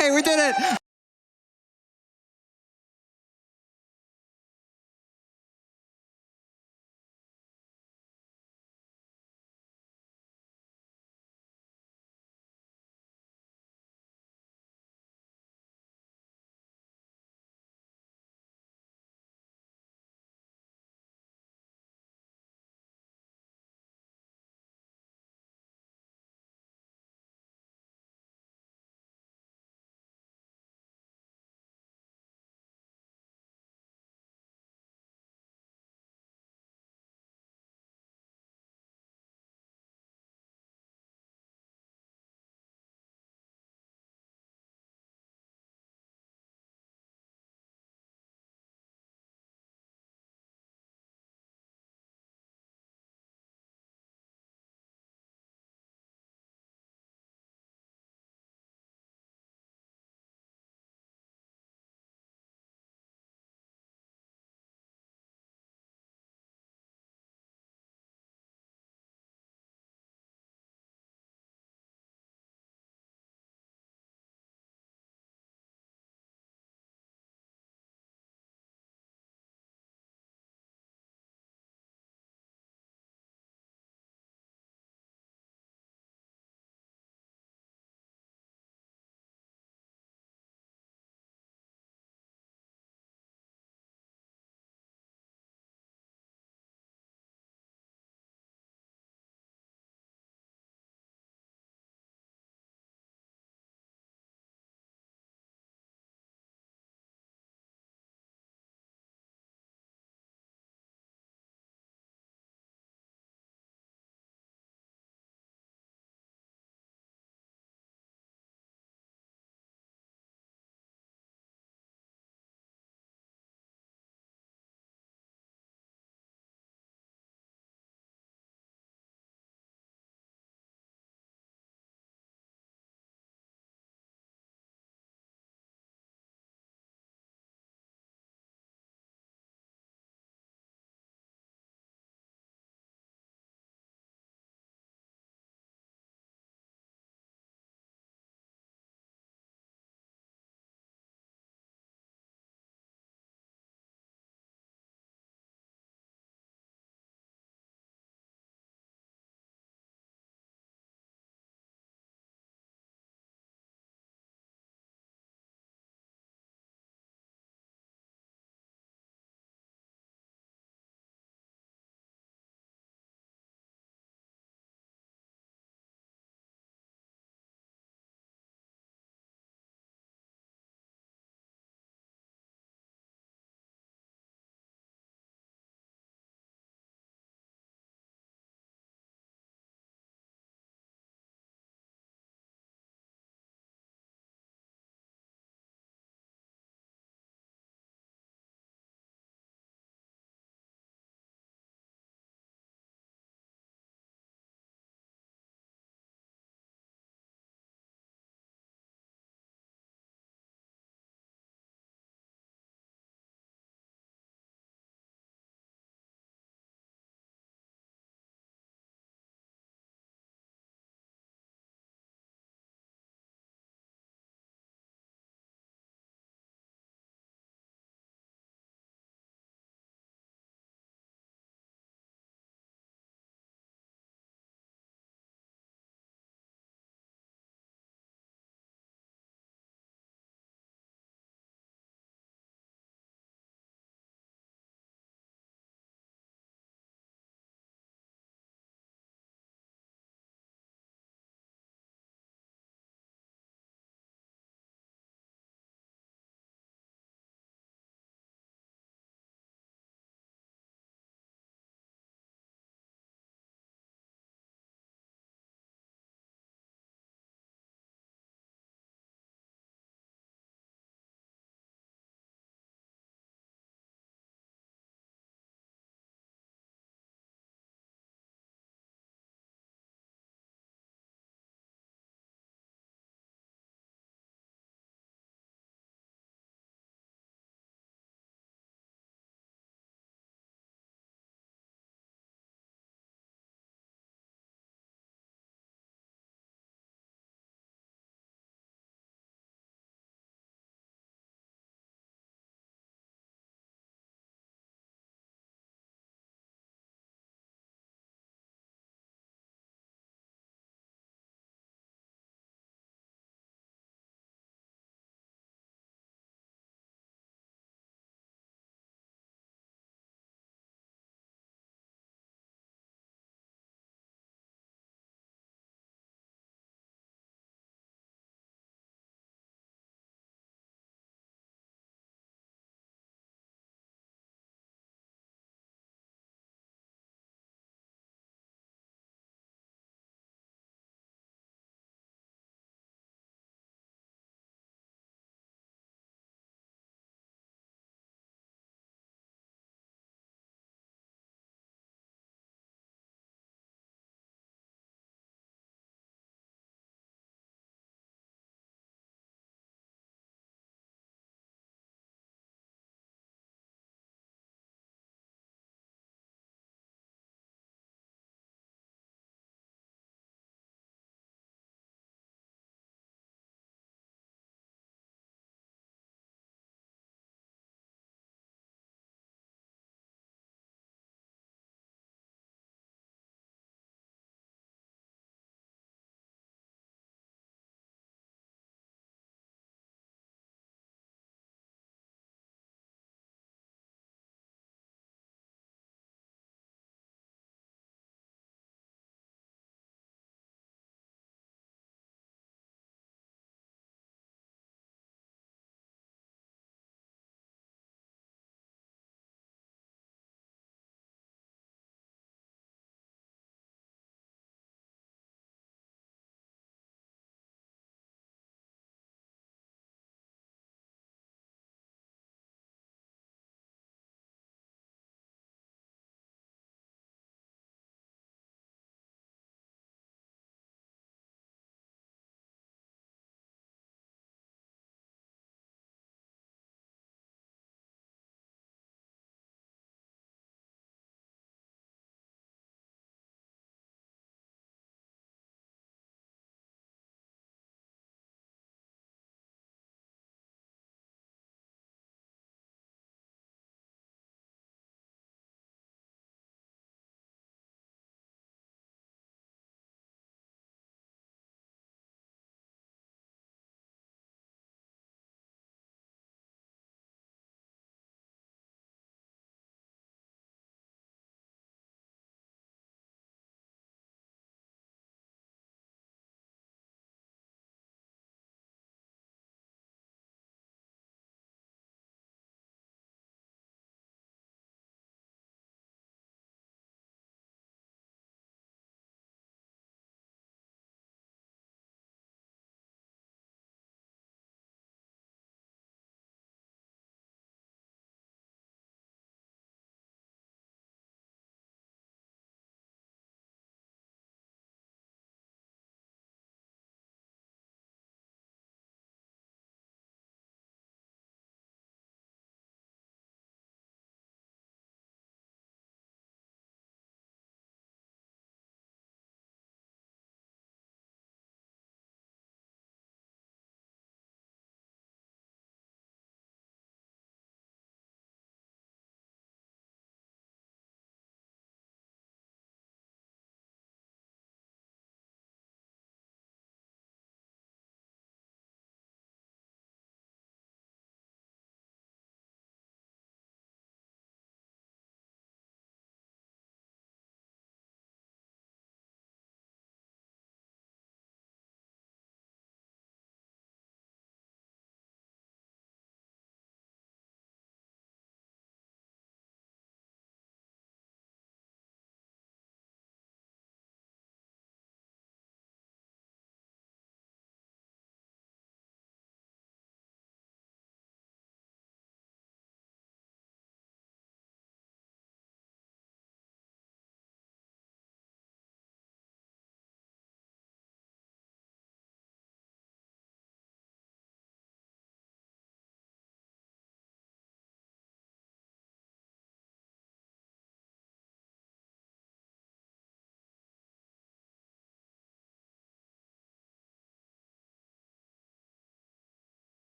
Yay, we did it.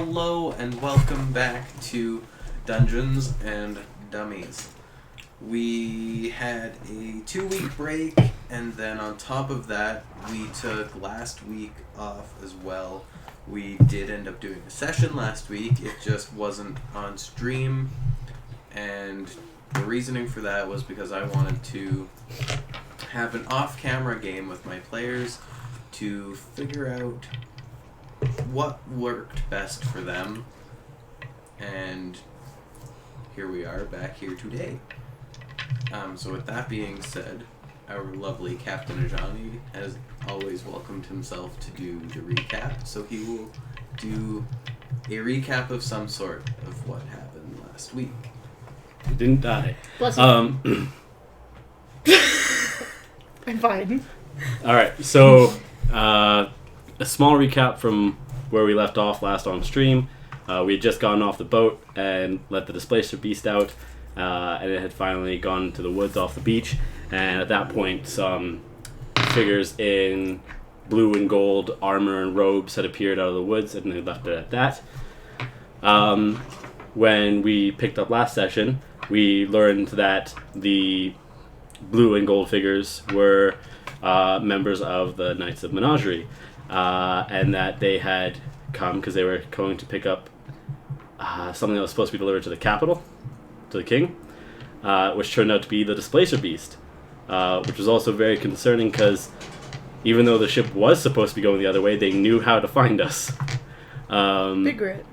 Hello and welcome back to Dungeons and Dummies. We had a 2-week break, and then on top of that, we took last week off as well. We did end up doing a session last week, it just wasn't on stream, and the reasoning for that was because I wanted to have an off-camera game with my players to figure out what worked best for them, and here we are back here today. So with that being said, our lovely Captain Ajani has always welcomed himself to do the recap, so he will do a recap of some sort of what happened last week. You didn't die. Bless you. I'm fine. Alright, so a small recap from where we left off last on stream. We had just gotten off the boat and let the Displacer Beast out, and it had finally gone to the woods off the beach, and at that point some figures in blue and gold armor and robes had appeared out of the woods, and they left it at that. When we picked up last session, we learned that the blue and gold figures were members of the Knights of Menagerie, and that they had come because they were going to pick up something that was supposed to be delivered to the capital, to the king, which turned out to be the Displacer Beast, which was also very concerning because even though the ship was supposed to be going the other way, they knew how to find us. Big grit.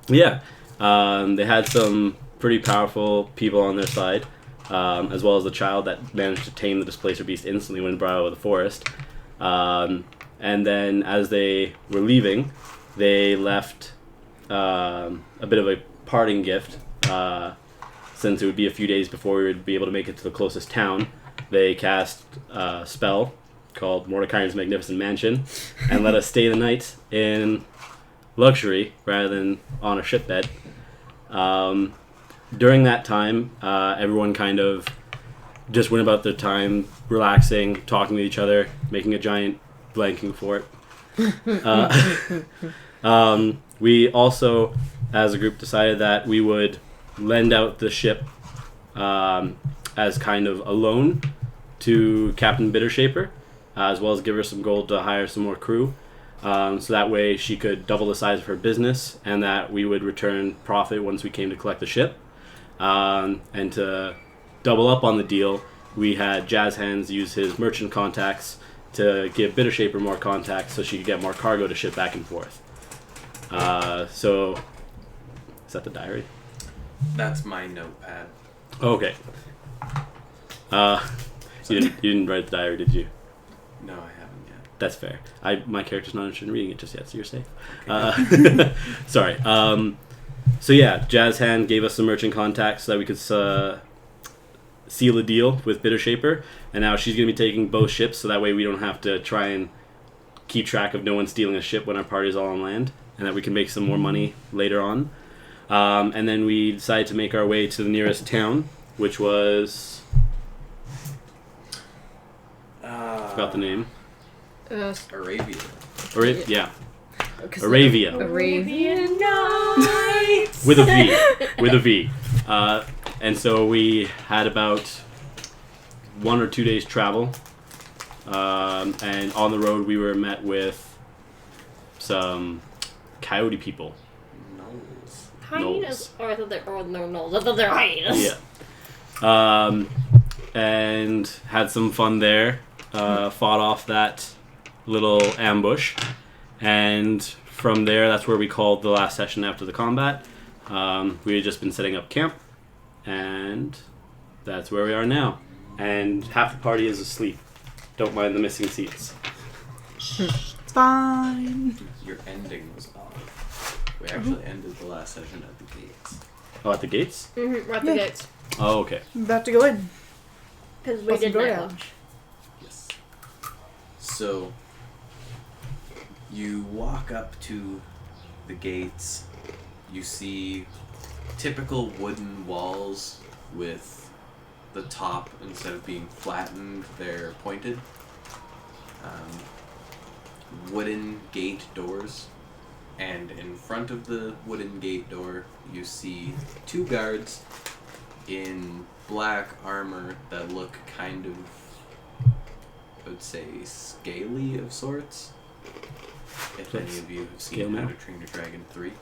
Yeah, they had some pretty powerful people on their side, as well as the child that managed to tame the Displacer Beast instantly when brought out of the forest. And then as they were leaving, they left a bit of a parting gift. Since it would be a few days before we would be able to make it to the closest town, they cast a spell called Mordecai's Magnificent Mansion and let us stay the night in luxury rather than on a shipbed. During that time, everyone kind of just went about their time relaxing, talking to each other, making a giant blanking fort. We also, as a group, decided that we would lend out the ship as kind of a loan to Captain Bittershaper, as well as give her some gold to hire some more crew. So that way she could double the size of her business, and that we would return profit once we came to collect the ship. And to double up on the deal, we had Jazz Hands use his merchant contacts to give Bittershaper more contacts so she could get more cargo to ship back and forth. So, is that the diary? That's my notepad. Okay. You didn't write the diary, did you? No, I haven't yet. That's fair. My character's not interested in reading it just yet, so you're safe. Okay. Sorry. So yeah, Jazz Hand gave us some merchant contacts so that we could seal a deal with Bittershaper, and now she's going to be taking both ships, so that way we don't have to try and keep track of no one stealing a ship when our party's all on land, and that we can make some more money later on. And then we decided to make our way to the nearest town, which was... forgot the name. Arabia. Yeah. Arabia. Arabian Nights. With a V. With a V. And so we had about 1 or 2 days travel. And on the road we were met with some coyote people. Hyenas. Oh, I thought they were no. I thought they were hyenas. Yeah. And had some fun there. Fought off that little ambush. And from there, that's where we called the last session after the combat. We had just been setting up camp. And that's where we are now. And half the party is asleep. Don't mind the missing seats. It's fine. Your ending was off. We actually ended the last session at the gates. Oh, at the gates? Mm-hmm, we're at the gates. Oh, okay. I'm about to go in. Because we Bust the did door night down. watch. Yes. So, you walk up to the gates. You see typical wooden walls with the top, instead of being flattened, they're pointed. Wooden gate doors. And in front of the wooden gate door, you see 2 guards in black armor that look kind of, I would say, scaly of sorts. If any of you have Scale seen How mail? to Train Your Dragon 3.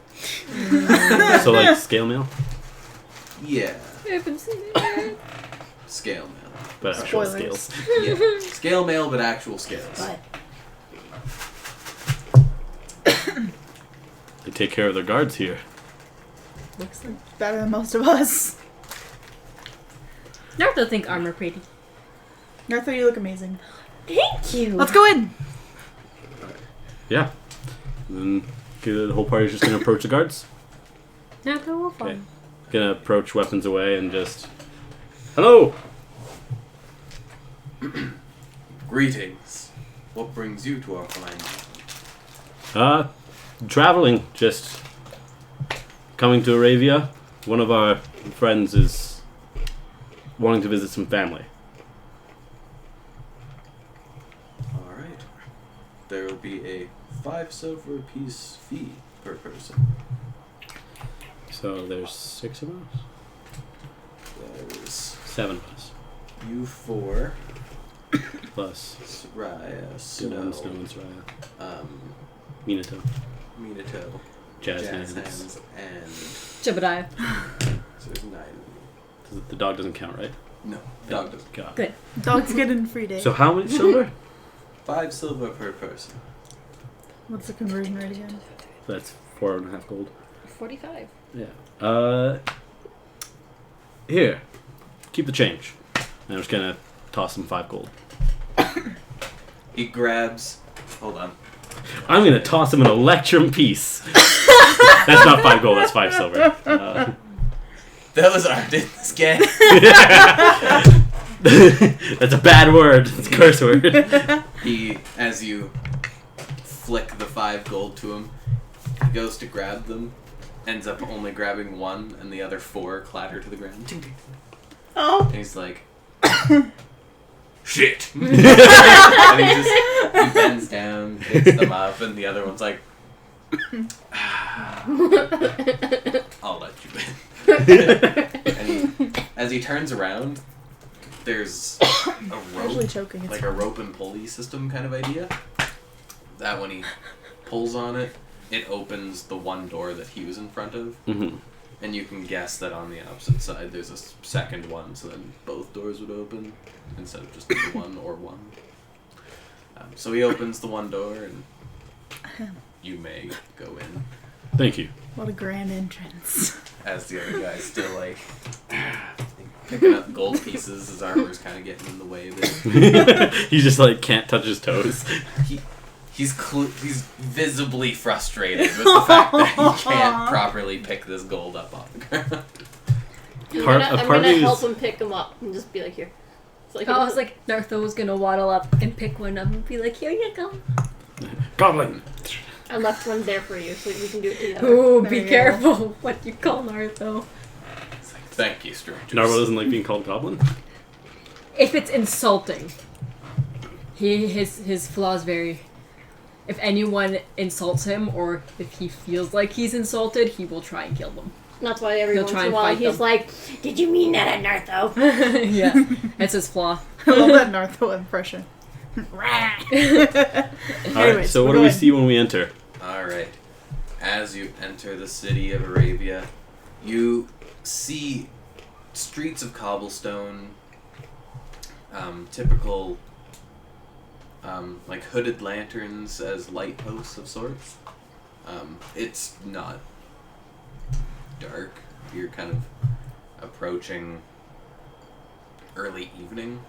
So like scale mail, Yeah, I haven't seen it yet. scale mail. but actual Spoilers. scales. Yeah, scale mail, but actual scales. But They take care of their guards here. looks like Better than most of us. Naruto think armor pretty. Nartha, you look amazing. Thank you. Let's go in. Yeah. And then the whole party's just gonna approach the guards. Naruto will Okay. fun. Gonna approach weapons away and just, hello. Greetings. What brings you to our fine? Traveling, just coming to Arabia. One of our friends is wanting to visit some family. Alright. There will be a 5 silver apiece fee per person. So there's 6 of us? There's 7 of us. you 4, Plus Soraya, Snow, Snow, and Soraya. Minato. Minato, Jazz Jazz hands. Hands, and Jebediah. so there's 9 of you. The dog doesn't count, right? No, dog doesn't. God. Good. Dogs get in free day. So how many silver? 5 silver per person. What's the conversion rate again? That's 4.5 gold. 45. Yeah. Here. Keep the change. And I'm just gonna toss him 5 gold. He grabs. Hold on. I'm gonna toss him an electrum piece. That's not 5 gold, that's 5 silver. Those aren't in this game. That's a bad word. It's a curse word. He, as you flick the 5 gold to him, he goes to grab them, ends up only grabbing 1, and the other 4 clatter to the ground. Ting, ting, ting. Oh. And he's like, shit! And he bends down, picks them up, and the other one's like, I'll let you in. And as he turns around, there's a Usually rope, choking. It's like a rope and pulley system kind of idea. That when he pulls on it, it opens the one door that he was in front of. Mm-hmm. And you can guess that on the opposite side there's a second one, so then both doors would open instead of just the one or one. So he opens the one door, and you may go in. Thank you. What a grand entrance. As the other guy's still like picking up gold pieces, his armor's kind of getting in the way of it. He just like can't touch his toes. He's visibly frustrated with the fact that he can't properly pick this gold up off the ground. I'm gonna help him pick him up and just be like, here. It's like, I was like, Naruto was gonna waddle up and pick one up and be like, here you go. Goblin. I left one there for you, so we can do it together. Ooh, There be you go. careful what you call Naruto. It's like, thank you, strangers. Naruto doesn't like being called goblin. If it's insulting, his flaws vary. If anyone insults him, or if he feels like he's insulted, he will try and kill them. That's why every He'll once try in a and while fight he's them. like, did you mean that at Naruto? Yeah, that's his flaw. I love that Naruto impression. Alright, Anyways, so we're what do we going. see when we enter? Alright. As you enter the city of Arabia, you see streets of cobblestone, typical, like hooded lanterns as light posts of sorts. It's not dark. You're kind of approaching early evening.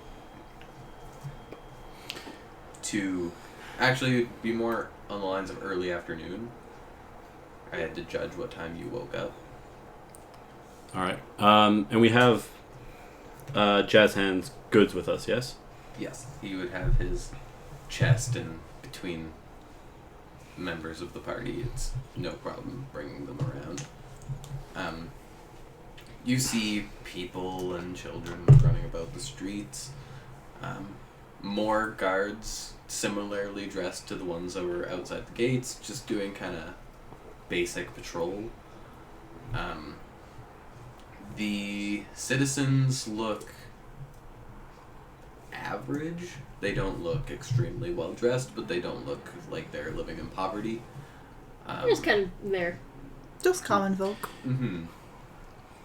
To actually be more on the lines of early afternoon. I had to judge what time you woke up. Alright. And we have Jazz Hand's goods with us, yes? Yes. He would have his chest, and between members of the party, it's no problem bringing them around. You see people and children running about the streets. More guards, similarly dressed to the ones that were outside the gates, just doing kind of basic patrol. The citizens look average. They don't look extremely well dressed, but they don't look like they're living in poverty. They're just kind of there. Just common folk. Mm-hmm.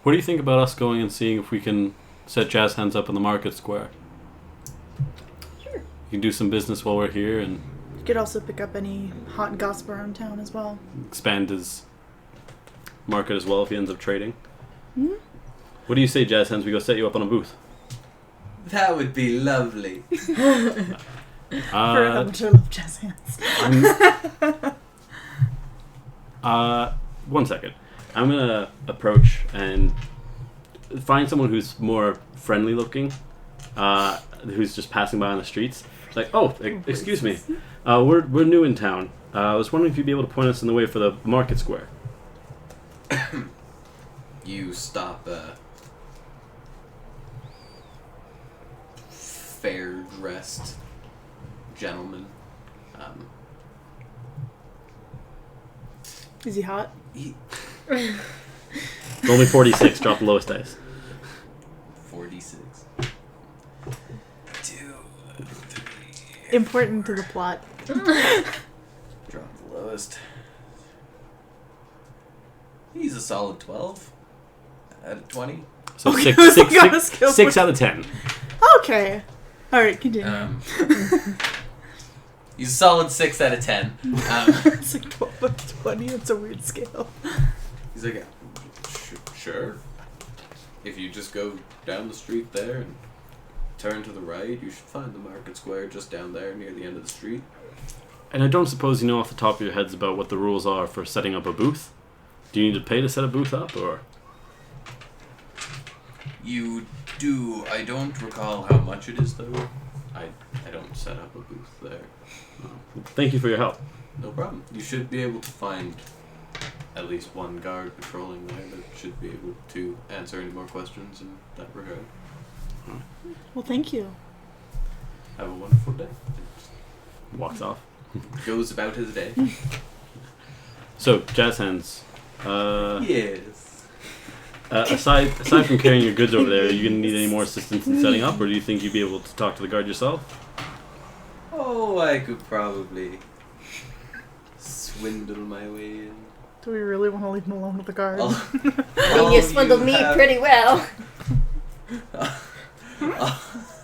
What do you think about us going and seeing if we can set Jazz Hands up in the market square? Sure. You can do some business while we're here and You could also pick up any hot gossip around town as well. expand his market as well if he ends up trading. Hmm? What do you say, Jazz Hands? We go set you up on a booth. That would be lovely. For how much I love jazz hands. One second. I'm gonna approach and find someone who's more friendly looking, who's just passing by on the streets. It's like, oh, excuse me, we're new in town. I was wondering if you'd be able to point us in the way for the market square. You stop a fair-dressed gentleman. Is he hot? Only 46. Drop the lowest dice. 46. 2, 3. Important to the plot. Drop the lowest. He's a solid 12 out of 20. So Okay, six, I was six, like, on a six, scale 6 of- out of 10. Okay. Alright, continue. He's a solid 6 out of 10. It's like 12 out of 20. It's a weird scale. He's like, sure. If you just go down the street there and turn to the right, you should find the market square just down there near the end of the street. And I don't suppose you know off the top of your heads about what the rules are for setting up a booth? Do you need to pay to set a booth up, or...? You do. I don't recall how much it is, though. I don't set up a booth there. Thank you for your help. No problem. You should be able to find at least one guard patrolling there that should be able to answer any more questions in that regard. Well, thank you. Have a wonderful day. Walks off. Goes about his day. So, Jazz Hands. Yes. Aside from carrying your goods over there, are you going to need any more assistance in setting up, or do you think you'd be able to talk to the guard yourself? Oh, I could probably swindle my way in. Do we really want to leave him alone with the guard? You swindled me pretty well.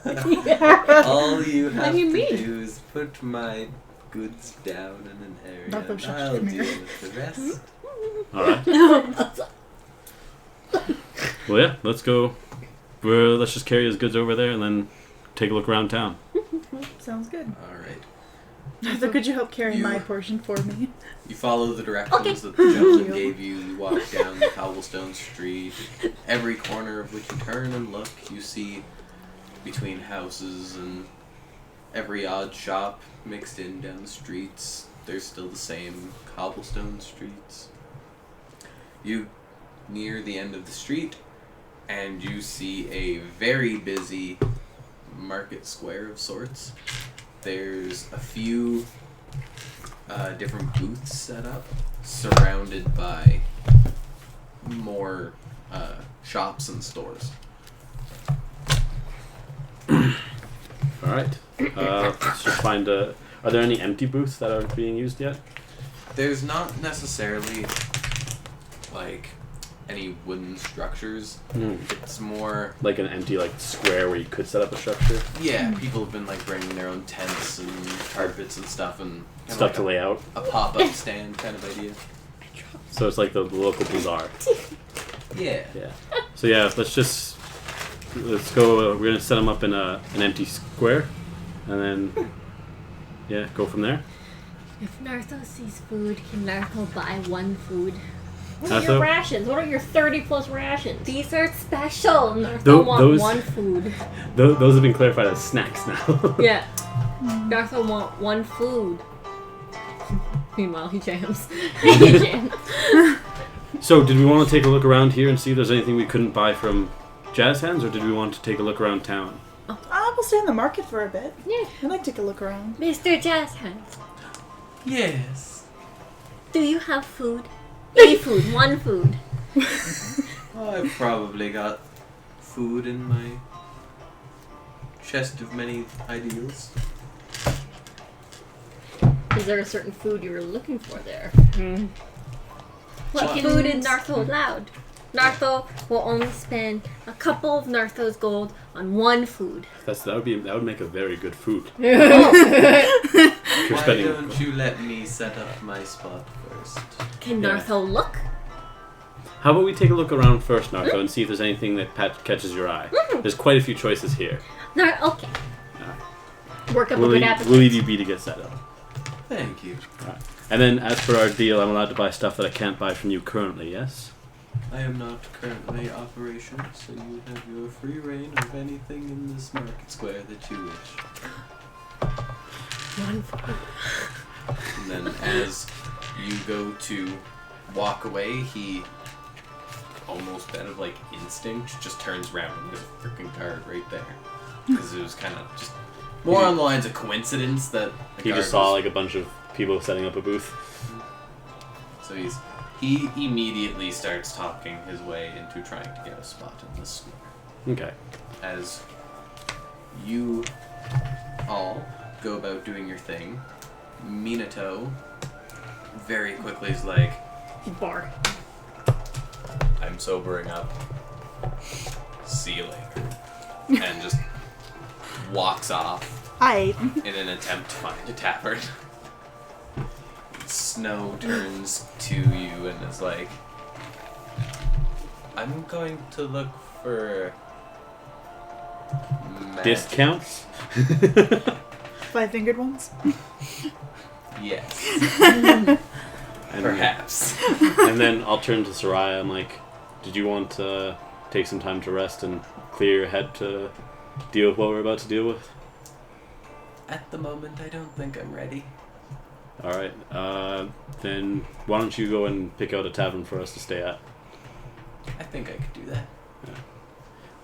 All you have What do you to mean? do is put my goods down in an area, Not those and shots, I'll come deal here. with the rest. Alright. Well, yeah, let's go. Let's just carry his goods over there and then take a look around town. Sounds good. Alright. So could you help carry You- my portion for me? You follow the directions Okay. that the gentleman you. gave you. You walk down the cobblestone street. Every corner of which you turn and look, you see between houses and every odd shop mixed in down the streets. There's still the same cobblestone streets. You near the end of the street, and you see a very busy market square of sorts. There's a few different booths set up, surrounded by more shops and stores. Alright. Let's just find a... Are there any empty booths that aren't being used yet? There's not necessarily like any wooden structures. It's more Like an empty square where you could set up a structure? people have been bringing their own tents and carpets and stuff and kinda Stuff to lay out. a pop-up stand kind of idea. So it's like the local bazaar. Yeah. Yeah. So yeah, let's go. We're gonna set them up in an empty square, and then go from there. If Nartho sees food, can Nartho buy one food? What are Nartho? your rations? What are your 30 plus rations? These are special. Nartho Those- want one food. Those have been clarified as snacks now. Yeah. Nartho want one food. Meanwhile, he jams. He jams. So did we want to take a look around here and see if there's anything we couldn't buy from Jazz Hands, or did we want to take a look around town? We'll stay in the market for a bit. Yeah. I'd like to take a look around. Mr. Jazz Hands, Yes. do you have food? A food, one food. I've probably got food in my chest of many ideals. Is there a certain food you were looking for there? What What? food is Nartho allowed? Nartho will only spend a couple of Nartho's gold on one food. That would make a very good food. Why spending- don't you let me set up my spot first? Can Yeah. Nartho look? How about we take a look around first, Narco, and see if there's anything that catches your eye? There's quite a few choices here. Okay. Work up a Will good you, appetite. will you be to get set up? Thank you. And then, as per our deal, I'm allowed to buy stuff that I can't buy from you currently, yes? I am not currently operational, so you have your free reign of anything in this market square that you wish. One food. And then as you go to walk away, he almost out of like instinct just turns around and there's a freaking guard right there. Because it was kind of just more on the lines of coincidence that the He guard just saw was- like a bunch of people setting up a booth. So he immediately starts talking his way into trying to get a spot in the square. Okay. As you all go about doing your thing, Minato very quickly is like, Bar. I'm sobering up. See you later. And just walks off Hi. in an attempt to find a tavern. Snow turns to you and is like, I'm going to look for Discounts? 5-fingered ones? Yes, And, perhaps. And then I'll turn to Soraya. I'm like, did you want to take some time to rest and clear your head to deal with what we're about to deal with? At the moment, I don't think I'm ready. Alright, then why don't you go and pick out a tavern for us to stay at? I think I could do that.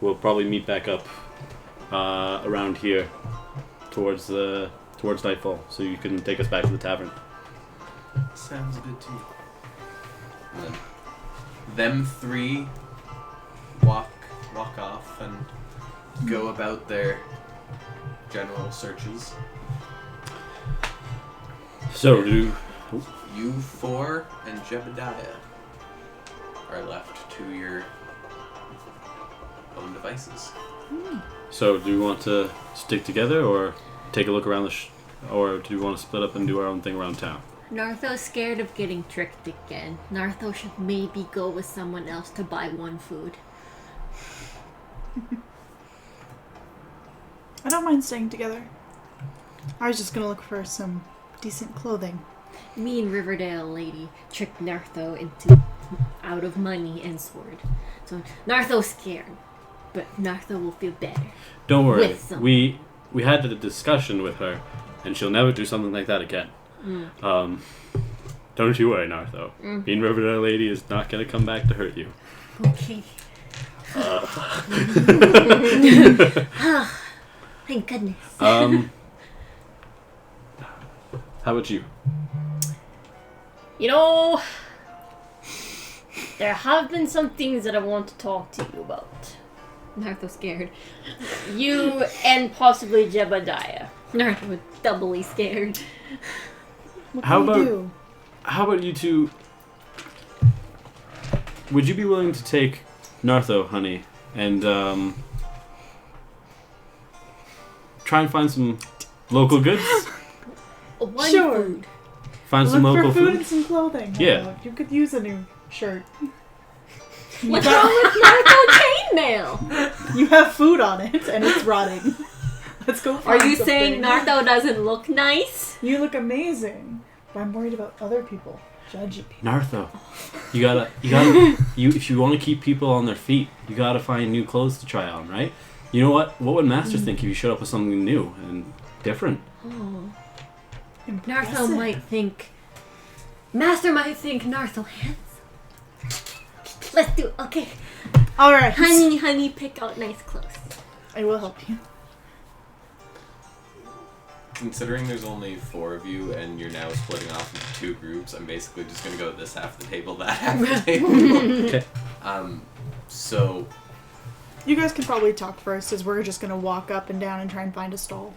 We'll probably meet back up around here towards nightfall, so you can take us back to the tavern. Sounds good to me. And then them three walk off and go about their general searches. So, do You four and Jebediah are left to your own devices. do you want to stick together, or take a look around or do you want to split up and do our own thing around town? Nartho's scared of getting tricked again. Nartho should maybe go with someone else to buy one food. I don't mind staying together. I was just gonna look for some decent clothing. Me and Riverdale lady tricked Nartho into out of money and sword. So Nartho's scared, but Nartho will feel better. Don't worry, With some- we had a discussion with her, and she'll never do something like that again. Don't you worry, Nartho. Being Riverdale Lady is not going to come back to hurt you. Okay. Thank goodness. How about you? You know, there have been some things that I want to talk to you about. Nartho's scared. You and possibly Jebediah. Nartho is doubly scared. What How can we about- do? How about you two? Would you be willing to take Nartho, honey, and try and find some local goods? One Sure. food. Find some Look local for food food? and some clothing. Yeah. You could use a new shirt. What's wrong with Nartho chainmail? You have food on it, and it's rotting. Let's go Are find you something. saying Nartho doesn't look nice? You look amazing, but I'm worried about other people judging people. Nartho, you gotta, if you want to keep people on their feet, you gotta find new clothes to try on, right? You know what? What would Master think if you showed up with something new and different? Oh. Impressive. Nartho might think... Master might think Nartho handsome. Let's do it. Okay. All right. Honey, pick out nice clothes. I will help you. considering there's only 4 of you and you're now splitting off into 2 groups, I'm basically just gonna go this half of the table, that half of the table. Okay. So You guys can probably talk first, as we're just gonna walk up and down and try and find a stall.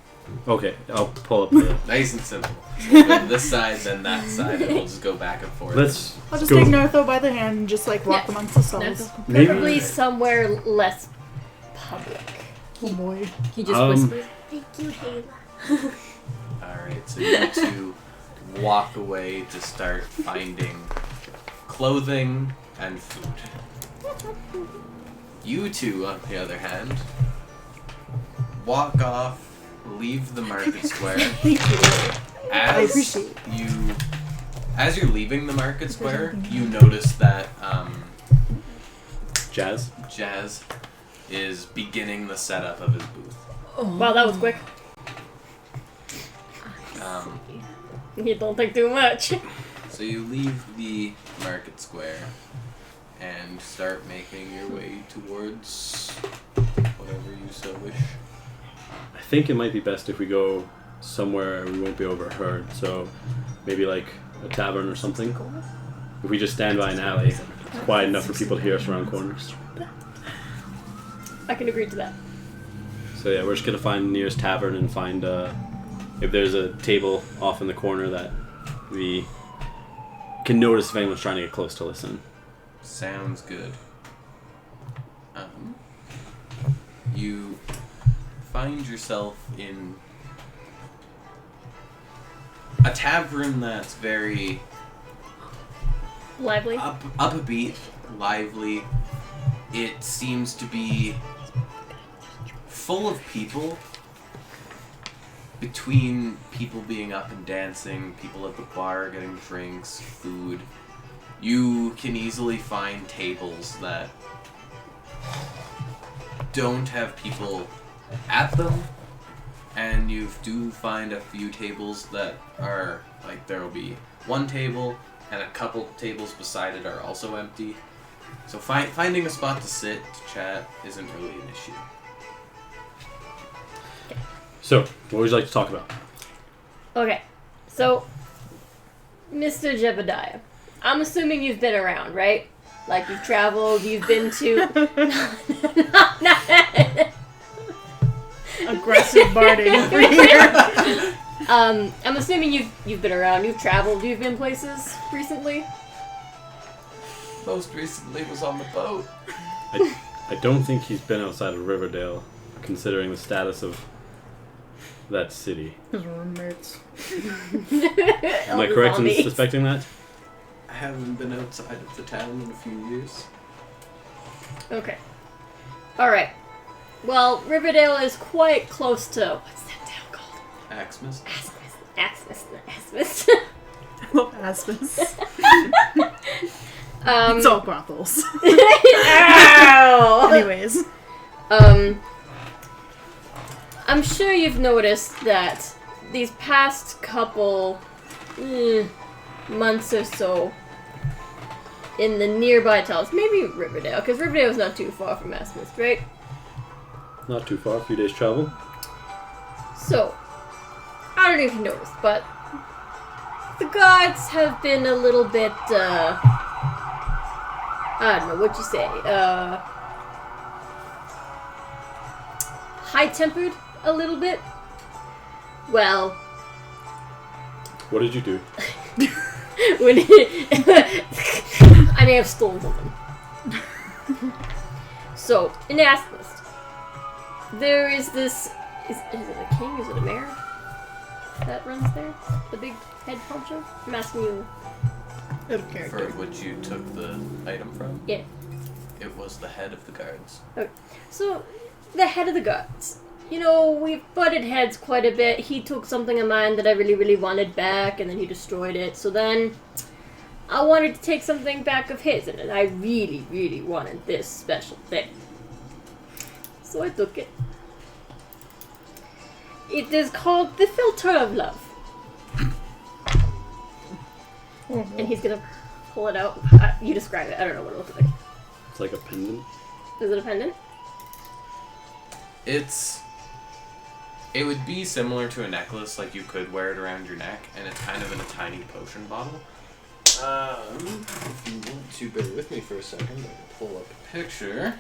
Okay, I'll pull up the... nice and simple. We'll go this side, then that side, and we'll just go back and forth. Let's I'll just go. take Nartho by the hand and just like walk Yeah. amongst the stalls. Maybe- Preferably somewhere less public. Oh boy. He just Um, whispers. Thank you, Hayla. Alright, so you 2 walk away to start finding clothing and food. You 2, on the other hand, walk off, leave the market square. Thank you. I appreciate it. As you're leaving the market square, you notice that Jazz? Jazz is beginning the setup of his booth. Wow, that was quick. You don't think too much. So you leave the market square and start making your way towards whatever you so wish. I think it might be best if we go somewhere we won't be overheard. So maybe like a tavern or something. If we just stand by an alley, it's quiet enough for people to hear us around corners. I can agree to that. So yeah, we're just gonna find the nearest tavern and find if there's a table off in the corner that we can notice if anyone's trying to get close to listen. Sounds good. You find yourself in a tavern that's very Lively. upbeat, lively. It seems to be full of people. Between people being up and dancing, people at the bar getting drinks, food, you can easily find tables that don't have people at them, and you do find a few tables that are, like, there will be one table and a couple tables beside it are also empty. So finding a spot to sit, to chat, isn't really an issue. So, what would you like to talk about? Okay, so, Mr. Jebediah, I'm assuming you've been around, right? Like, you've traveled, you've been to... Aggressive barding over here. I'm assuming you've been around, you've traveled, you've been places recently? Most recently was on the boat. I don't think he's been outside of Riverdale, considering the status of that city. His roommates. Am I correct in suspecting that? I haven't been outside of the town in a few years. Okay. Alright. Well, Riverdale is quite close to... What's that town called? Axmas? Asmus. I love Asmus. Um, It's all brothels. Ow! Anyways. I'm sure you've noticed that these past couple months or so in the nearby towns, maybe Riverdale, because Riverdale is not too far from Asmus, right? Not too far, a few days travel. So, I don't know if you noticed, but the guards have been a little bit, I don't know, what'd you say, high-tempered a little bit. Well, What did you do? when I may have stolen something. So, in Asmus, there is this, is it a king, is it a mayor that runs there? The big head honcho? I'm asking you. Out of character. For which you took the item from? Yeah. It was the head of the guards. Okay. So, the head of the guards. You know, we've butted heads quite a bit. He took something of mine that I really, really wanted back, and then he destroyed it. So then, I wanted to take something back of his, and I really, really wanted this special thing. So I took it. It is called the Filter of Love. And he's gonna pull it out. You describe it. I don't know what it looks like. It's like a pendant. Is it a pendant? It's It would be similar to a necklace, like you could wear it around your neck, and it's kind of in a tiny potion bottle. If you want to bear with me for a second, I can pull up a picture.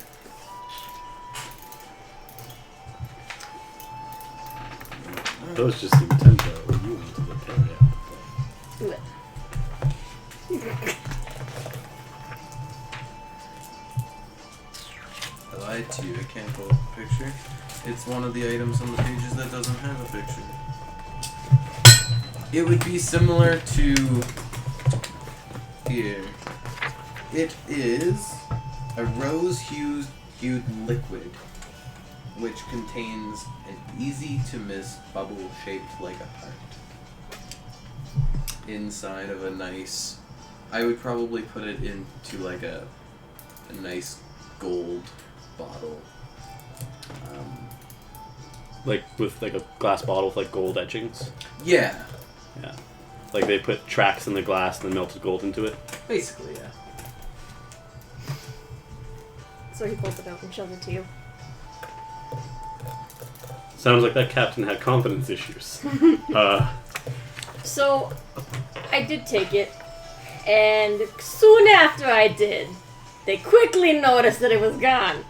Those just seem tempo. You need to get carried out. I lied to you, I can't pull up a picture. It's one of the items on the pages that doesn't have a picture. It would be similar to here. It is a rose-hued liquid which contains an easy-to-miss bubble shaped like a heart. Inside of a nice... I would probably put it into like a nice gold bottle. Like with like a glass bottle with like gold etchings. Yeah. Yeah. Like they put tracks in the glass and then melted gold into it. Basically, yeah. So he pulls it out and shows it to you. Sounds like that captain had confidence issues. So, I did take it, and soon after I did, they quickly noticed that it was gone.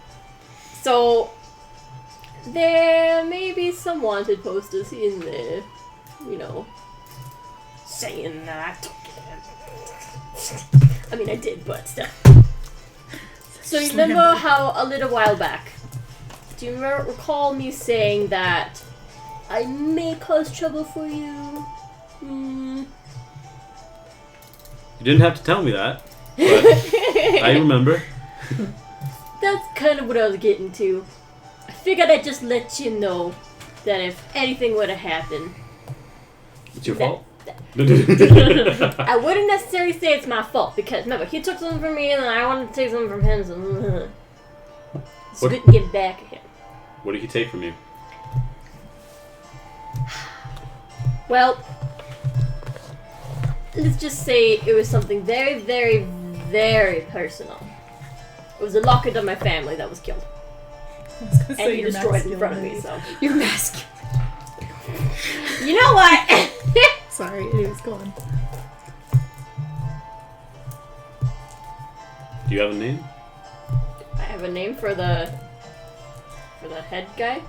So, there may be some wanted posters in there, you know, saying that I took it. I mean, I did, but still. So, you remember how a little while back, do you recall me saying that I may cause trouble for you? You didn't have to tell me that, but I remember. That's kind of what I was getting to. I figured I'd just let you know that if anything were to happen, It's your fault. I wouldn't necessarily say it's my fault, because remember, he took something from me and then I wanted to take something from him, so it's good to get back at him. What did he take from you? Well, let's just say it was something very, very, very personal. It was a locket of my family that was killed. And he destroyed it in front of me, so. You're masculine. You know what? Sorry, anyways, go on. Do you have a name? I have a name for the head guy.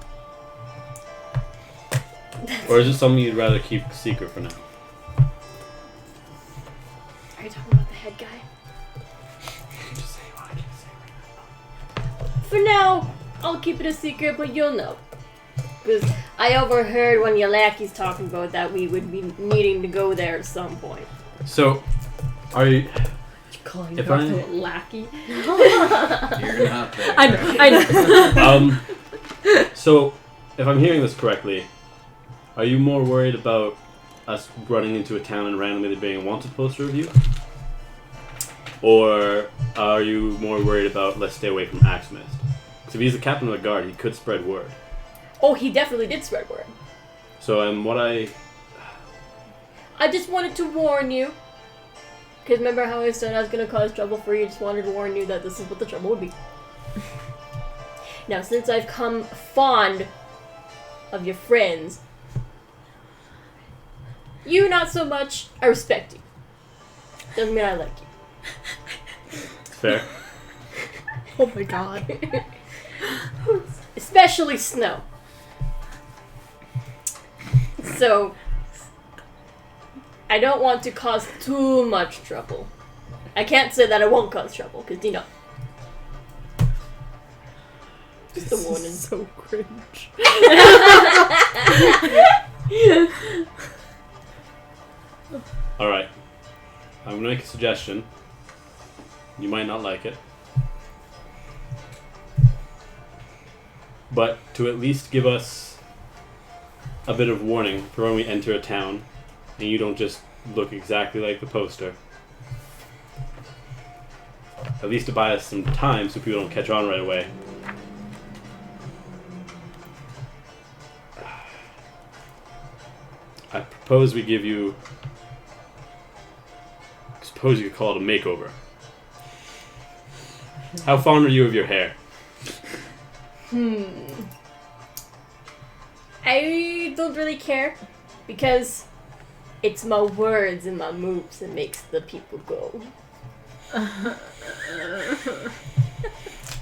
Or is it something you'd rather keep secret for now? Are you talking about the head guy? Just say what I can say right now. For now, I'll keep it a secret, but you'll know. Because I overheard one of your lackeys talking about that we would be needing to go there at some point. So, are you... Calling If Nartho I- a lackey. You're not there. I know. So, if I'm hearing this correctly, are you more worried about us running into a town and randomly there being a wanted poster of you? Or are you more worried about let's stay away from Axmist? Because if he's the captain of the guard, he could spread word. Oh, he definitely did spread word. So, what I just wanted to warn you. Because remember how I said I was going to cause trouble for you? Just wanted to warn you that this is what the trouble would be. Now, since I've come fond of your friends, you not so much, I respect you. Doesn't mean I like you. fair. Oh my god. Especially Snow. So, I don't want to cause too much trouble. I can't say that I won't cause trouble, because, you know. Just a This warning. is so cringe. Alright. I'm going to make a suggestion. You might not like it. But to at least give us a bit of warning for when we enter a town and you don't just look exactly like the poster. At least to buy us some time so people don't catch on right away. I propose we give you... Suppose you could call it a makeover. How fond are you of your hair? I don't really care because it's my words and my moves that makes the people go.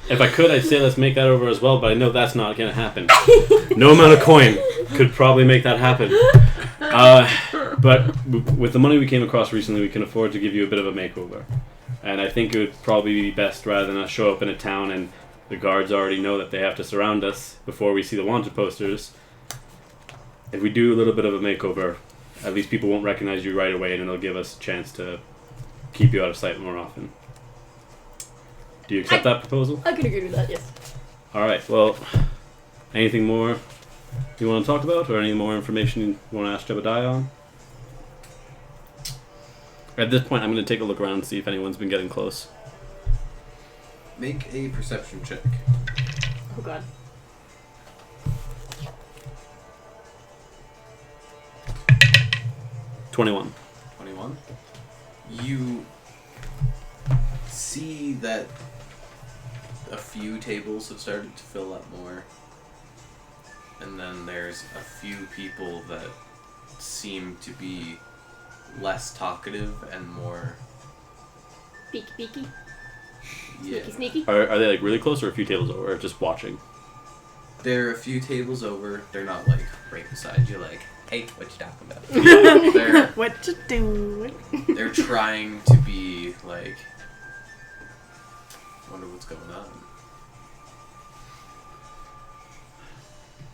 If I could, I'd say let's make that over as well, but I know that's not going to happen. No amount of coin could probably make that happen. But with the money we came across recently, we can afford to give you a bit of a makeover. And I think it would probably be best rather than us show up in a town and the guards already know that they have to surround us before we see the wanted posters. If we do a little bit of a makeover, at least people won't recognize you right away and it'll give us a chance to keep you out of sight more often. Do you accept that proposal? I can agree with that, yes. Alright, well, anything more you want to talk about or any more information you want to ask Jebediah on? At this point, I'm going to take a look around and see if anyone's been getting close. Make a perception check. Oh god. $21. 21. You see that a few tables have started to fill up more. And then there's a few people that seem to be less talkative and more... Peeky peeky. Yeah. Sneaky sneaky. Are they like really close or a few tables over or just watching? They're a few tables over. They're not like right beside you like, hey, what you talking about? they're, What to do? they're trying to be like, wonder what's going on.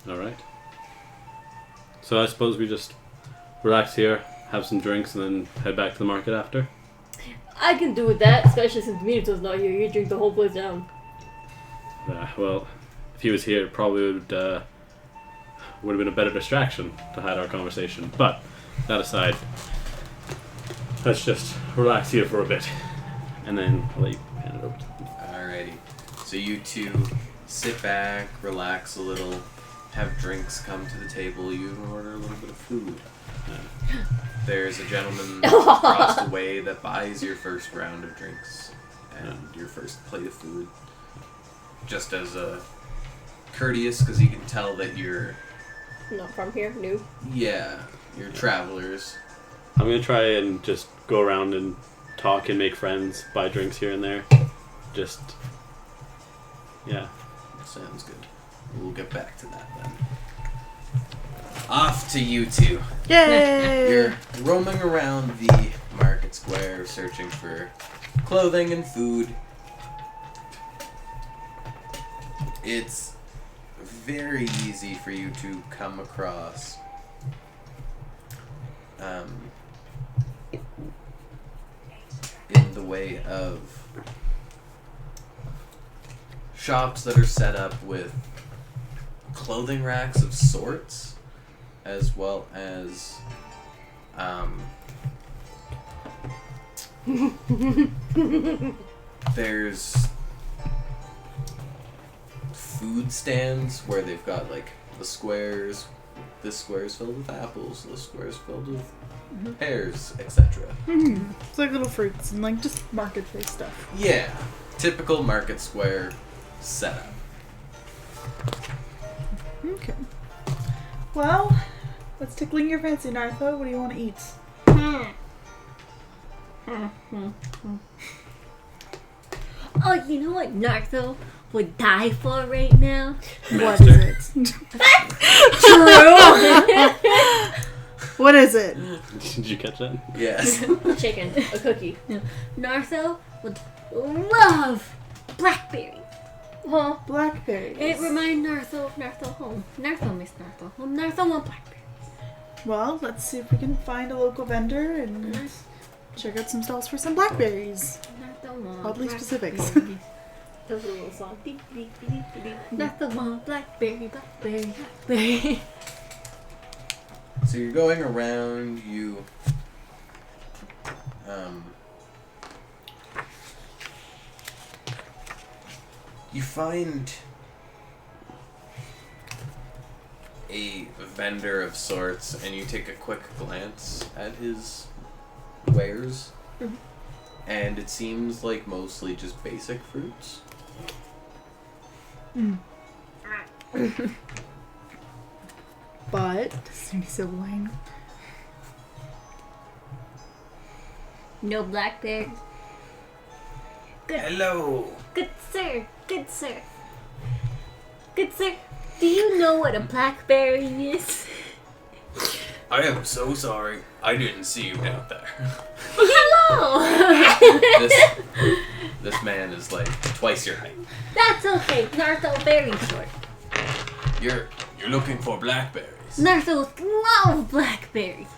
Alright. So I suppose we just relax here, have some drinks, and then head back to the market after? I can do with that, especially since Minato's not here. You drink the whole place down. Well, if he was here, it probably would have been a better distraction to hide our conversation. But, that aside, let's just relax here for a bit. And then I'll let you hand it over to them. Alrighty. So you two sit back, relax a little, have drinks come to the table, you even order a little bit of food. There's a gentleman across the way that buys your first round of drinks and your first plate of food. Just as a courteous, because he can tell that you're... Not from here, new. Yeah, you're travelers. I'm going to try and just go around and talk and make friends, buy drinks here and there. Just, yeah. Sounds good. We'll get back to that then. Off to you two. Yay! You're roaming around the market square searching for clothing and food. It's very easy for you to come across in the way of shops that are set up with clothing racks of sorts, as well as there's food stands where they've got like the squares. This square is filled with apples. This square is filled with pears, etc. It's like little fruits and like just market place stuff. Yeah, typical market square setup. Okay. Well, what's tickling your fancy, Nartho? What do you want to eat? Oh, you know what Nartho would die for right now? What is it? What is it? Did you catch that? Yes. Chicken. A cookie. Nartho would love blackberry. Huh? Blackberries. It reminds Nartho of Nartho home. Nartho miss Nartho home. Nartho want blackberry. Well, let's see if we can find a local vendor and check out some stalls for some blackberries. Nartho want Oddly specifics. blackberry. That was a little song. Nartho want blackberry, blackberry, blackberry. So you're going around, you find a vendor of sorts, and you take a quick glance at his wares, and it seems like mostly just basic fruits. But doesn't he so blind? No blackberries. Hello. Good sir. Good sir. Good sir. Do you know what a blackberry is? I am so sorry. I didn't see you down there. Hello. This man is like twice your height. That's okay. Nartho very short. You're looking for blackberries. Narthos love blackberries.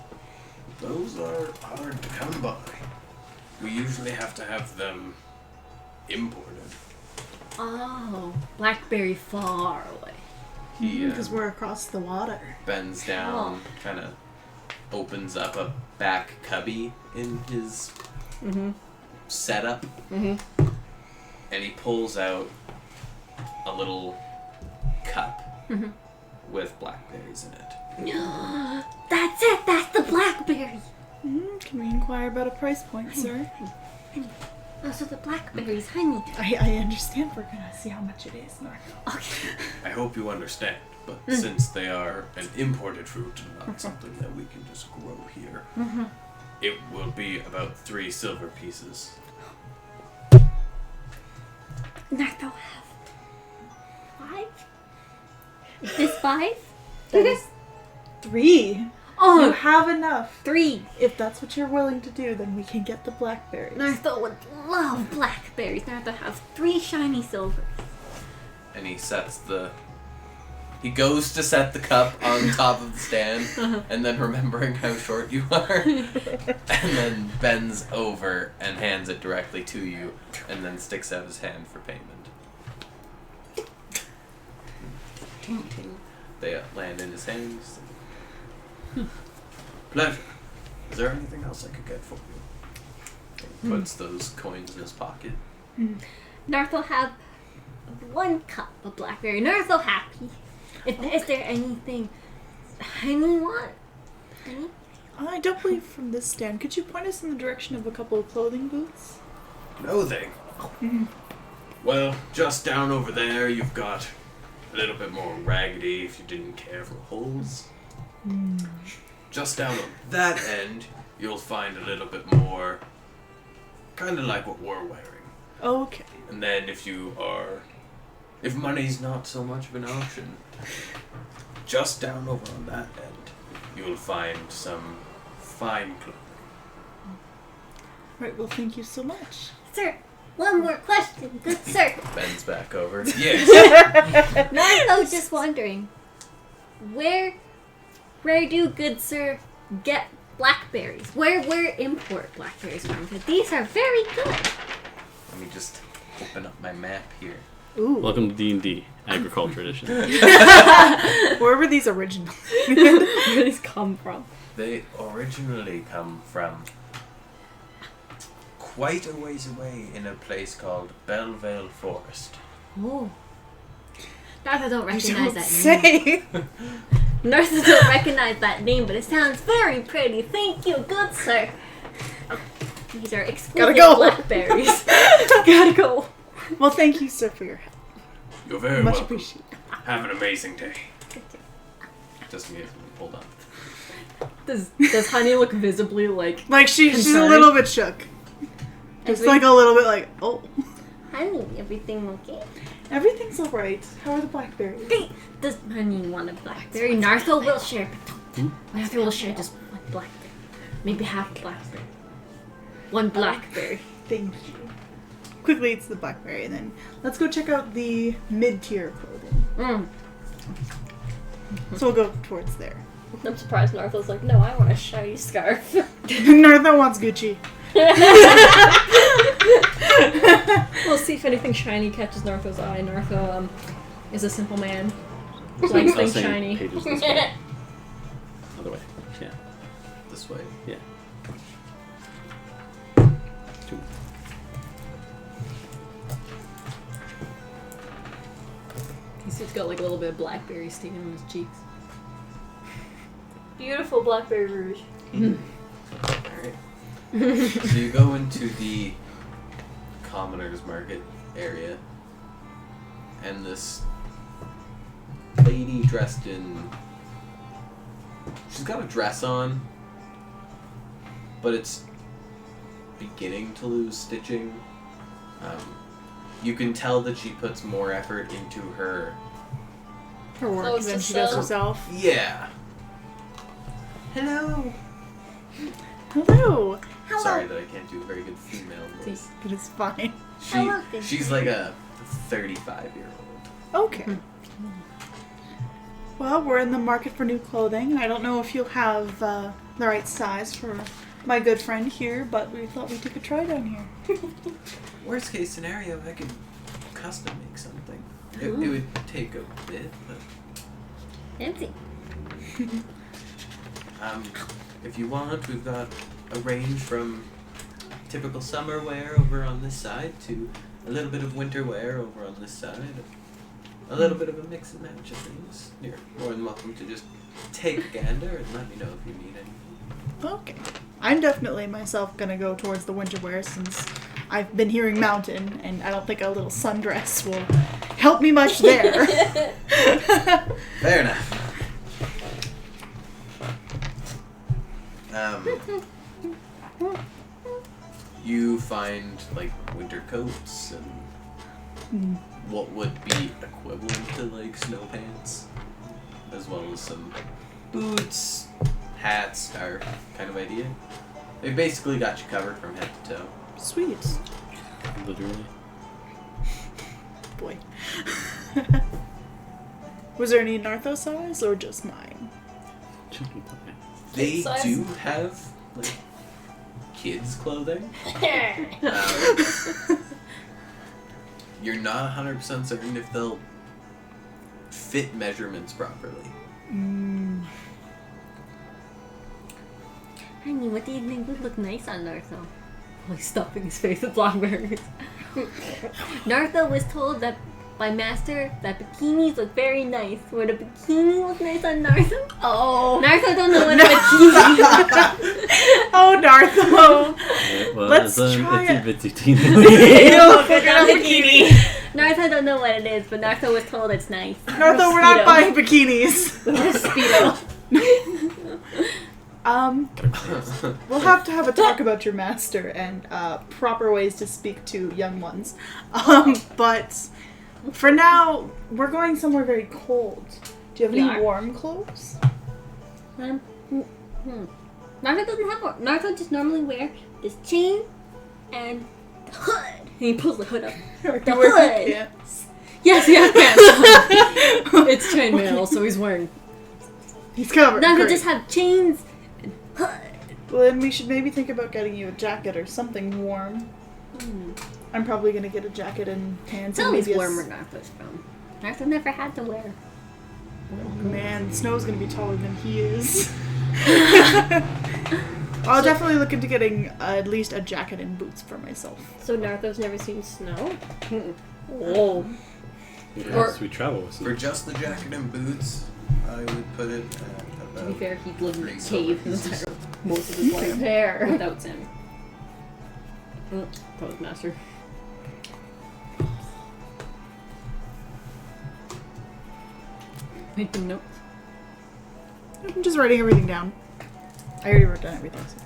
Those are hard to come by. We usually have to have them imported. Oh, blackberry far away. He Because we're across the water. bends down, kind of opens up a back cubby in his setup, and he pulls out a little cup with blackberries in it. That's it. That's the blackberry. Can we inquire about a price point, sir? Those are the blackberries, honey. I understand we're gonna see how much it is, Narco. Okay. I hope you understand, but since they are an imported fruit and not something that we can just grow here, it will be about 3 silver pieces. Nartho have 5? Is this 5? That is 3. You Oh, have enough. 3. If that's what you're willing to do, then we can get the blackberries. Nartho would love blackberries. Nartho have 3 shiny silvers. And he sets he goes to set the cup on top of the stand, and then remembering how short you are, and then bends over and hands it directly to you, and then sticks out his hand for payment. Ting ting. They land in his hands. Pleasure. Is there anything else I could get for you? He puts those coins in his pocket. Nartho have 1 cup of blackberry. Nartho happy. Is there anything honey want? Honey? I don't believe from this stand. Could you point us in the direction of a couple of clothing booths? Clothing. Well, just down over there, you've got a little bit more raggedy if you didn't care for holes. Just down on that end, you'll find a little bit more, kind of like what we're wearing. Okay. And then if money's not so much of an option, just down over on that end, you'll find some fine clothing. Right, well, thank you so much. Sir, one more question. Good sir. Bends back over. Yes. Nartho just wondering, where do good sir get blackberries? Where import blackberries from? Because these are very good. Let me just open up my map here. Ooh. Welcome to D&D, Agriculture Edition. Wherever these originally. Where do these come from? They originally come from quite a ways away in a place called Bellevale Forest. Oh. Nartho don't recognize Don't that name. say. Nartho don't recognize that name, but it sounds very pretty. Thank you, good sir. These are exquisite Gotta go. blackberries. Gotta go. Well, thank you, sir, for your help. You're very Much welcome. appreciated. Have an amazing day. Just me. Hold on. Does Honey look visibly like? Like, she's a Concerned? little bit shook. Just like a little bit like, oh. Honey, everything okay? Everything's alright. How are the blackberries? Great. Does Honey want a blackberry? Nartho will share. Nartho will share just 1 blackberry. Maybe half blackberry. 1 blackberry. Thank you. Quickly eats the blackberry, and then let's go check out the mid-tier clothing. So we'll go towards there. I'm surprised Nartho's like, no, I want a shiny scarf. Nartho wants Gucci. We'll see if anything shiny catches Nartho's eye. Nartho is a simple man. Likes things Saying shiny. Pages this way. Other way. Yeah. This way. Yeah. 2. He's got like a little bit of blackberry sticking on his cheeks. Beautiful blackberry rouge. Alright. So you go into the commoner's market area, and this lady dressed in she's got a dress on, but it's beginning to lose stitching. You can tell that she puts more effort into her. Her work Close than to she does sew. herself. Yeah. Hello. Hello. Sorry that I can't do a very good female voice. It is fine. Hello, good She's like a 35-year-old. Okay. Well, we're in the market for new clothing. I don't know if you'll have the right size for my good friend here, but we thought we'd take a try down here. Worst case scenario, I could custom make something. It would take a bit, but Fancy. if you want, we've got a range from typical summer wear over on this side to a little bit of winter wear over on this side. A little bit of a mix and match of things. You're more than welcome to just take a gander and let me know if you need anything. Okay. I'm definitely myself gonna go towards the winter wear since I've been hearing mountain, and I don't think a little sundress will help me much there. Fair enough. You find like winter coats and what would be equivalent to like snow pants, as well as some boots, hats, scarf kind of idea. They basically got you covered from head to toe. Sweet. Literally. Boy. Was there any Nartho size or just mine? They size? do have like kids clothing. You're not 100% certain if they'll fit measurements properly. Honey, what do you think would look nice on Nartho? Like stuffing his face with blackberries. Nartho was told that by Master that bikinis look very nice. Would a bikini look nice on Nartho? Oh. Nartho don't know what a bikini is. Oh, Nartho! Yeah, well, Let's it's try a it. itsy bitsy teeny. No, figure out bikini. Nartho don't know what it is, but Nartho was told it's nice. Nartho, we're not Speedo. buying bikinis. Speedo. We'll have to have a talk about your master and proper ways to speak to young ones. But for now, we're going somewhere very cold. Do you have any Yeah. warm clothes? Nartho doesn't have one. Nartho just normally wear this chain and the hood. And he pulls the hood up. Or The you wear hood. pants? Yes, he has pants. It's chainmail, so he's wearing. He's covered. Nartho Great. just have chains and hood. Well, then we should maybe think about getting you a jacket or something warm. I'm probably gonna get a jacket and pants. It's and always maybe warm where Nartho's from. Nartho never had to wear. Man, Snow's gonna be taller than he is. I'll definitely look into getting at least a jacket and boots for myself. So Nartho's never seen snow? Oh. Yes, we travel with For some. just the jacket and boots, I would put it at To be about fair, he'd live in a 3 silver cave pieces. most of his life Fair. without Sam. Postmaster. Make them notes. I'm just writing everything down. I already wrote down everything. So.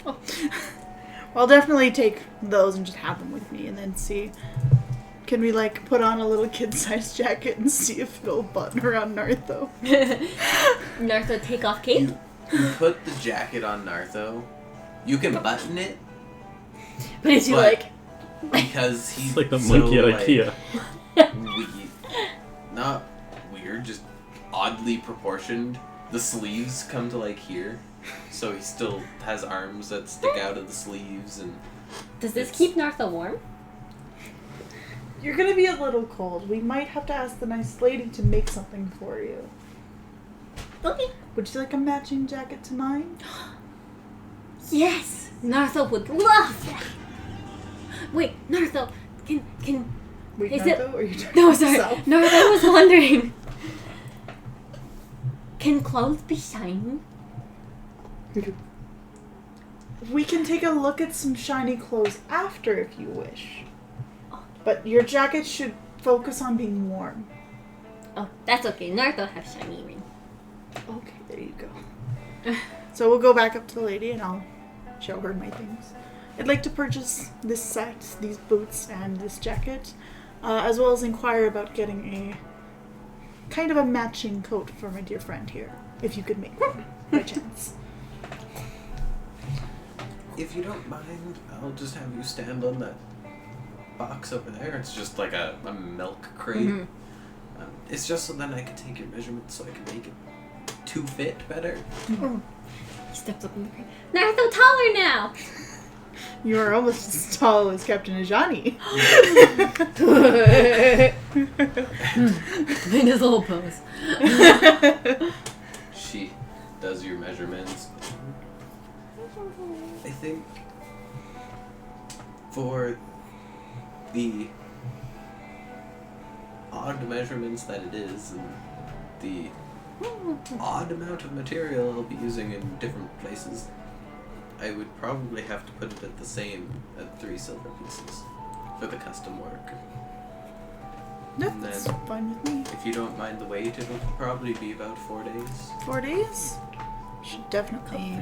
Oh. Well, I'll definitely take those and just have them with me and then see. Can we, like, put on a little kid-sized jacket and see if it'll button around Nartho? Nartho take off cape. You put the jacket on Nartho. You can button it But is he But- like, because he's It's like the so, monkey at like, IKEA. not weird, just oddly proportioned. The sleeves come to like here, so he still has arms that stick out of the sleeves, and Does this keep Nartho warm? You're gonna be a little cold. We might have to ask the nice lady to make something for you. Okay. Would you like a matching jacket to mine? Yes, Nartho would love that. Wait, Nartho, can Wait, Is it- Nartho, or are you talking no, to sorry, yourself? Nartho was wondering. Can clothes be shiny? We can take a look at some shiny clothes after if you wish. But your jacket should focus on being warm. Oh, that's okay. Nartho have shiny ring. Okay, there you go. So we'll go back up to the lady and I'll show her my things. I'd like to purchase this set, these boots, and this jacket, as well as inquire about getting a kind of a matching coat for my dear friend here, if you could make one, by chance. If you don't mind, I'll just have you stand on that box over there. It's just like a milk crate. Mhm. It's just so then I can take your measurements so I can make it to fit better. He steps up in the crate. Naruto taller now! You are almost as tall as Captain Ajani. In his little pose. She does your measurements. I think for the odd measurements that it is and the odd amount of material I'll be using in different places, I would probably have to put it at the same at 3 silver pieces for the custom work. That's fine with me. If you don't mind the wait, it'll probably be about 4 days. 4 days? Should definitely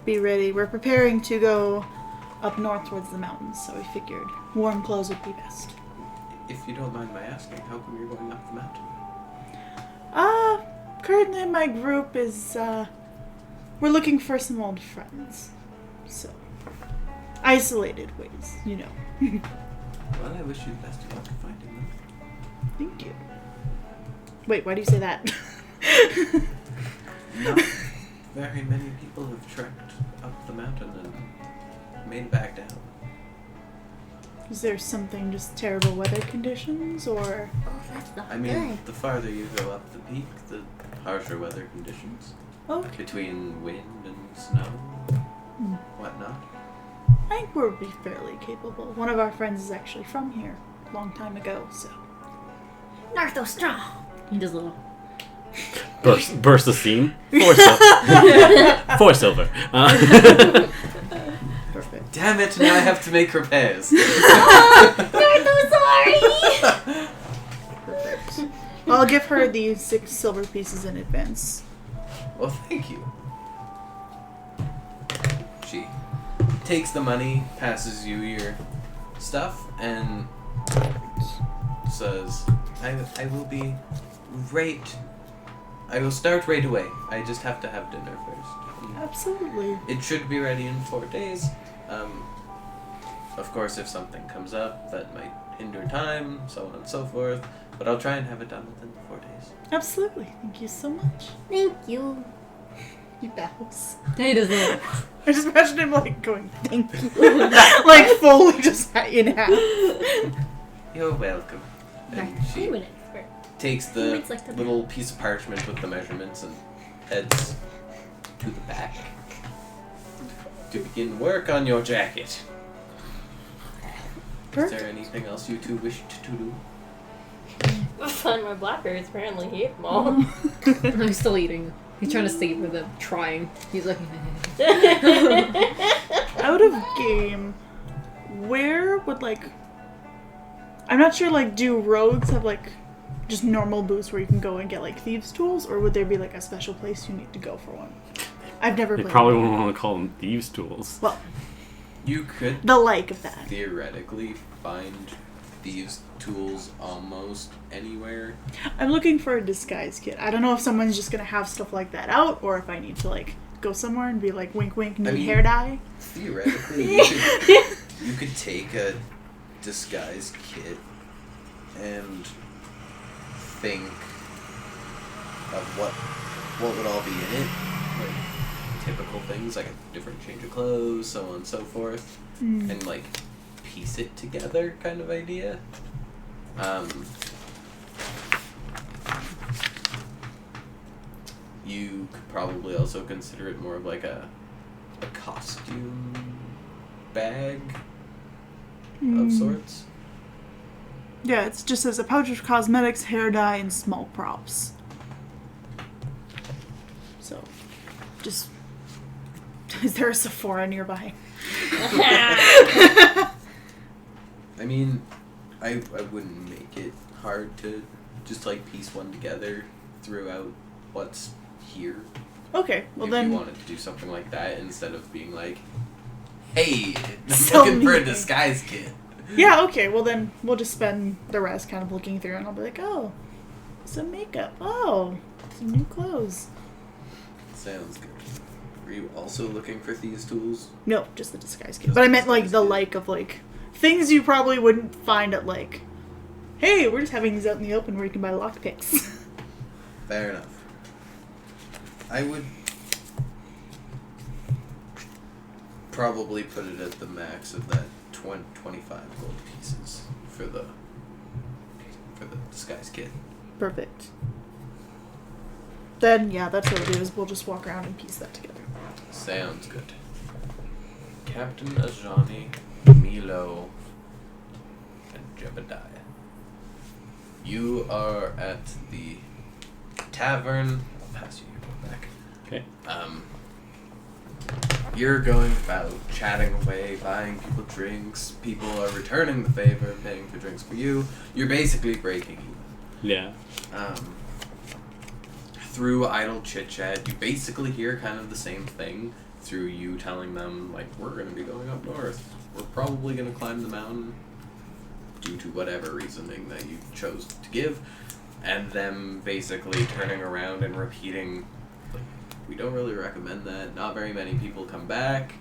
be ready. We're preparing to go up north towards the mountains, so we figured warm clothes would be best. If you don't mind my asking, how come you're going up the mountain? Currently my group is, we're looking for some old friends. So, isolated ways, you know. Well, I wish you the best of luck in finding them. Thank you. Wait, why do you say that? Not very many people have trekked up the mountain and made it back down. Is there something, just terrible weather conditions, or? Oh, that's not I mean, good. the farther you go up the peak, the harsher weather conditions. Okay. Between wind and snow, whatnot. I think we'll be fairly capable. One of our friends is actually from here, a long time ago, so. Naruto strong! He does a little. Burst the steam. 4 silver. Perfect. Damn it, now I have to make repairs. Naruto, sorry! Perfect. I'll give her the 6 silver pieces in advance. Well, thank you. She takes the money, passes you your stuff, and says, I will be right. I will start right away. I just have to have dinner first. Absolutely. It should be ready in 4 days. Of course, if something comes up that might hinder time, so on and so forth. But I'll try and have it done within the 4 days. Absolutely. Thank you so much. Thank you. He bows. He does a little. I just imagine him like going, thank you. Like fully just in half. You're welcome. And she I'm an expert. takes the Teammates like to little piece of parchment with the measurements and heads to the back to begin work on your jacket. Is Perfect. there anything else you two wished to do? Find my blackberries. Apparently, he ate them all. I'm still eating. He's trying to savor them, trying. He's like, Out of game, where would like, I'm not sure, like, do rogues have like just normal booths where you can go and get like thieves' tools, or would there be like a special place you need to go for one? I've never They played. probably won't want to call them thieves' tools. Well, You could the like of that. theoretically find thieves' tools almost anywhere. I'm looking for a disguise kit. I don't know if someone's just gonna have stuff like that out, or if I need to like go somewhere and be like, wink, wink, need I mean- hair dye. Theoretically, you could take a disguise kit and think of what would all be in it. Like typical things like a different change of clothes, so on and so forth. And like piece it together kind of idea. You could probably also consider it more of like a costume bag of sorts. Yeah, it's just as a pouch of cosmetics, hair dye, and small props. So, just is there a Sephora nearby? I mean, I wouldn't make it hard to just like piece one together throughout what's here. Okay, well if then. you wanted to do something like that instead of being like, "Hey, I'm So looking for a mean. disguise kit." Yeah, okay, well then we'll just spend the rest kind of looking through and I'll be like, oh, some makeup. Oh, some new clothes. Sounds good. Were you also looking for these tools? No, just the disguise kit. Just But I the meant like disguise the kit. like of like things you probably wouldn't find at like, hey, we're just having these out in the open where you can buy lockpicks. Fair enough. I would probably put it at the max of that 25 gold pieces for the disguise kit. Perfect. Then yeah, that's what we'll do is we'll just walk around and piece that together. Sounds good. Captain Ajani, Milo, and Jebediah. You are at the tavern. I'll pass you your book back. Okay. You're going about chatting away, buying people drinks. People are returning the favor, paying for drinks for you. You're basically breaking even. Yeah. Through idle chit chat, you basically hear kind of the same thing through you telling them, like, we're going to be going up north. We're probably going to climb the mountain due to whatever reasoning that you chose to give. And them basically turning around and repeating, like, we don't really recommend that. Not very many people come back,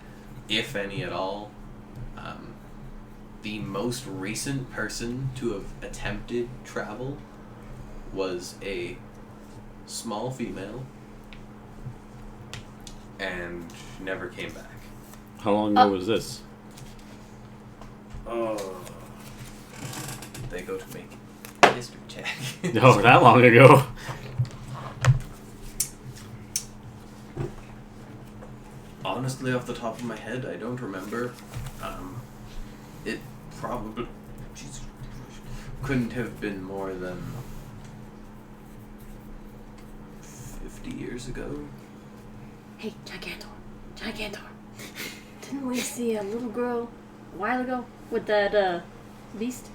if any at all. The most recent person to have attempted travel was a small female and never came back. How long ago was this? Oh. They go to make a history check. No, that long ago. Honestly, off the top of my head, I don't remember. It probably couldn't have been more than 50 years ago. Hey, Gigantor. Didn't we see a little girl a while ago with that, beast?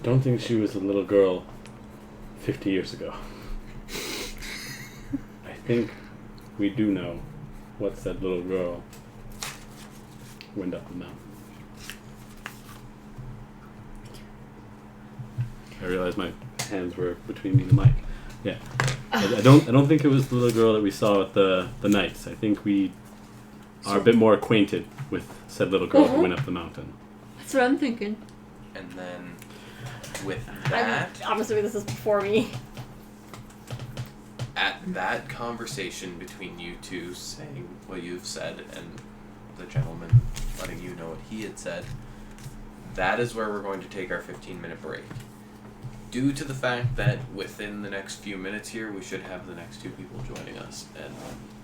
Don't think she was a little girl 50 years ago. I think we do know what's that little girl went up the mountain. I realized my hands were between me and the mic. Yeah. I don't think it was the little girl that we saw at the Knights. I think we are a bit more acquainted with said little girl who went up the mountain. That's what I'm thinking. And then with that, I'm assuming this is before me. at that conversation between you two saying what you've said and the gentleman letting you know what he had said, that is where we're going to take our 15-minute break. Due to the fact that within the next few minutes here, we should have the next two people joining us, and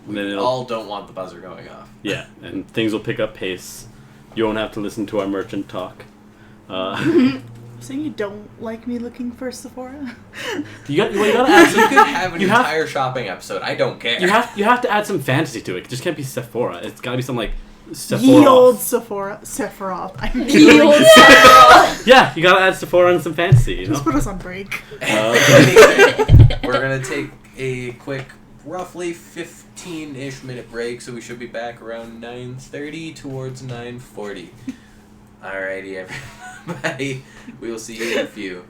we all don't want the buzzer going off. Yeah, and things will pick up pace. You won't have to listen to our merchant talk. So you don't like me looking for Sephora? You gotta add You some. could have an You have- entire shopping episode. I don't care. You have to add some fantasy to it. It just can't be Sephora. It's gotta be some like Sephora. Ye old Sephora. I'm Ye old Yeah, you gotta add Sephora and some fantasy. You know. Just put us on break. Anyway, we're gonna take a quick, roughly 15-ish minute break, so we should be back around 9:30 towards 9:40. Alrighty, everybody. We will see you in a few.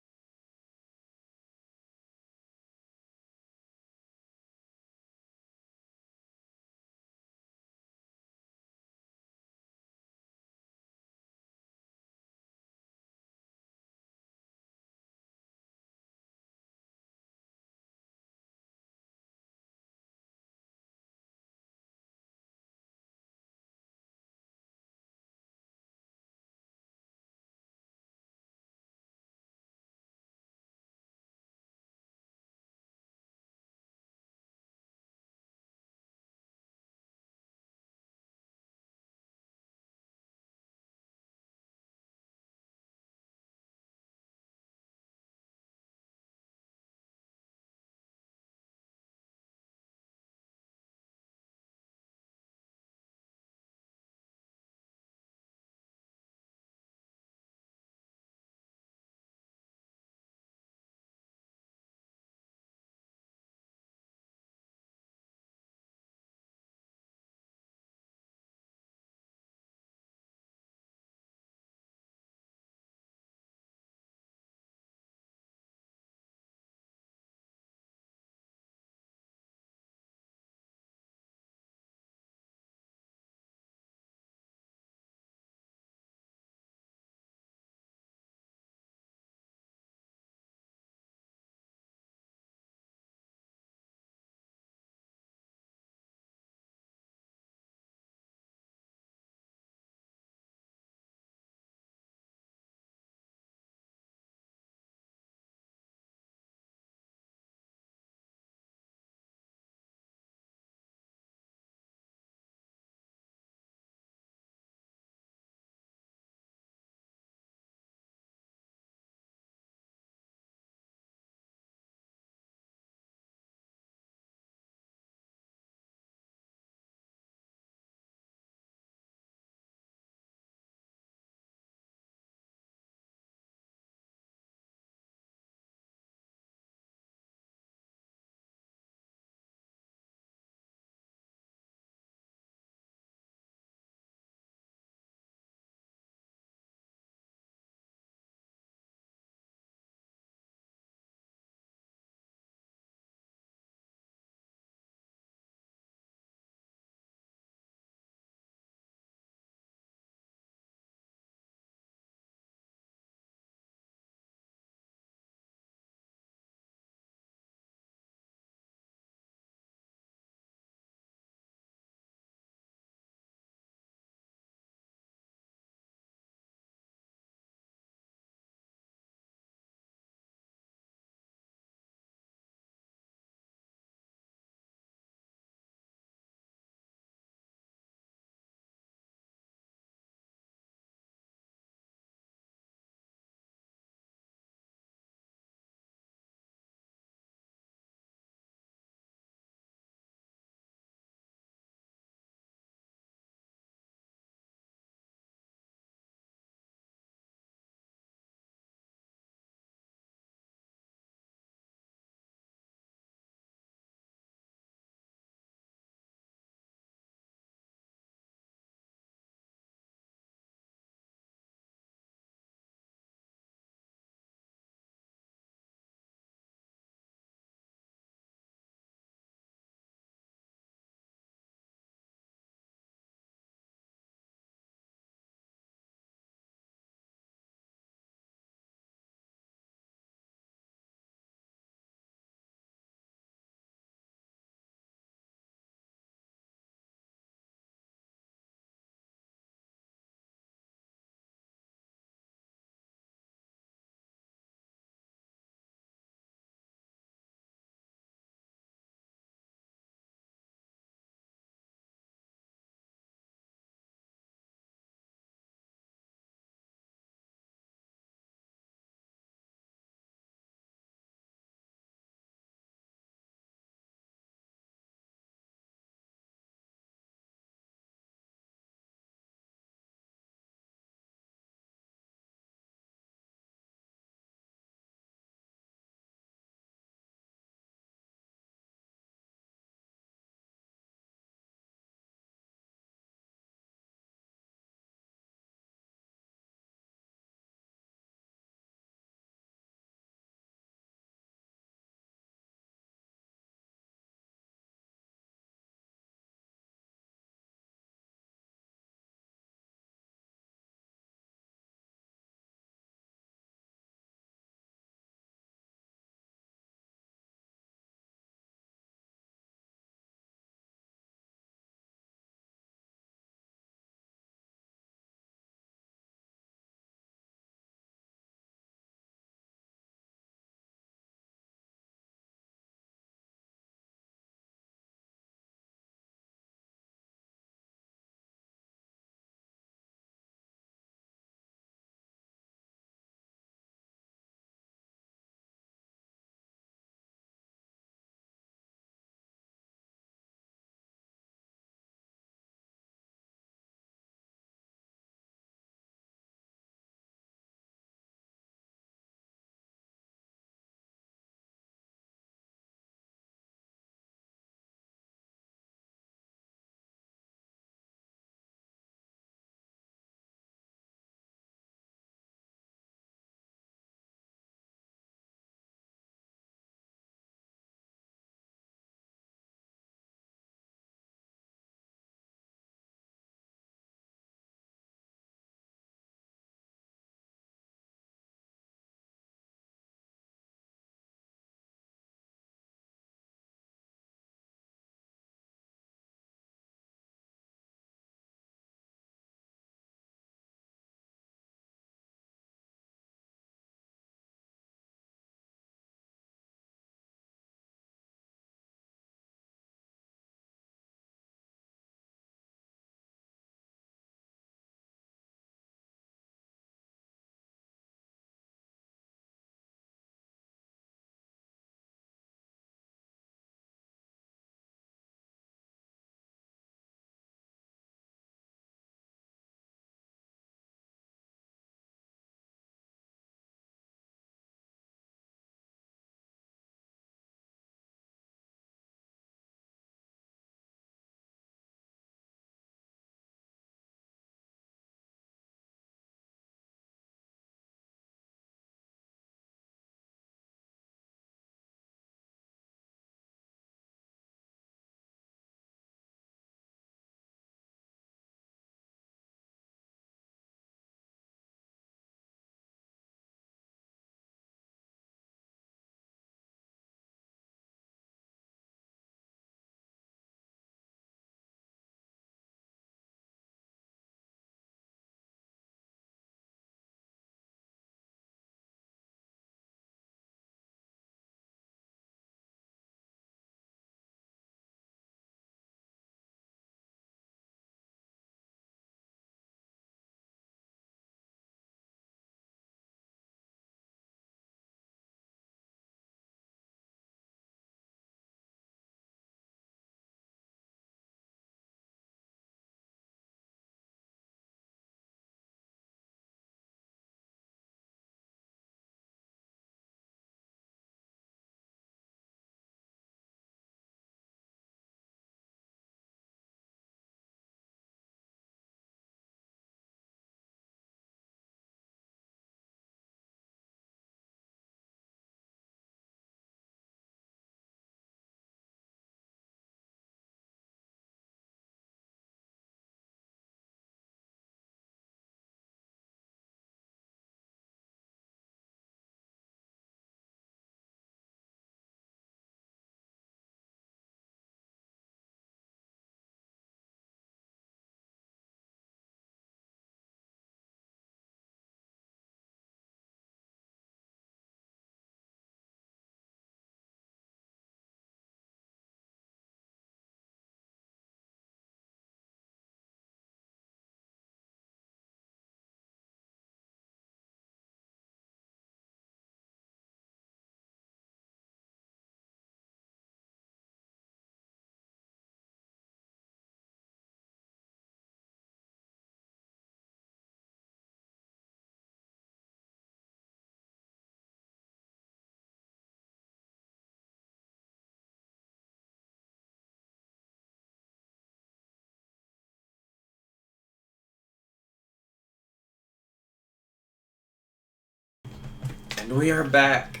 And we are back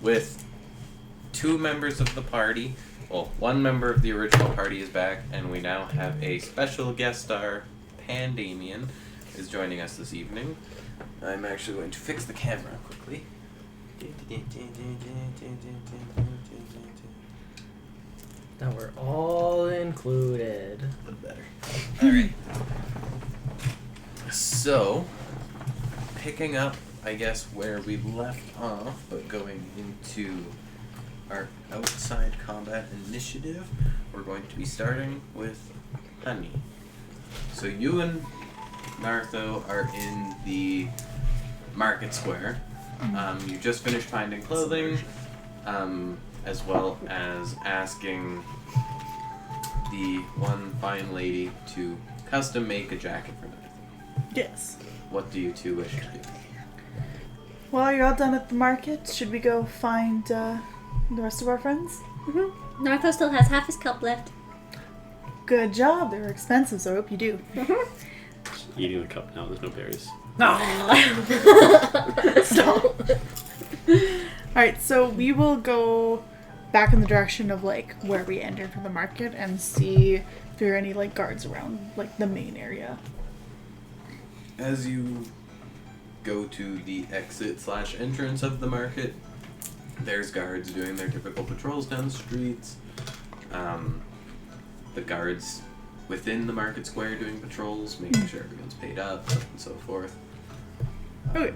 with 2 members of the party. Well, 1 member of the original party is back, and we now have a special guest star, Pandemian, is joining us this evening. I'm actually going to fix the camera quickly. Now we're all included. A little better. Alright. So, picking up, I guess, where we left off, but going into our outside combat initiative, we're going to be starting with Honey. So you and Nartho are in the market square. You just finished finding clothing, as well as asking the one fine lady to custom make a jacket for Nartho. Yes. What do you two wish to do? Well, you're all done at the market. Should we go find the rest of our friends? Mm-hmm. Nartho still has half his cup left. Good job. They were expensive, so I hope you do. Eating the cup now. There's no berries. Stop. Alright, so we will go back in the direction of, like, where we entered from the market and see if there are any, like, guards around, like, the main area. As you go to the exit/entrance of the market, there's guards doing their typical patrols down the streets. The guards within the market square doing patrols, making sure everyone's paid up and so forth. Okay.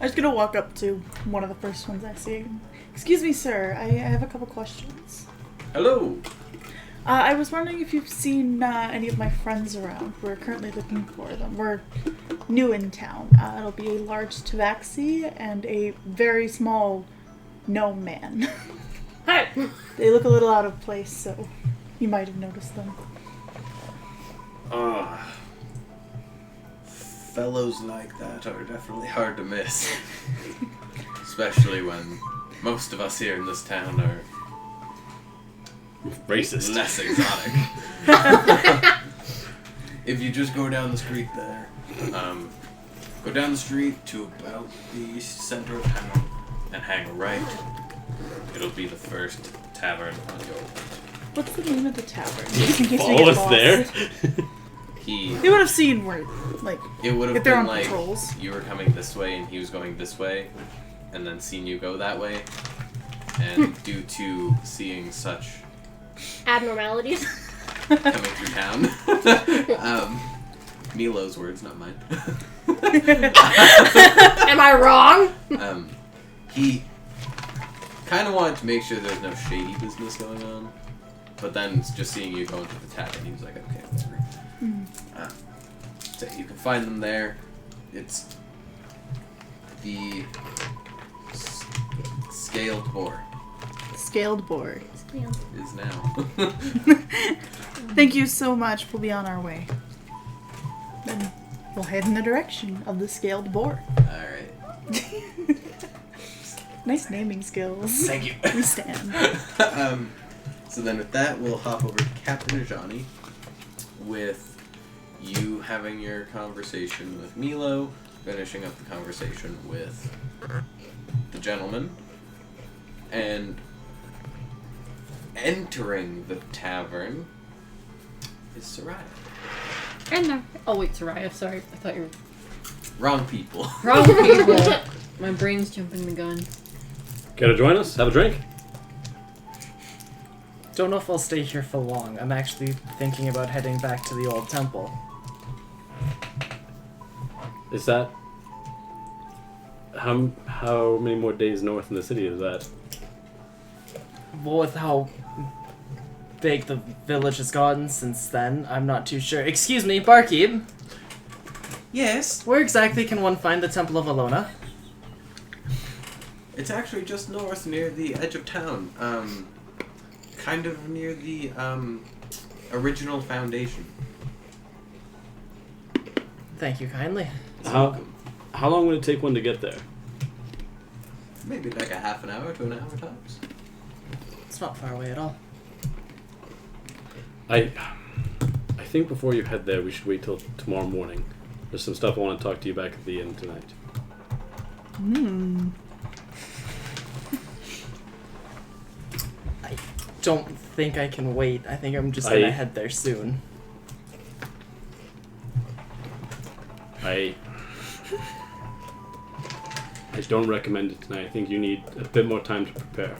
I'm just gonna walk up to one of the first ones I see. Excuse me, sir. I have a couple questions. Hello! I was wondering if you've seen any of my friends around. We're currently looking for them. We're new in town. It'll be a large tabaxi and a very small gnome man. Hi. They look a little out of place, so you might have noticed them. Fellows like that are definitely hard to miss. Especially when most of us here in this town are Racist. less exotic. If you just go down the street there, go down the street to about the center of town and hang a right, it'll be the first tavern on your left. What's the name of the tavern? Just in case we Follow get us lost. there. They would have seen where, like, It would have if they're been on like patrols. you were coming this way and he was going this way, and then seen you go that way, and due to seeing such Abnormalities. coming through town, Milo's words, not mine. Am I wrong? He kind of wanted to make sure there's no shady business going on, but then just seeing you go into the tavern, he was like, okay, whatever. So you can find them there. It's the scaled boar Scaled board. is now. Thank you so much. We'll be on our way. Then we'll head in the direction of the scaled boar. Alright. Nice naming skills. Thank you. We stand. So then with that, we'll hop over to Captain Ajani with you having your conversation with Milo, finishing up the conversation with the gentleman, and entering the tavern is Soraya. And no. Oh wait, Soraya. Sorry, I thought you were Wrong people. wrong people. My brain's jumping the gun. Care to join us? Have a drink? Don't know if I'll stay here for long. I'm actually thinking about heading back to the old temple. Is that... How many more days north in the city is that? Well, with how big the village has gotten since then, I'm not too sure. Excuse me, barkeep. Yes. Where exactly can one find the Temple of Alona? It's actually just north near the edge of town. Kind of near the original foundation. Thank you kindly. How long would it take one to get there? Maybe like a half an hour to an hour tops. It's not far away at all. I think before you head there, we should wait till tomorrow morning. There's some stuff I want to talk to you back at the inn tonight. I don't think I can wait. I think I'm just gonna head there soon. I don't recommend it tonight. I think you need a bit more time to prepare.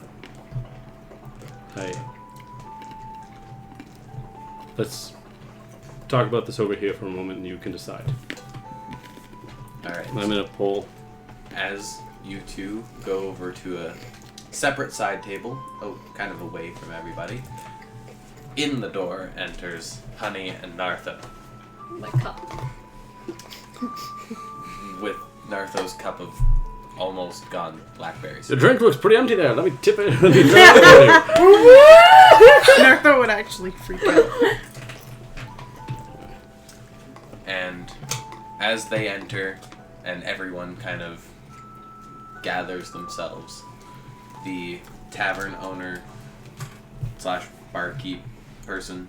Let's talk about this over here for a moment and you can decide. Alright. I'm gonna pull. As you two go over to a separate side table, kind of away from everybody, in the door enters Honey and Nartha, My cup. with Nartho's cup of almost gone blackberries. The drink looks pretty empty there. Let me tip it. Let me throw it over here. Nartha would actually freak out. And as they enter, and everyone kind of gathers themselves, the tavern owner / barkeep person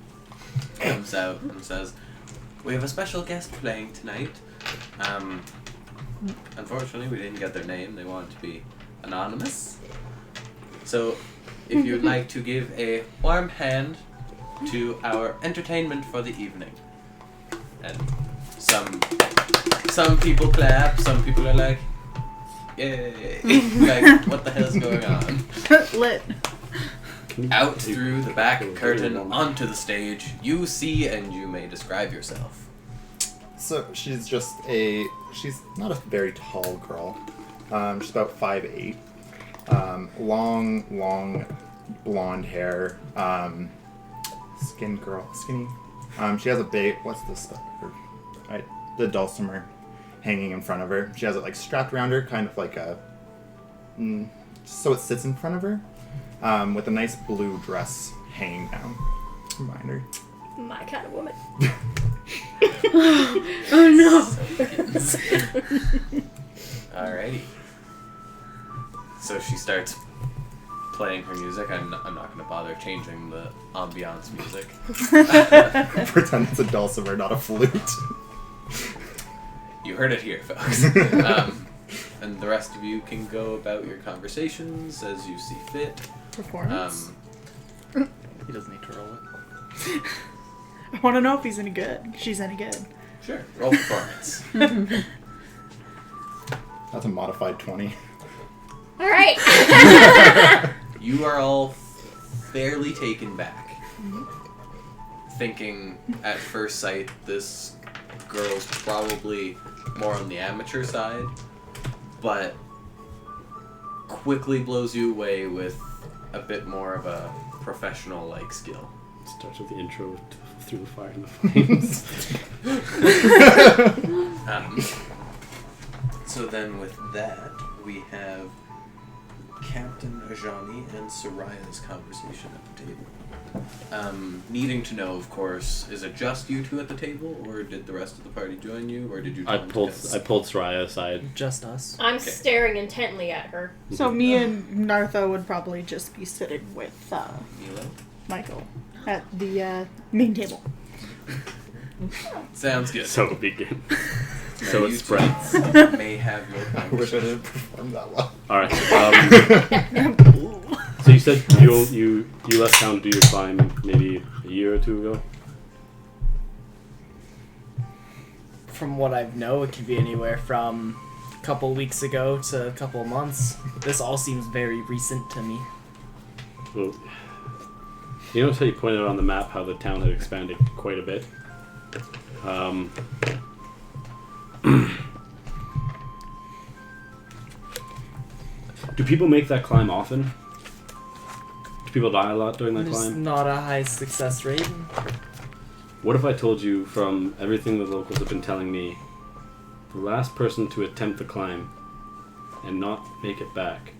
comes out and says, "We have a special guest playing tonight. Unfortunately, we didn't get their name. They want to be anonymous. So, if you'd like to give a warm hand to our entertainment for the evening." And some people clap, some people are like, "Yay!" Like, what the hell's going on? Lit. Out through the back curtain onto the stage, you see, and you may describe yourself. So she's not a very tall girl. She's about 5'8". Long blonde hair. Skinny. She has a big, the dulcimer hanging in front of her. She has it like strapped around her, kind of like so it sits in front of her, with a nice blue dress hanging down behind her. My kind of woman. Oh no! Alrighty. So she starts playing her music. I'm not going to bother changing the ambiance music. Pretend it's a dulcimer, not a flute. You heard it here, folks. And the rest of you can go about your conversations as you see fit. Performance? He doesn't need to roll it. I want to know if he's any good. She's any good. Sure. Roll performance. That's a modified 20. Alright! You are all fairly taken back. Thinking at first sight this girl's probably more on the amateur side, but quickly blows you away with a bit more of a professional-like skill. Starts with the intro through the fire and the flames. So then with that, we have Captain Ajani and Soraya's conversation at the table. Needing to know, of course, is it just you two at the table, or did the rest of the party join you, or did you? I pulled Soraya aside. Just us. I'm staring intently at her. So me and Nartha would probably just be sitting with Milo? Michael at the main table. Sounds good. So it begin. Now So it you spreads. two may have your I wish I conversation. didn't perform that well. All right. So you said you left town to do your climb maybe a year or two ago. From what I know, it could be anywhere from a couple weeks ago to a couple months. This all seems very recent to me. Well, you notice how you pointed out on the map how the town had expanded quite a bit. Do people make that climb often? Do people die a lot during that There's climb? not a high success rate. What if I told you, from everything the locals have been telling me, the last person to attempt the climb and not make it back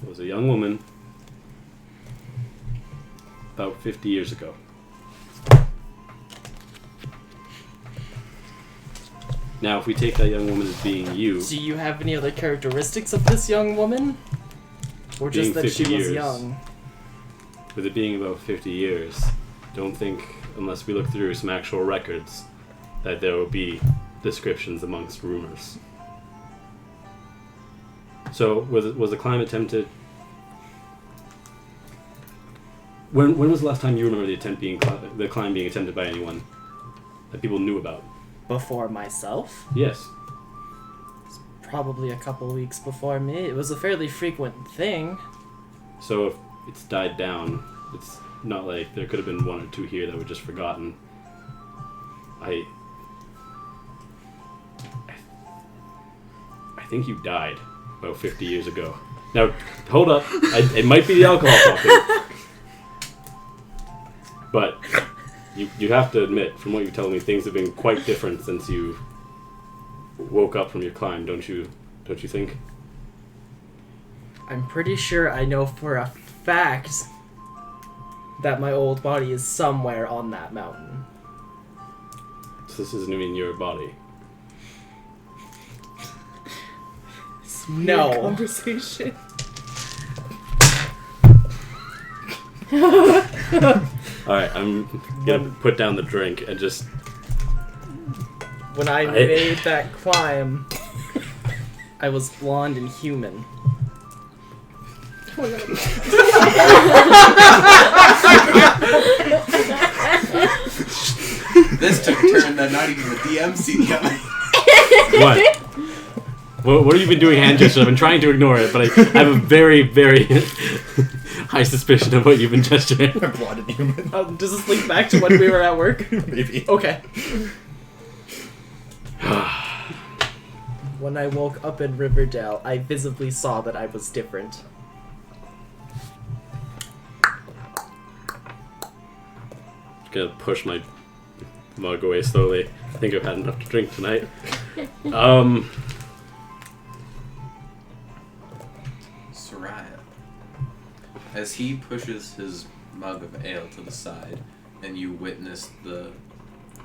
was a young woman about 50 years ago. Now, if we take that young woman as being you, Do you have any other characteristics of this young woman? Or just Being that she 50 was years. young? with it being about 50 years, don't think, unless we look through some actual records, that there will be descriptions amongst rumors. So was the climb attempted? When was the last time you remember the climb being attempted by anyone that people knew about? Before myself? Yes. Probably a couple weeks before me. It was a fairly frequent thing. So if it's died down, it's not like there could have been one or two here that were just forgotten. I think you died about 50 years ago. Now, hold up. It might be the alcohol talking. But you have to admit, from what you're telling me, things have been quite different since you woke up from your climb, don't you think? I'm pretty sure I know for a fact that my old body is somewhere on that mountain. So this isn't even your body. No. Weird conversation. Alright, I'm gonna put down the drink and just... When I made that climb, I was blonde and human. This took a turn that not even the DM seen coming. What? What have you been doing hand gestures? I've been trying to ignore it, but I have a very, very high suspicion of what you've been gesturing. I'm blonde and human. Does this link back to when we were at work? Maybe. Okay. When I woke up in Riverdale, I visibly saw that I was different. Gonna push my mug away slowly. I think I've had enough to drink tonight. Soraya. As he pushes his mug of ale to the side, and you witness the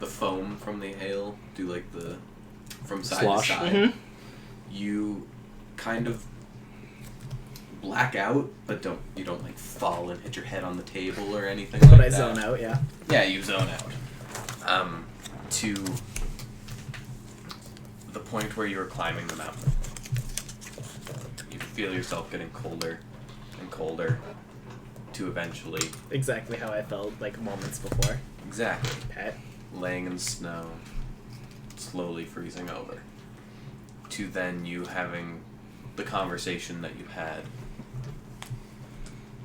foam from the ale do like the from side Slosh. to side, Mm-hmm. you kind of black out, but you don't like fall and hit your head on the table or anything But like I that. zone out, yeah. Yeah, you zone out. To the point where you were climbing the mountain. You feel yourself getting colder and colder to eventually... Exactly how I felt like moments before. Exactly. Pet. Laying in snow, slowly freezing over. To then you having the conversation that you had.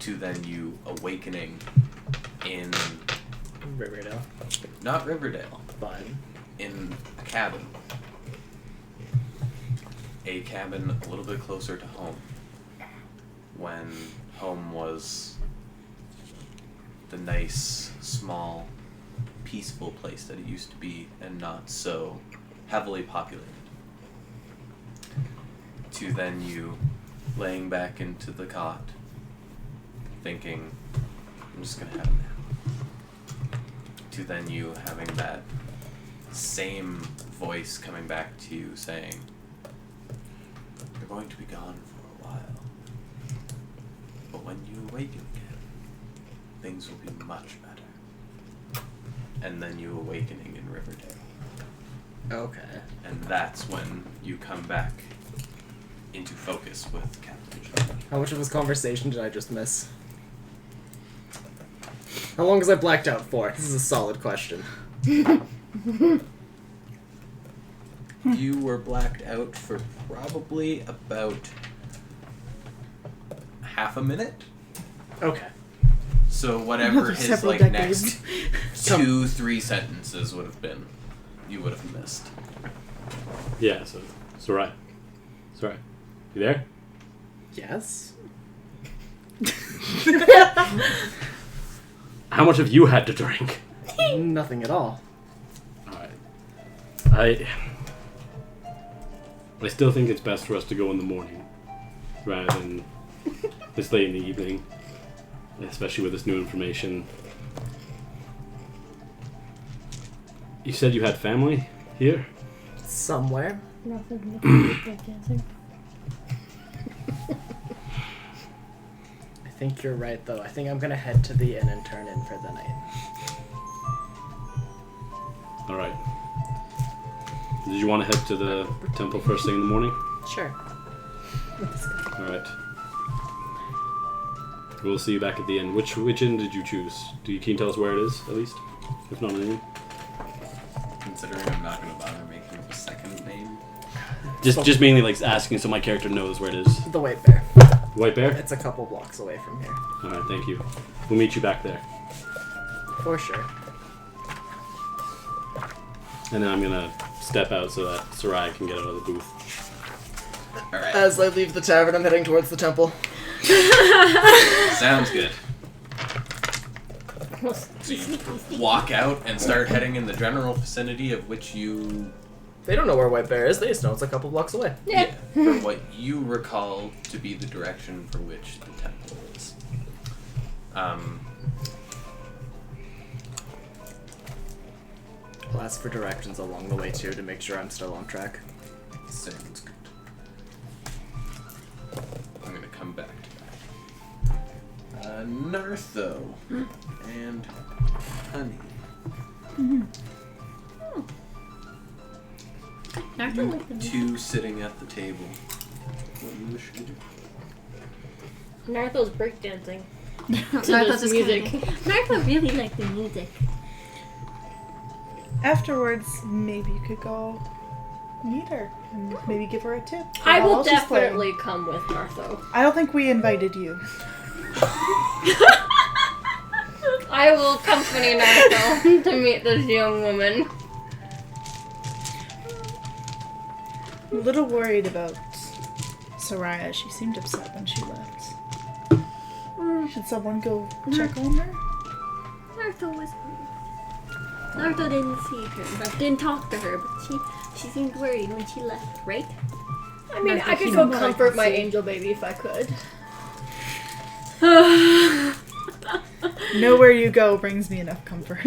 To then you awakening in... Riverdale. Not Riverdale. But In a cabin. A cabin a little bit closer to home. When home was the nice, small, peaceful place that it used to be and not so heavily populated. To then you laying back into the cot, thinking, I'm just gonna have a nap. To then you having that same voice coming back to you saying, you're going to be gone for a while. But when you awaken again, things will be much better. And then you awakening in Riverdale. okay. And that's when you come back into focus with Captain John. How much of this conversation did I just miss? How long was I blacked out for? This is a solid question. You were blacked out for probably about half a minute. Okay. So whatever Another his several like decades. next 2-3 sentences would have been, you would have missed. Yeah, so it's alright. It's alright. You there? Yes? How much have you had to drink? Nothing at all. Alright. I still think it's best for us to go in the morning rather than this late in the evening, especially with this new information. You said you had family here? Somewhere. I think you're right, though. I think I'm gonna head to the inn and turn in for the night. Alright. Did you want to head to the temple first thing in the morning? Sure. All right. We'll see you back at the end. Which inn did you choose? Can you tell us where it is, at least? If not an inn? Considering I'm not going to bother making up a second name. Just mainly like asking so my character knows where it is. The White Bear. White Bear? It's a couple blocks away from here. Alright, thank you. We'll meet you back there. For sure. And then I'm gonna step out so that Sarai can get out of the booth. Alright. As I leave the tavern, I'm heading towards the temple. Sounds good. So you walk out and start heading in the general vicinity of which you... They don't know where White Bear is. They just know it's a couple blocks away. Yeah. For what you recall to be the direction for which the temple is. I'll ask for directions along the way too to make sure I'm still on track. Sounds good. I'm gonna come back to that. Nartho and Honey. Nartho like the music. Two sitting at the table. What do you wish to do? Nartho's breakdancing. Nartho's just music. Nartho really liked the music. Afterwards, maybe you could go meet her and maybe give her a tip. I while will she's playing. definitely come with Nartho. I don't think we invited you. I will accompany Nartho to meet this young woman. I'm a little worried about Soraya. She seemed upset when she left. Should someone go check on her? Nartho didn't see her, but didn't talk to her, but she seemed worried when she left, right? I mean, Nartho, I could she go knows. comfort my angel baby if I could. Nowhere you go brings me enough comfort.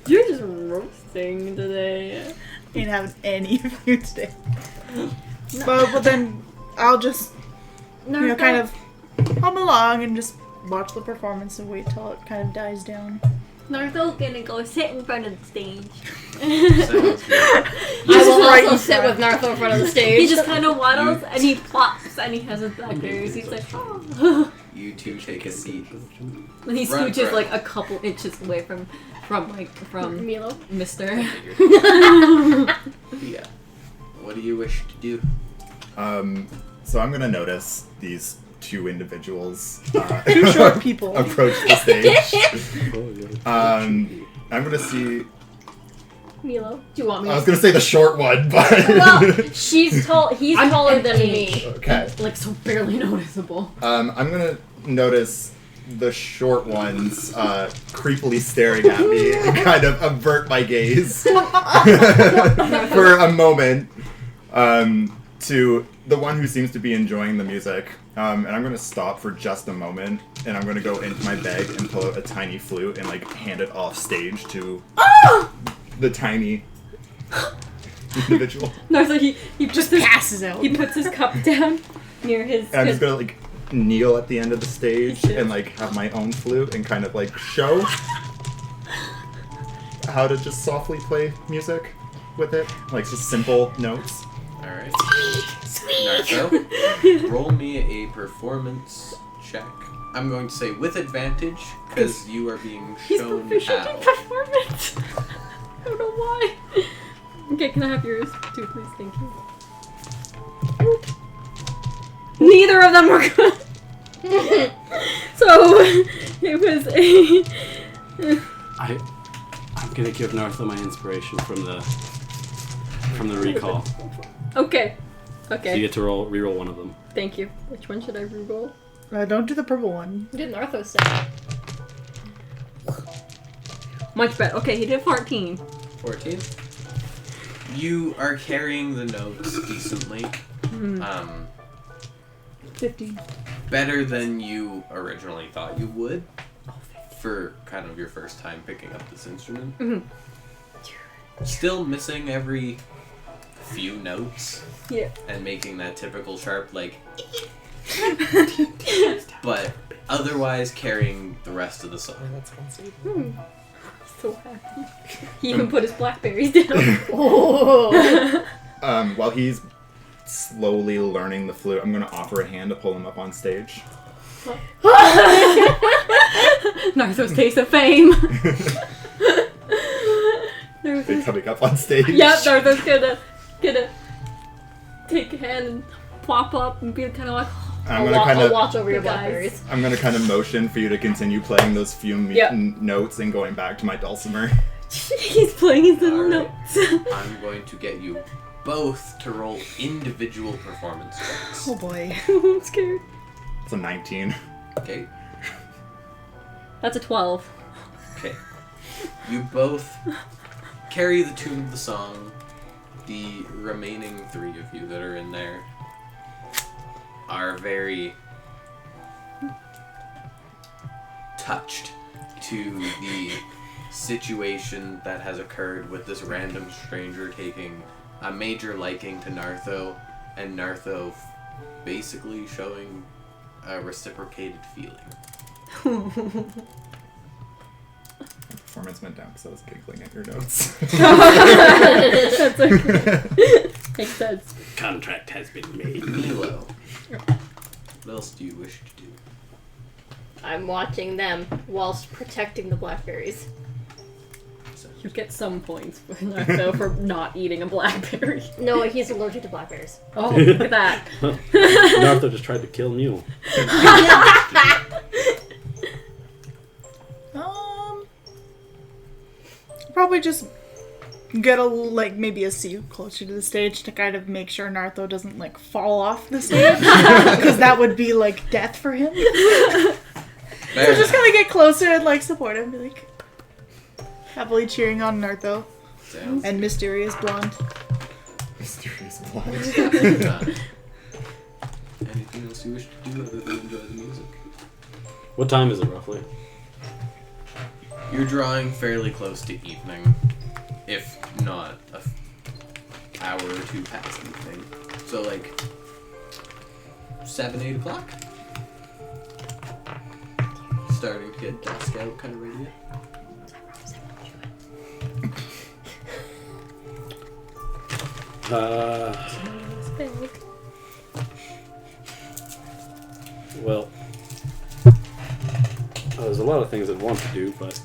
You're just roasting today. Ain't having any of you today. Well, then I'll just, Nartho, kind of hum along and just watch the performance and wait till it kind of dies down. Nartho's gonna go sit in front of the stage. Sounds good. I will right also in sit front. with Nartho in front of the stage. He just kind of waddles and he plops and he has his blackberries. He's like, oh. You two take a seat. And he Run, scooches run. like a couple inches away from Milo. Mister. Yeah. What do you wish to do? So I'm gonna notice these two individuals Two short people. approach the stage. I'm gonna see. Milo. Do you want me I to was gonna say the short one, but Well, she's tall. He's I'm taller an than inch. me. okay. like so barely noticeable? I'm gonna notice the short ones creepily staring at me and kind of avert my gaze for a moment to the one who seems to be enjoying the music. And I'm gonna stop for just a moment, and I'm gonna go into my bag and pull out a tiny flute and like hand it off stage to the tiny individual. Nartho, he puts his Passes out. he puts his cup down near his. And I'm just gonna like kneel at the end of the stage and like have my own flute and kind of like show how to just softly play music with it, like just simple notes. Alright. Nartho, roll me a performance check. I'm going to say with advantage, because you are being He's shown proficient how. in performance. I don't know why. Okay, can I have yours too, please? Thank you. Neither of them were good. So it was a. I'm gonna give Nartha my inspiration from the recall. Okay. So you Okay. get to reroll one of them. Thank you. Which one should I reroll? Don't do the purple one. What did Nartho say? Much better. Okay, he did 14. 14. You are carrying the notes decently. 15. Better than you originally thought you would. For kind of your first time picking up this instrument. Still missing every few notes. Yeah. And making that typical sharp, like. But otherwise carrying the rest of the song. That's fancy. So happy. He even put his blackberries down. Oh. While he's slowly learning the flute, I'm going to offer a hand to pull him up on stage. Nartho's taste of fame. They're coming up on stage. Yep, Nartho's gonna take a hand and pop up and be kind of like, I'll watch over your guys. blackberries. I'm going to kind of motion for you to continue playing those few Yep. notes and going back to my dulcimer. he's playing his little Alright. notes. I'm going to get you both to roll individual performance checks. Oh boy. I'm scared. It's a 19. Okay. That's a 12. Okay. You both carry the tune of the song. The remaining 3 of you that are in there are very touched to the situation that has occurred with this random stranger taking a major liking to Nartho, and Nartho basically showing a reciprocated feeling. Performance went down because I was giggling at your notes. That's okay. Makes sense. Contract has been made. Milo, what else do you wish to do? I'm watching them whilst protecting the blackberries. You get some points for Nartho for not eating a blackberry. No, he's allergic to blackberries. Oh, look at that. Nartho just tried to kill Mule. Probably just get maybe a seat closer to the stage to kind of make sure Nartho doesn't fall off the stage, because that would be death for him. So just kind of get closer and support him, be happily cheering on Nartho Sounds and Mysterious Blonde. Mysterious blonde. Anything else you wish to do other than enjoy the music? What time is it roughly? You're drawing fairly close to evening, if not an hour or 2 past evening. So 7, 8 o'clock? Starting to get dusk out, kind of ready. Well, there's a lot of things I'd want to do, but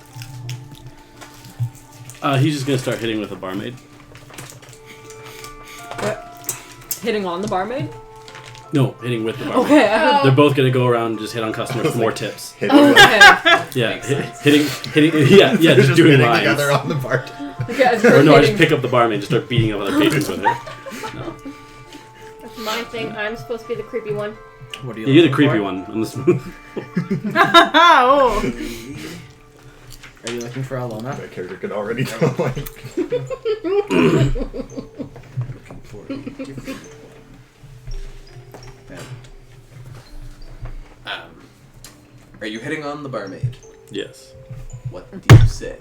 he's just gonna start hitting with a barmaid. What? Hitting on the barmaid? No, hitting with the barmaid. Okay. They're both gonna go around and just hit on customers for more tips. Hitting Okay. Yeah, Makes sense. hitting. Yeah, just doing hitting lines. together on the bar. Or no, I just pick up the barmaid and just start beating up other patrons with her. No. That's my thing. I'm supposed to be the creepy one. What are you You're the looking creepy for? one on the smooth. Oh! Are you looking for Alona? That character could already know, Looking for it. Are you hitting on the barmaid? Yes. What do you say?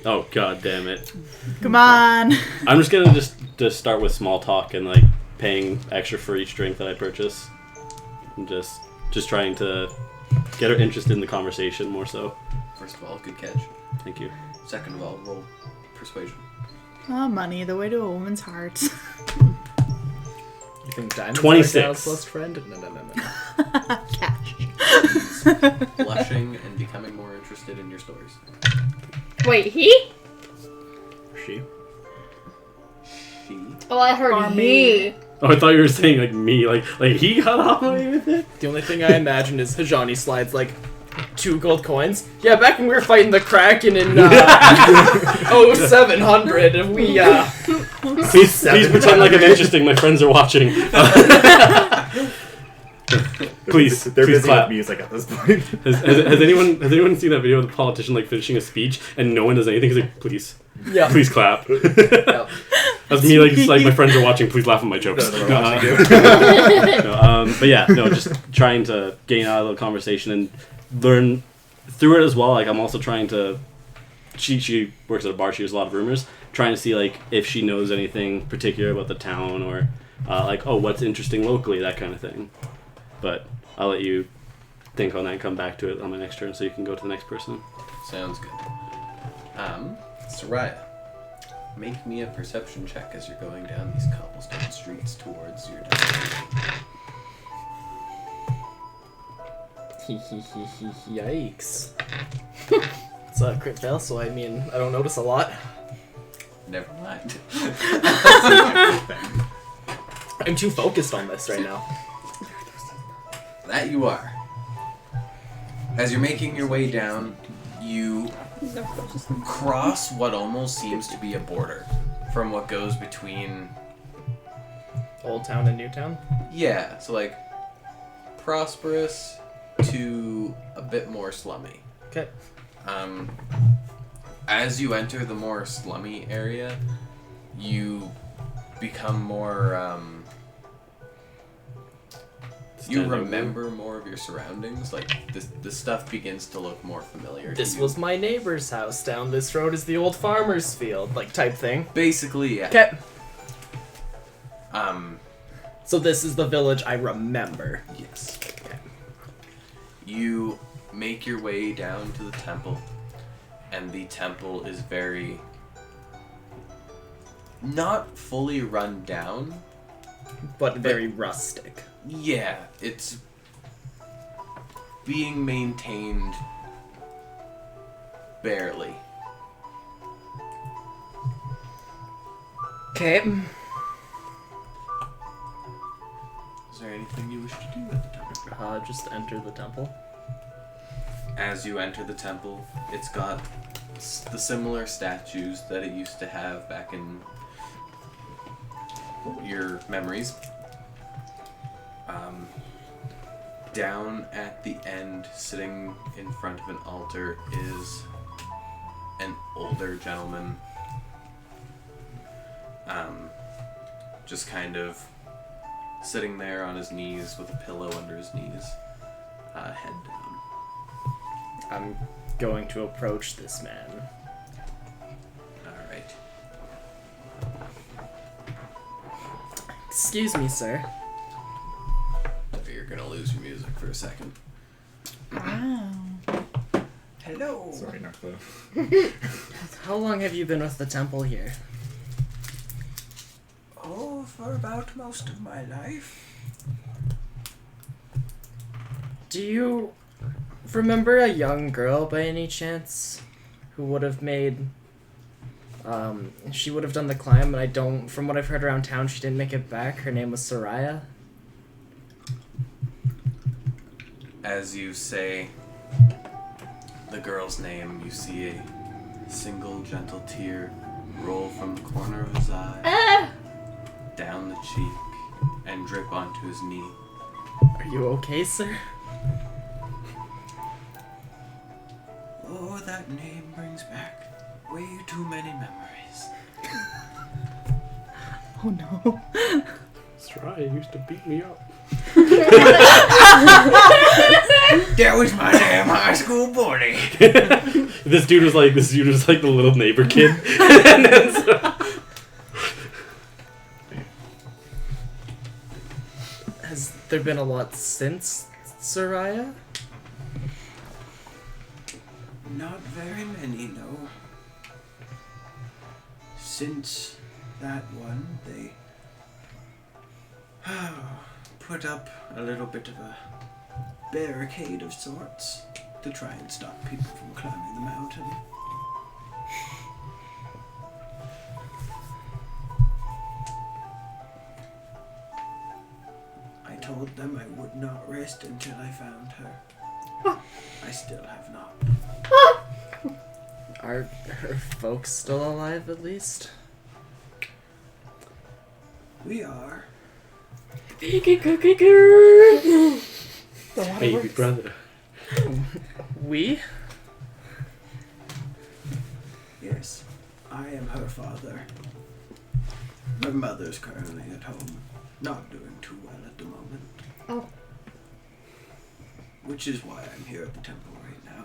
Oh god damn it. Come on! I'm just gonna just start with small talk and paying extra for each drink that I purchase. And just trying to get her interested in the conversation more so. First of all, good catch. Thank you. Second of all, roll persuasion. Oh, money, the way to a woman's heart. You think diamonds 26. are Sal's best friend? No. Cash. Blushing and becoming more interested in your stories. Wait, he? She? She. Oh, I heard Barmaid. he. Oh, I thought you were saying me, like he got off on me with it. The only thing I imagine is Hajani slides 2 gold coins. Yeah, back when we were fighting the Kraken in 0700, and we Please pretend like I'm interesting. My friends are watching. Please, They're please busy clap. with music at this point. Has anyone seen that video of the politician finishing a speech and no one does anything? He's like, please, yeah. please clap. Yeah. That's me. Just like my friends are watching. Please laugh at my jokes. No, they're watching you. But yeah, no, just trying to gain out of the conversation and learn through it as well. I'm also trying to. She works at a bar. She hears a lot of rumors. Trying to see if she knows anything particular about the town or what's interesting locally, that kind of thing. But I'll let you think on that and come back to it on my next turn, so you can go to the next person. Sounds good. Soraya. make me a perception check as you're going down these cobblestone streets towards your destination. Yikes. It's a crit fail, so I mean, I don't notice a lot. Never mind. I'm too focused on this right now. That you are. As you're making your way down, you cross what almost seems to be a border from what goes between... Old Town and New Town? Yeah, so like prosperous to a bit more slummy. Okay. As you enter the more slummy area, you become more, you remember more of your surroundings. Like, the stuff begins to look more familiar to This you. was my neighbor's house. Down this road is the old farmer's field, like type thing. Basically, yeah. Okay. Um, So this is the village I remember. yes. You make your way down to the temple, and the temple is very... not fully run down. But very rustic. Yeah, it's being maintained barely. Okay. Is there anything you wish to do at the temple? Just enter the temple. As you enter the temple, it's got the similar statues that it used to have back in your memories. Down at the end, sitting in front of an altar, is an older gentleman. Just kind of sitting there on his knees with a pillow under his knees, head down. I'm going to approach this man. Alright. Excuse me, sir. You're gonna lose your music for a second. Wow. Hello! Sorry, Narco. How long have you been with the temple here? Oh, for about most of my life. Do you remember a young girl by any chance who would have made she would have done the climb, and I don't, from what I've heard around town, she didn't make it back. Her name was Soraya. As you say the girl's name, you see a single gentle tear roll from the corner of his eye, down the cheek, and drip onto his knee. Are you okay, sir? Oh, that name brings back way too many memories. Oh no. Soraya used to beat me up. That was my damn high school bully. This dude was like the little neighbor kid. And then Has there been a lot since Soraya? Not very many, no. Since that one, they put up a little bit of a barricade of sorts to try and stop people from climbing the mountain. I told them I would not rest until I found her. I still have not. Are her folks still alive, at least? We are. Baby cookie girl! baby brother. We? Yes, I am her father. Her mother's currently at home, not doing too well at the moment. Oh. Which is why I'm here at the temple right now.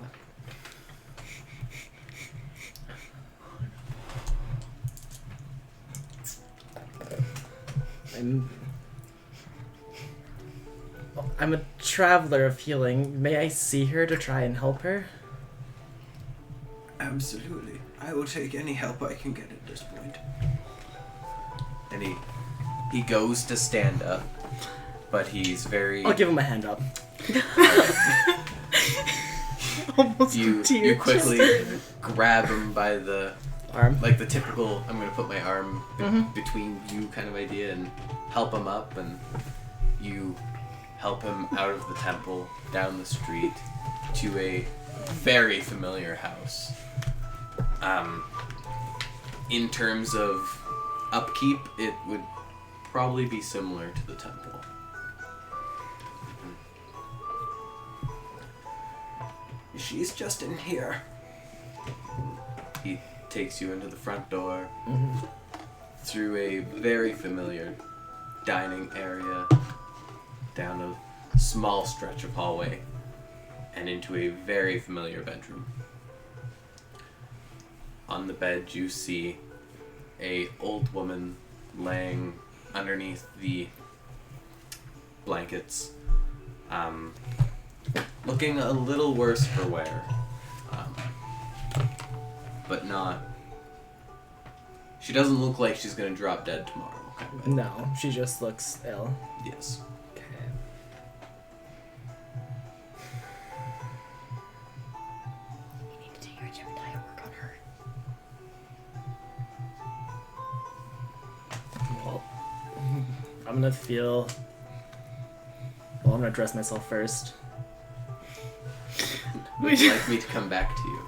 I'm a traveler of healing. May I see her to try and help her? Absolutely. I will take any help I can get at this point. And he goes to stand up, but he's very... I'll give him a hand up. Almost You tears. quickly grab him by the... Arm. Like the typical, I'm going to put my arm between you kind of idea and help him up, and you help him out of the temple, down the street, to a very familiar house. In terms of upkeep, it would probably be similar to the temple. She's just in here. He takes you into the front door, through a very familiar dining area, down a small stretch of hallway, and into a very familiar bedroom. On the bed you see a old woman laying underneath the blankets, looking a little worse for wear, but not... She doesn't look like she's gonna drop dead tomorrow. Kind of. No, she just looks ill. Yes. Okay. You need to do your Gemini work on her. Well, I'm gonna feel... Well, I'm gonna dress myself first. Would you like me to come back to you?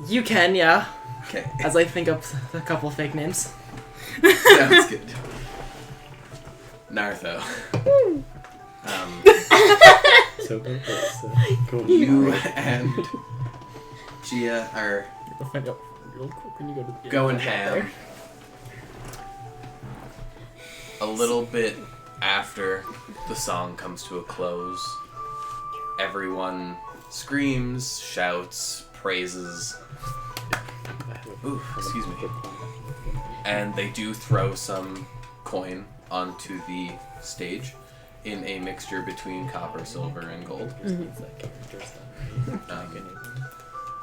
You can, yeah. Okay. As I think up a couple fake names. Sounds good. Nartho. So cool. You and Gia are I'll find out real quick when you go to the going right ham. there. A little bit after the song comes to a close, everyone screams, shouts, praises. Ooh, excuse me. And they do throw some coin onto the stage in a mixture between copper, silver, and gold.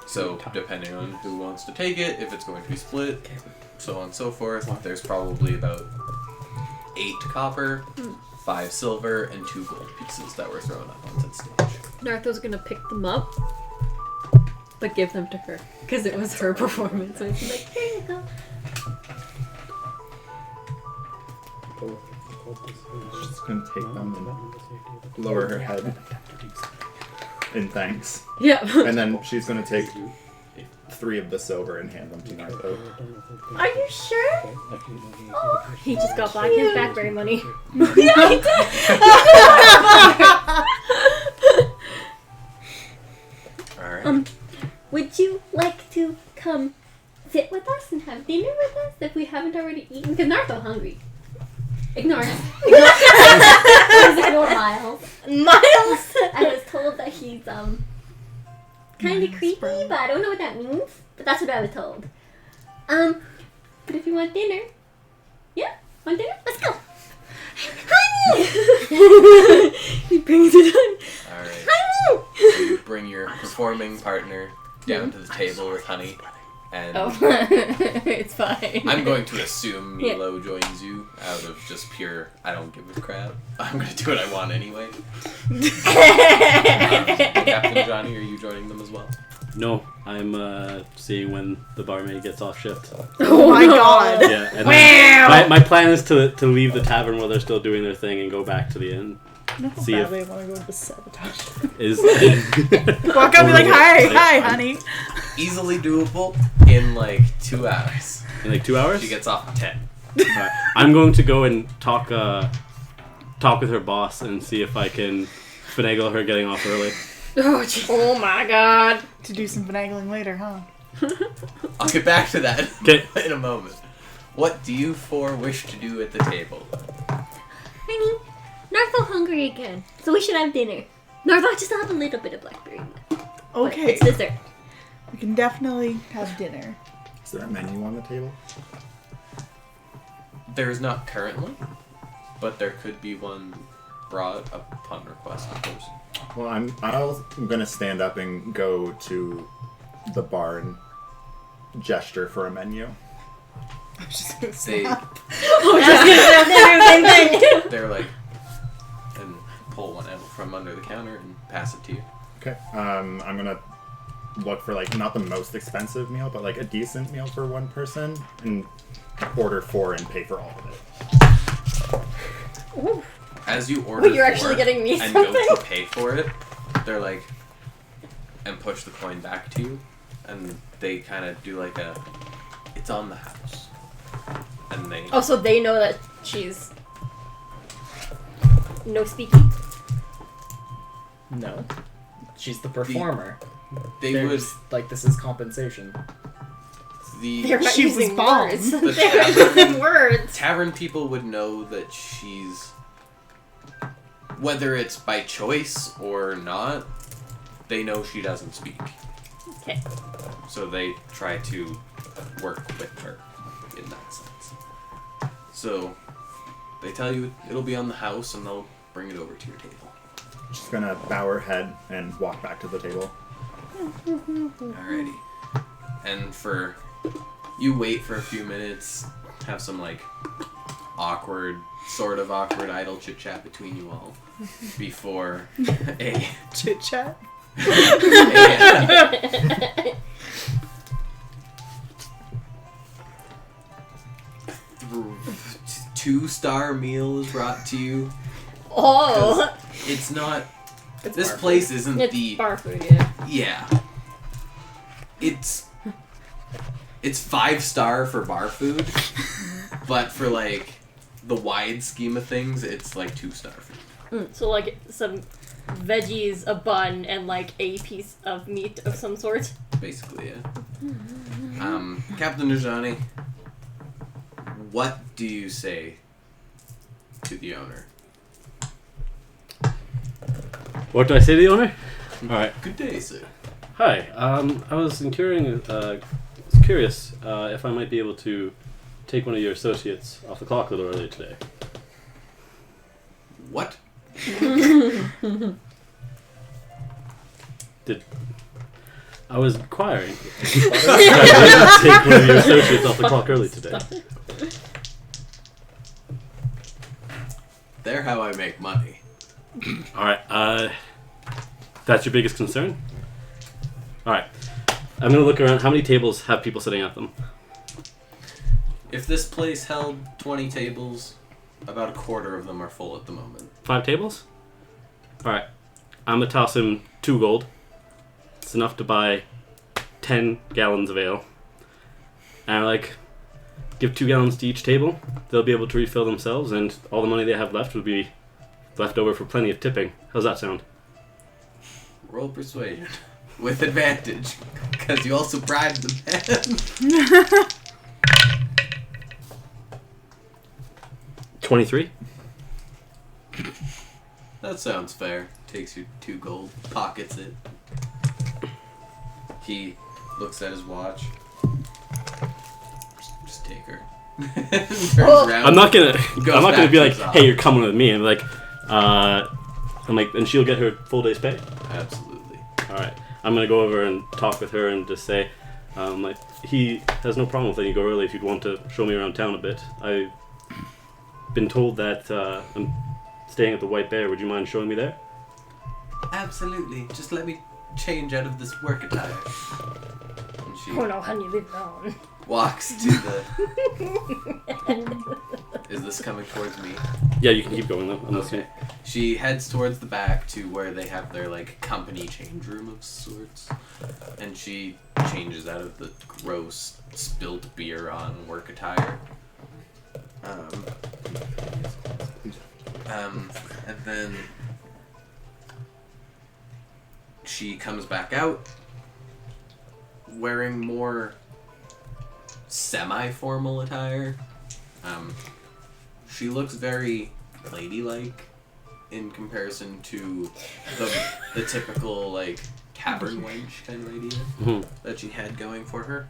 So depending on who wants to take it, if it's going to be split, so on and so forth, there's probably about 8 copper, 5 silver, and 2 gold pieces that were thrown up onto the stage. Nartho's gonna pick them up, but give them to her because it was her performance. So it's like, Here you go. She's just gonna take them and lower her head in thanks. yeah. And then she's gonna take 3 of the silver and hand them to Nartho. Are you sure? Oh, He just got back his Blackberry money. Alright. would you like to come sit with us and have dinner with us if we haven't already eaten? Because Nartho's hungry. Ignore him. Please ignore Miles. Miles! I was told that he's kind of creepy, but I don't know what that means. But that's what I was told. But if you want dinner, yeah, want dinner? Let's go. Honey! He brings it on. Alright. Honey! You bring your performing partner down to the table with Honey, and Oh, it's fine. I'm going to assume Milo joins you out of just pure, I don't give a crap. I'm going to do what I want anyway. Captain Johnny, are you joining them as well? No, I'm seeing when the barmaid gets off shift. Oh my god. Yeah, and then my plan is to leave the tavern while they're still doing their thing and go back to the inn. You know how See badly if- I want to go into sabotage. Is Walk up and be like, hi, honey. Easily doable in like 2 hours. in like 2 hours? She gets off at 10. Alright. I'm going to go and talk with her boss and see if I can finagle her getting off early. Oh my god. To do some finagling later, huh? I'll get back to that 'Kay. in a moment. What do you four wish to do at the table? Honey, Nartho's hungry again, so we should have dinner. Nartho just have a little bit of blackberry. But Okay. it's dessert. We can definitely have dinner. Is there a menu on the table? There's not currently, but there could be one brought upon request, of course. Well, I'm gonna stand up and go to the barn gesture for a menu. I'm just gonna They snap. they're like and pull one out from under the counter and pass it to you. Okay. I'm gonna look for like not the most expensive meal, but like a decent meal for one person, and order 4 and pay for all of it. Ooh. As you order, You're actually 4 getting me and something. go to pay for it, they're like, and push the coin back to you, and they kind of do like a, it's on the house, and they. Oh, so they know that she's no speaking. No. She's the performer. They They're would just, like, this is compensation. They're not She was using bomb. words. The They're tavern- using words. tavern people would know that she's, whether it's by choice or not, they know she doesn't speak. Okay. So they try to work with her in that sense. So they tell you it'll be on the house and they'll bring it over to your table. She's gonna bow her head and walk back to the table. Alrighty. And you wait for a few minutes, have some like sort of awkward idle chit chat between you all before a Chit chat. 2-star meal is brought to you. Oh. It's not. It's This bar place isn't It's the. bar food, yeah. Yeah. It's 5-star for bar food, but for like the wide scheme of things, it's like 2-star food. So like some veggies, a bun, and like a piece of meat of some sort. Basically, yeah. Captain Najani, what do you say to the owner? What do I say to the owner? All right. Good day, sir. Hi. I was curious if I might be able to take one of your associates off the clock a little earlier today. What? I was inquiring. I did take one of your associates off the clock early today. They're how I make money. All right. That's your biggest concern? All right. I'm gonna look around. How many tables have people sitting at them? If this place held 20 tables, about a quarter of them are full at the moment. 5 tables? All right. I'm gonna toss him 2 gold. It's enough to buy 10 gallons of ale. And give 2 gallons to each table. They'll be able to refill themselves, and all the money they have left will be left over for plenty of tipping. How's that sound? Roll persuasion. With advantage. Because you also bribed the man. 23? That sounds fair. Takes you 2 gold. Pockets it. He looks at his watch. Just take her. Turns around. I'm not gonna back be to like, his hey, you're coming with me. I'm like, and she'll get her full day's pay. Absolutely. All right. I'm gonna go over and talk with her and just say, he has no problem with letting you go early if you'd want to show me around town a bit. I've been told that I'm staying at the White Bear. Would you mind showing me there? Absolutely. Just let me change out of this work attire. And she Oh no, honey, leave it alone. walks to the... Is this coming towards me? Yeah, you can keep going though. I'm listening. Okay. She heads towards the back to where they have their company change room of sorts, and she changes out of the gross spilt beer on work attire. And then she comes back out wearing more semi-formal attire. She looks very ladylike in comparison to the typical tavern wench kind of idea that she had going for her.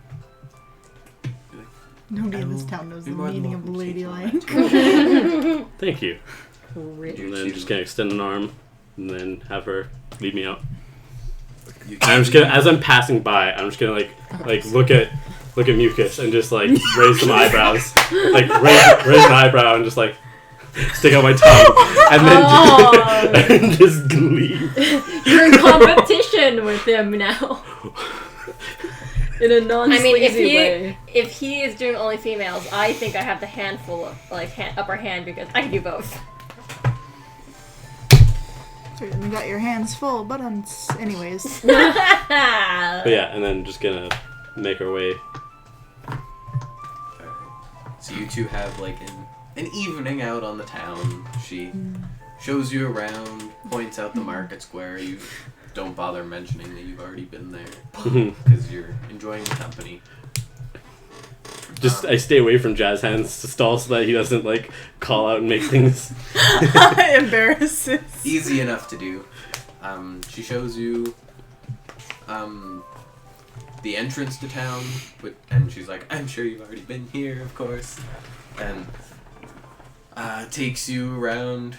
Nobody in this town knows the meaning of ladylike. Thank you. Rich. And then just gonna extend an arm, and then have her lead me out. You And I'm just gonna, as I'm passing by, I'm just gonna look at look at Mucus and just like raise some eyebrows, like raise an eyebrow and just like stick out my tongue, and then and just gleam. You're in competition with him now. In a non-sleazy way. If he is doing only females, I think I have the handful of upper hand because I can do both. So you got your hands full, but anyways. But yeah, and then just gonna make our way. So you two have like an evening out on the town. She shows you around, points out the market square. You don't bother mentioning that you've already been there because you're enjoying the company. Just I stay away from Jazz Hands' stall so that he doesn't like call out and make things Embarrasses. Easy enough to do. She shows you the entrance to town, and she's like, I'm sure you've already been here, of course. And takes you around,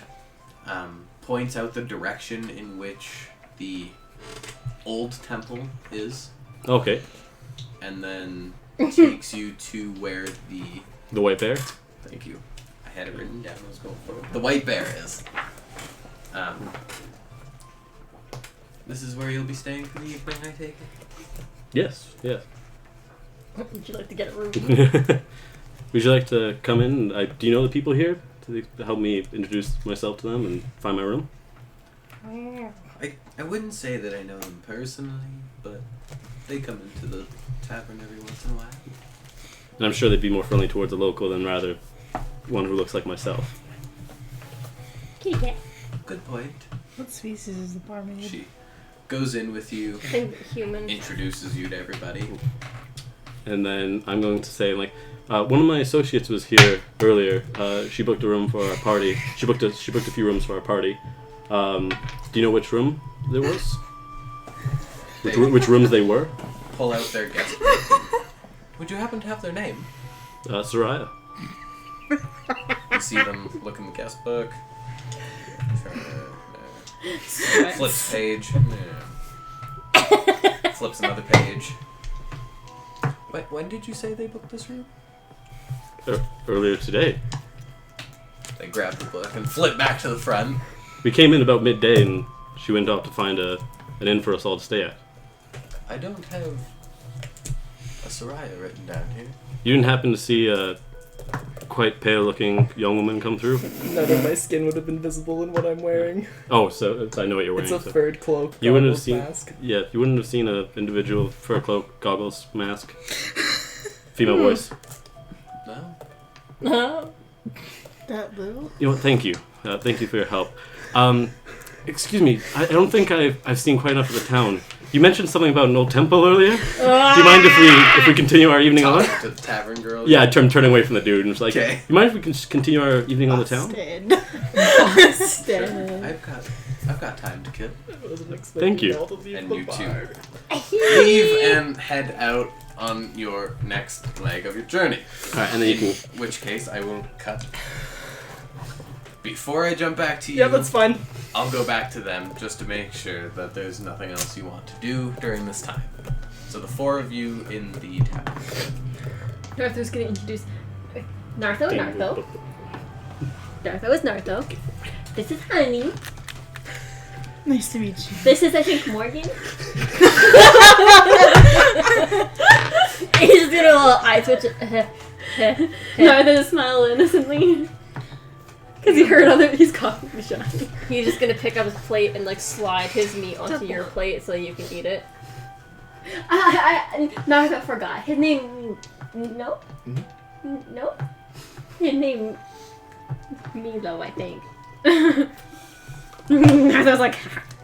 points out the direction in which the old temple is, Okay. and then takes you to where The White Bear? thank you, I had it written down, I was going for it. The White Bear is. This is where you'll be staying for the evening, I take it? Yes, yes. Would you like to get a room? Would you like to come in? Do you know the people here? To help me introduce myself to them and find my room? I wouldn't say that I know them personally, but they come into the tavern every once in a while. And I'm sure they'd be more friendly towards a local than rather one who looks like myself. Kitty cat. Good point. What species is the barmaid? She goes in with you, I think human. introduces you to everybody. And then I'm going to say, like, one of my associates was here earlier. She booked a room for our party. She booked a few rooms for our party. Do you know which room there was? Which rooms they were? Pull out their guest book. Would you happen to have their name? Soraya. You see them look in the guest book. Flips page. Flips another page. When did you say they booked this room? Earlier today. They grab the book and flip back to the front. We came in about midday and she went off to find an inn for us all to stay at. I don't have a Soraya written down here. You didn't happen to see a quite pale-looking young woman come through? None of my skin would have been visible in what I'm wearing. Oh, so I know what you're wearing. It's a so. furred cloak. You wouldn't have goggles, seen. mask. Yeah, you wouldn't have seen an individual fur cloak, goggles, mask, female voice. No? That little? You know what? Thank you. Thank you for your help. Excuse me. I don't think I've seen quite enough of the town. You mentioned something about an old temple earlier. Do you mind if we continue our evening on? To the tavern girl. Yeah, I'm turning away from the dude and just like, Okay. you mind if we can just continue our evening on the town? I've got time to kill. I wasn't expecting Thank you. y'all to leave And the you too. bar. Leave and head out on your next leg of your journey. Alright, and then you can. In which case, I will cut. Before I jump back to you, Yeah, that's fine. I'll go back to them just to make sure that there's nothing else you want to do during this time. So the four of you in the tavern. Nartho's gonna introduce Nartho. Nartho is Nartho. This is Honey. Nice to meet you. This is, I think, Morgan. He's doing a little eye twitch. Nartho's smiling innocently. Because he heard he's coughing the shot. He's just gonna pick up his plate and like slide his meat onto your plate so you can eat it. Nartho forgot. His name... No? No? His name... Milo, I think. Nartho's like...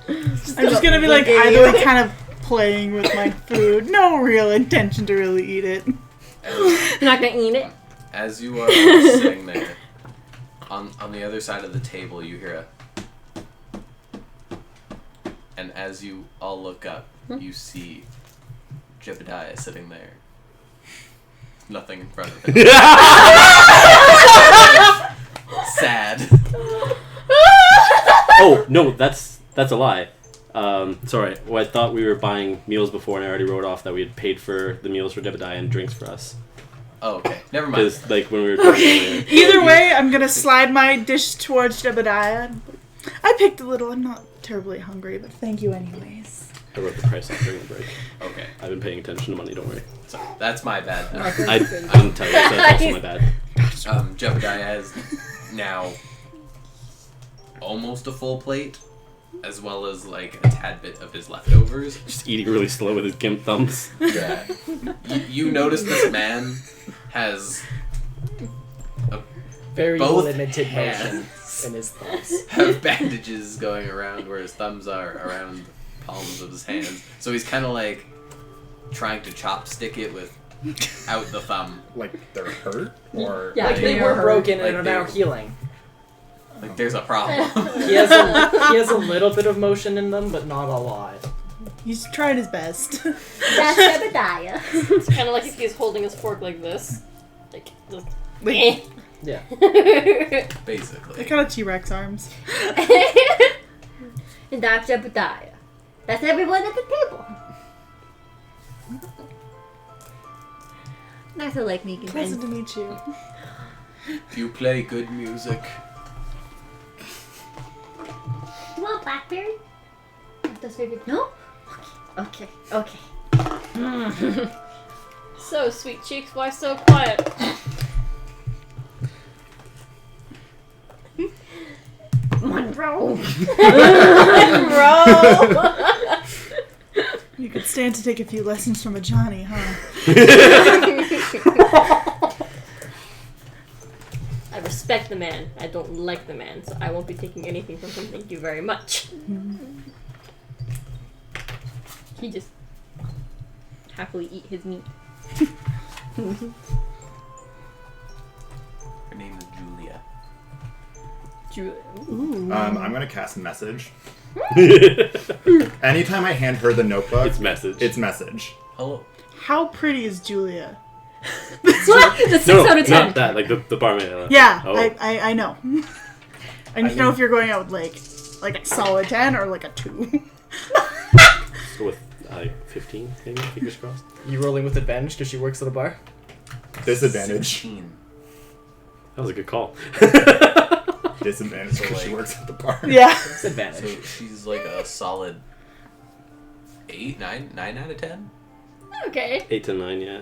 I'm just gonna be like idly kind of playing with my food. No real intention to really eat it. You're not gonna eat it? As you are sitting there, on the other side of the table, you hear and as you all look up, you see Jebediah sitting there. Nothing in front of him. Sad. Oh no, that's a lie. Sorry, well, I thought we were buying meals before, and I already wrote off that we had paid for the meals for Jebediah and drinks for us. Oh, okay. Never mind. Because, like, when we were talking earlier, Either way, I'm gonna slide my dish towards Jebediah. I picked a little. I'm not terribly hungry, but thank you anyways. I wrote the price off during the break. Okay. I've been paying attention to money, don't worry. So that's my bad then. I didn't tell you, so that's also my bad. Jebediah has now almost a full plate, as well as like a tad bit of his leftovers. Just eating really slow with his gimp thumbs. Yeah. You notice this man has Very both limited hands motion in his thumbs. have bandages going around where his thumbs are around the palms of his hands. So he's kind of like trying to chopstick it without the thumb. Like they're hurt, or Yeah, Like they they were are broken like and are now healing. Like there's a problem. He has a little bit of motion in them, but not a lot. He's trying his best. That's Jebediah. It's kind of like if he's holding his fork like this. Like, just, Like, Yeah. they Basically. got a T-Rex arms. And that's Jebediah. That's everyone at the table. Nice, I like making Pleasant friends. to meet you. You play good music. You want blackberry? That's favorite. No? Okay. Okay. so, sweet cheeks, why so quiet? Monroe. You could stand to take a few lessons from a Johnny, huh? I respect the man. I don't like the man, so I won't be taking anything from him. Thank you very much. He just happily eat his meat. Her name is Julia. I'm gonna cast message. Anytime I hand her the notebook, It's message. it's message. Hello. How pretty is Julia? What? The 6 out of 10. Not that, like the barmaid. Yeah, Oh. I know. I need to know if you're going out with like a solid 10 or like a 2. Let's go with 15, maybe, fingers crossed. You rolling with advantage because she works at a bar? Disadvantage. 16. That was a good call. Disadvantage because she works at the bar. Yeah. Disadvantage. So she's like a solid 8, 9 out of 10? Okay. 8 to 9, yeah.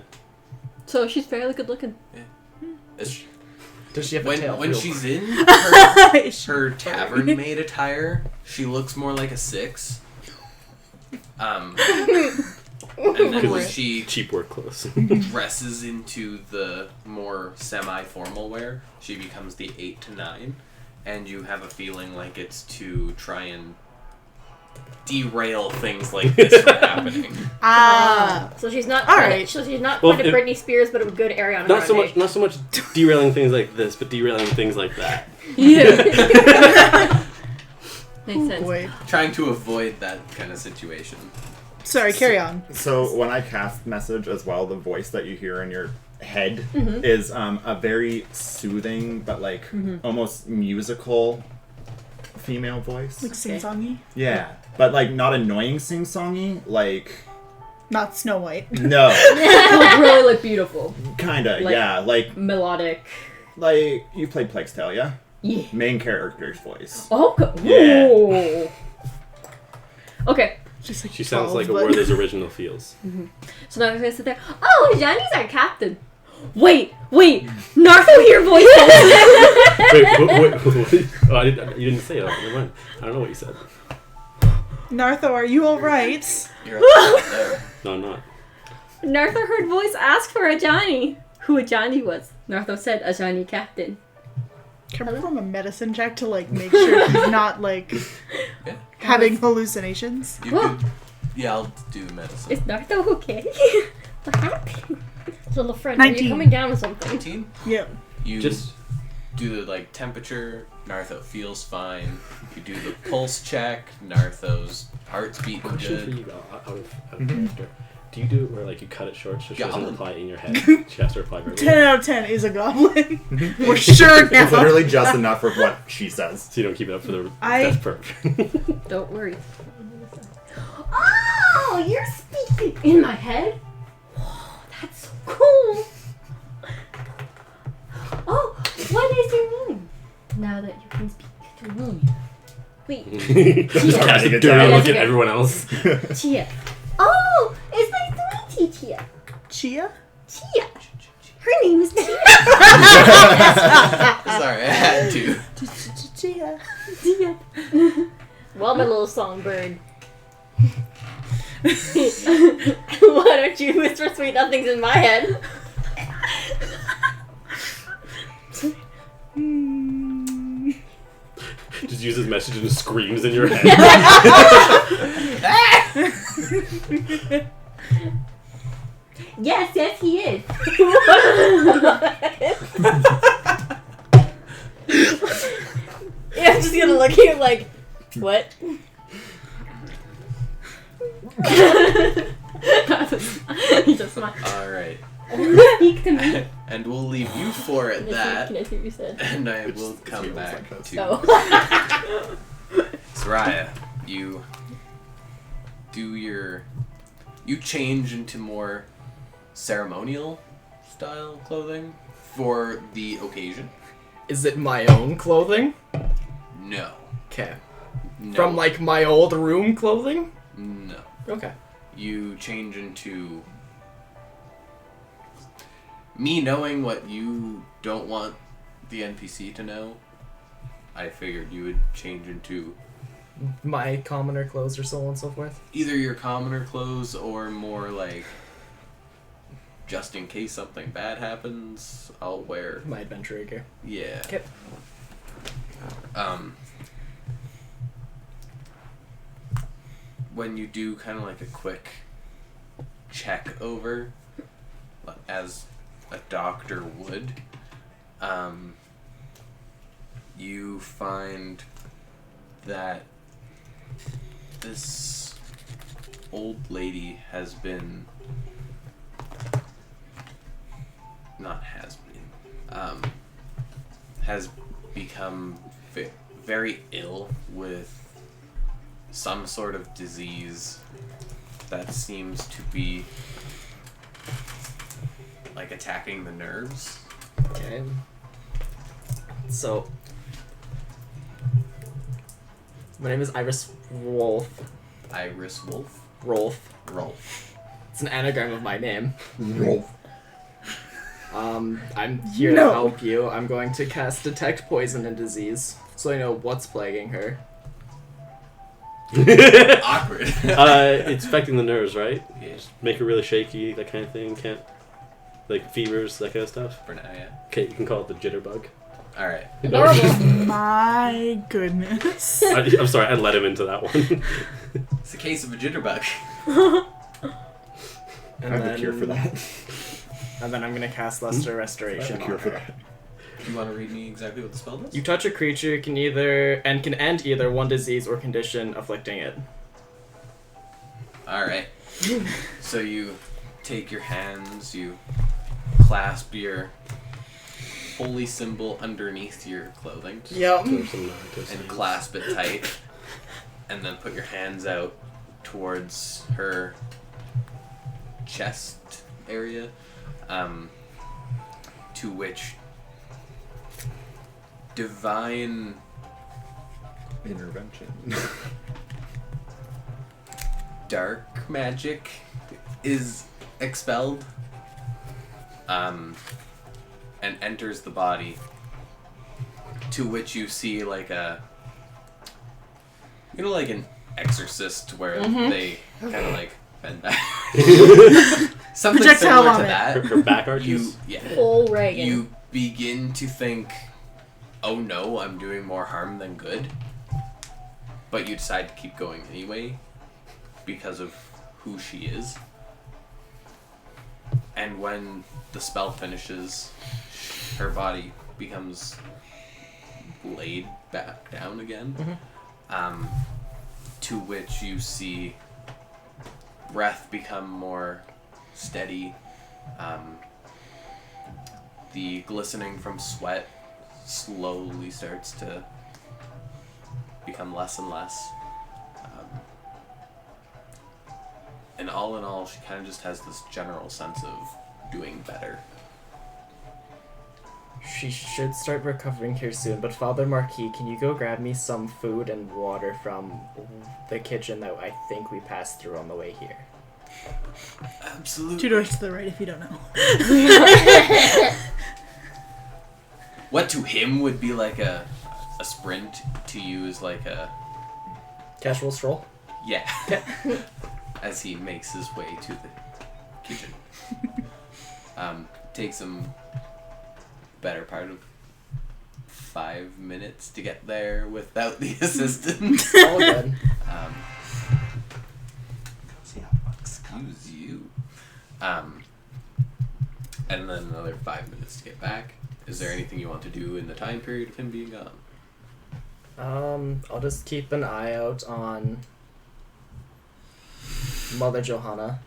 So she's fairly good looking. It's- Does she have a tail? when Real she's quick. in her tavern maid attire, she looks more like a 6. And then when she Cheap work clothes. dresses into the more semi-formal wear, she becomes the 8 to 9, and you have a feeling like it's to try and derail things like this from happening. So she's not All quite, right. so she's not Well, quite a if- Britney Spears, but a good Ariana Not so Grande. much derailing things like this, but derailing things like that. Yeah. Makes sense. Boy. Trying to avoid that kind of situation. Sorry, carry on. So when I cast message as well, the voice that you hear in your head is a very soothing but like almost musical female voice. Like sing-songy. Yeah, but like not annoying sing-songy. Like Not Snow White. no, Like, really, like, beautiful. kinda Like- yeah. Melodic. Like you played Plague's Tale, yeah? Yeah. Main character's voice. Oh, Yeah. ooh. Okay. Just like She sounds 12, like a but- Werther's original feels. So now I'm gonna sit there. Oh, Johnny's our captain. Wait. Nartho here voice. Wait. Oh, you didn't say it. Never mind. I don't know what you said. Nartho, are you alright? You're upset there. No, I'm not. Nartho heard voice ask for a Johnny. Who a Johnny was. Nartho said a Johnny captain. Can I perform a medicine check to like make sure he's not like Yeah. having hallucinations? You could, yeah, I'll do medicine. Is Nartho okay? What happened? So, LaFrent, are 19. you coming down with something? 19? Yeah. You Just do the like temperature. Nartho feels fine. You do the pulse check. Nartho's heart's beating question for good. you, out of character. Do you do it where like you cut it short so she doesn't Goblin. reply in your head? She has to reply verbally. 10 out of 10 is a goblin. We're sure now. It's literally just enough for what she says. So you don't keep it up for the I- best perp. Don't worry. Oh, you're speaking in my head? Whoa, that's so cool. Oh, what is your name? Now that you can speak to me. Wait, Just casting Chia. dirty look at Okay. everyone else. Chia. Oh, it's nice to meet you, Chia. Chia? Chia. Her name is Chia. Sorry, I had to. Chia. Chia. Well, my little songbird. Why don't you whisper sweet nothings in my head? Just use his message and screams in your head. Yes, he is. Yeah, I'm just gonna look at you like, what? He just smiled. All right, Speak to me. and we'll leave you four at that, Can I see what you said? and I It will just come feels back like to Oh. Soraya. You change into more ceremonial style clothing for the occasion. Is it my own clothing? No. Okay. No. From like my old room clothing? No. Okay. You change into me knowing what you don't want the NPC to know. I figured you would change into My commoner clothes or so on and so forth. either your commoner clothes or more like just in case something bad happens, I'll wear. My adventurer gear. Yeah. Okay. When you do kind of like a quick check over, as a doctor would, you find that this old lady has been, has become very ill with some sort of disease that seems to be like attacking the nerves. Okay. So, my name is Iris Rolf. Iris Wolf? Rolf. Rolf. It's an anagram of my name. Rolf. I'm here No. to help you. I'm going to cast Detect Poison and Disease, so I know what's plaguing her. Awkward. It's affecting the nerves, right? Yeah, Make her really shaky, that kind of thing. Can't, like fevers, that kind of stuff. for now, yeah. Okay, you can call it the jitterbug. Alright. Adorable. My goodness. I'm sorry, I let him into that one. It's a case of a jitterbug. And I have then, a cure for that. And then I'm gonna cast Luster I Restoration have a cure on for her. that. Do you want to read me exactly what the spell does? You touch a creature can end either one disease or condition afflicting it. Alright. So you take your hands, you clasp your holy symbol underneath your clothing, Yep. and clasp it tight, and then put your hands out towards her chest area, to which divine Intervention. dark magic is expelled, and enters the body, to which you see like a, like an exorcist where they kind of like bend back. Something Projectile similar to vomit. that. Her back arches. Full Reagan. You begin to think, oh no, I'm doing more harm than good. But you decide to keep going anyway because of who she is. And when the spell finishes, her body becomes laid back down again. To which you see breath become more steady. The glistening from sweat slowly starts to become less and less. and all in all, she kind of just has this general sense of doing better. She should start recovering here soon, but Father Marquis, can you go grab me some food and water from the kitchen that I think we passed through on the way here? Absolutely. 2 doors to the right if you don't know. What to him would be like a sprint, to you is like a... Casual stroll? Yeah. As he makes his way to the kitchen. Takes him better part of 5 minutes to get there without the assistance. All good. Excuse you. And then another 5 minutes to get back. Is there anything you want to do in the time period of him being gone? I'll just keep an eye out on Mother Johanna.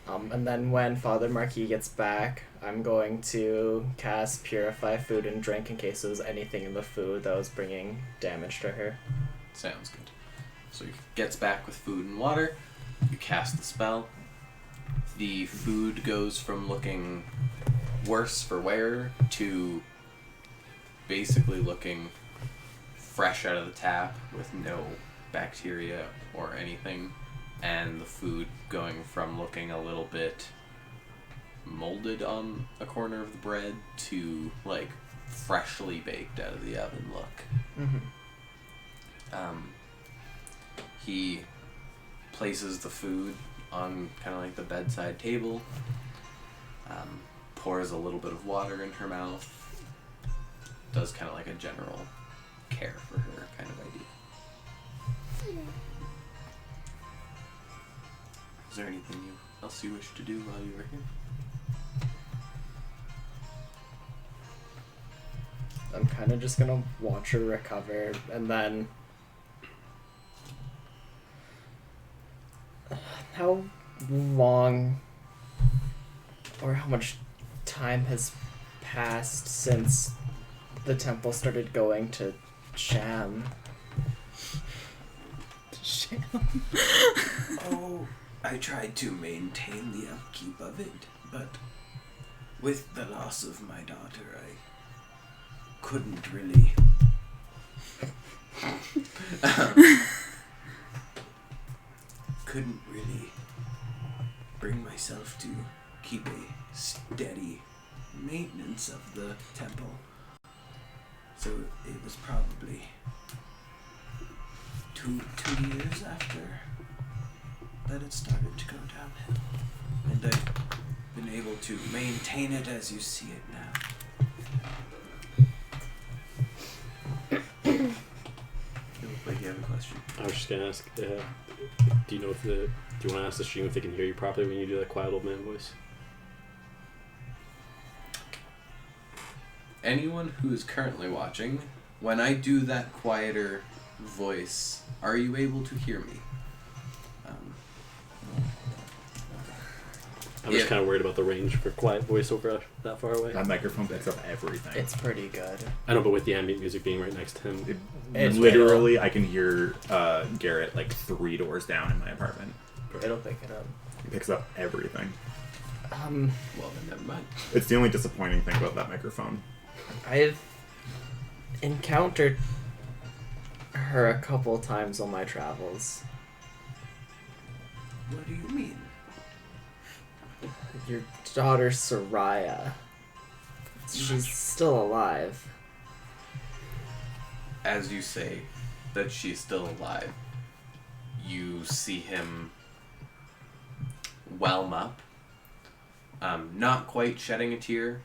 And then when Father Marquis gets back, I'm going to cast Purify Food and Drink in case there was anything in the food that was bringing damage to her. Sounds good. So he gets back with food and water. You cast the spell. The food goes from looking worse for wear to basically looking fresh out of the tap with no bacteria or anything, and the food going from looking a little bit molded on a corner of the bread to like freshly baked out of the oven look. He places the food on kind of like the bedside table, pours a little bit of water in her mouth, does kind of like a general care for her kind of idea. Is there anything else you wish to do while you were here? I'm kind of just gonna watch her recover, and then... How long or how much time has passed since the temple started going to sham? Sham. Oh, I tried to maintain the upkeep of it, but with the loss of my daughter, I couldn't really... couldn't really bring myself to keep a steady maintenance of the temple. So it was probably two years after that it started to go downhill. And I've been able to maintain it as you see it now. You look like you have a question. I was just gonna ask, do you want to ask the stream if they can hear you properly when you do that quiet old man voice? Anyone who is currently watching, when I do that quieter voice, are you able to hear me? I'm just kind of worried about the range for quiet voiceover that far away. That microphone picks up everything. It's pretty good. I know, but with the ambient music being right next to him, It's Literally, I can hear Garrett like 3 doors down in my apartment. It'll pick it up. He picks up everything. Well, then never mind. It's the only disappointing thing about that microphone. I've encountered her a couple times on my travels. What do you mean? Your daughter, Soraya. She's still alive. As you say that she's still alive, you see him whelm up, not quite shedding a tear,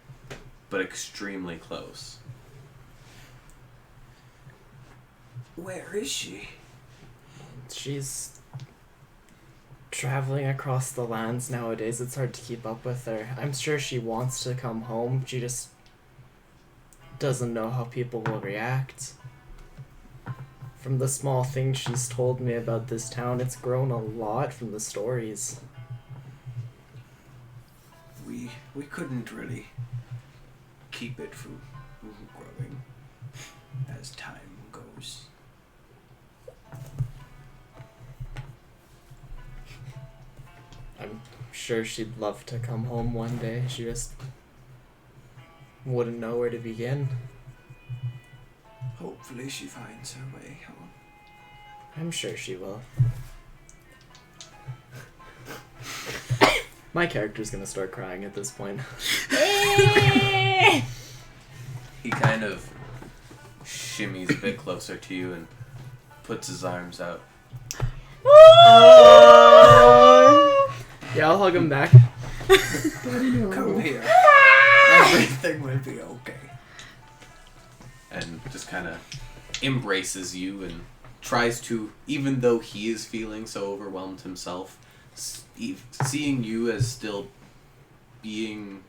but extremely close. Where is she? She's traveling across the lands nowadays. It's hard to keep up with her. I'm sure she wants to come home. She just doesn't know how people will react. From the small things she's told me about this town, it's grown a lot from the stories. We couldn't really keep it from growing as time goes. sure she'd love to come home one day. She just wouldn't know where to begin. Hopefully she finds her way home. I'm sure she will. My character's gonna start crying at this point. He kind of shimmies a bit closer to you and puts his arms out. Yeah, I'll hug him back. Come here. Everything will be okay. And just kind of embraces you and tries to, even though he is feeling so overwhelmed himself, seeing you as still being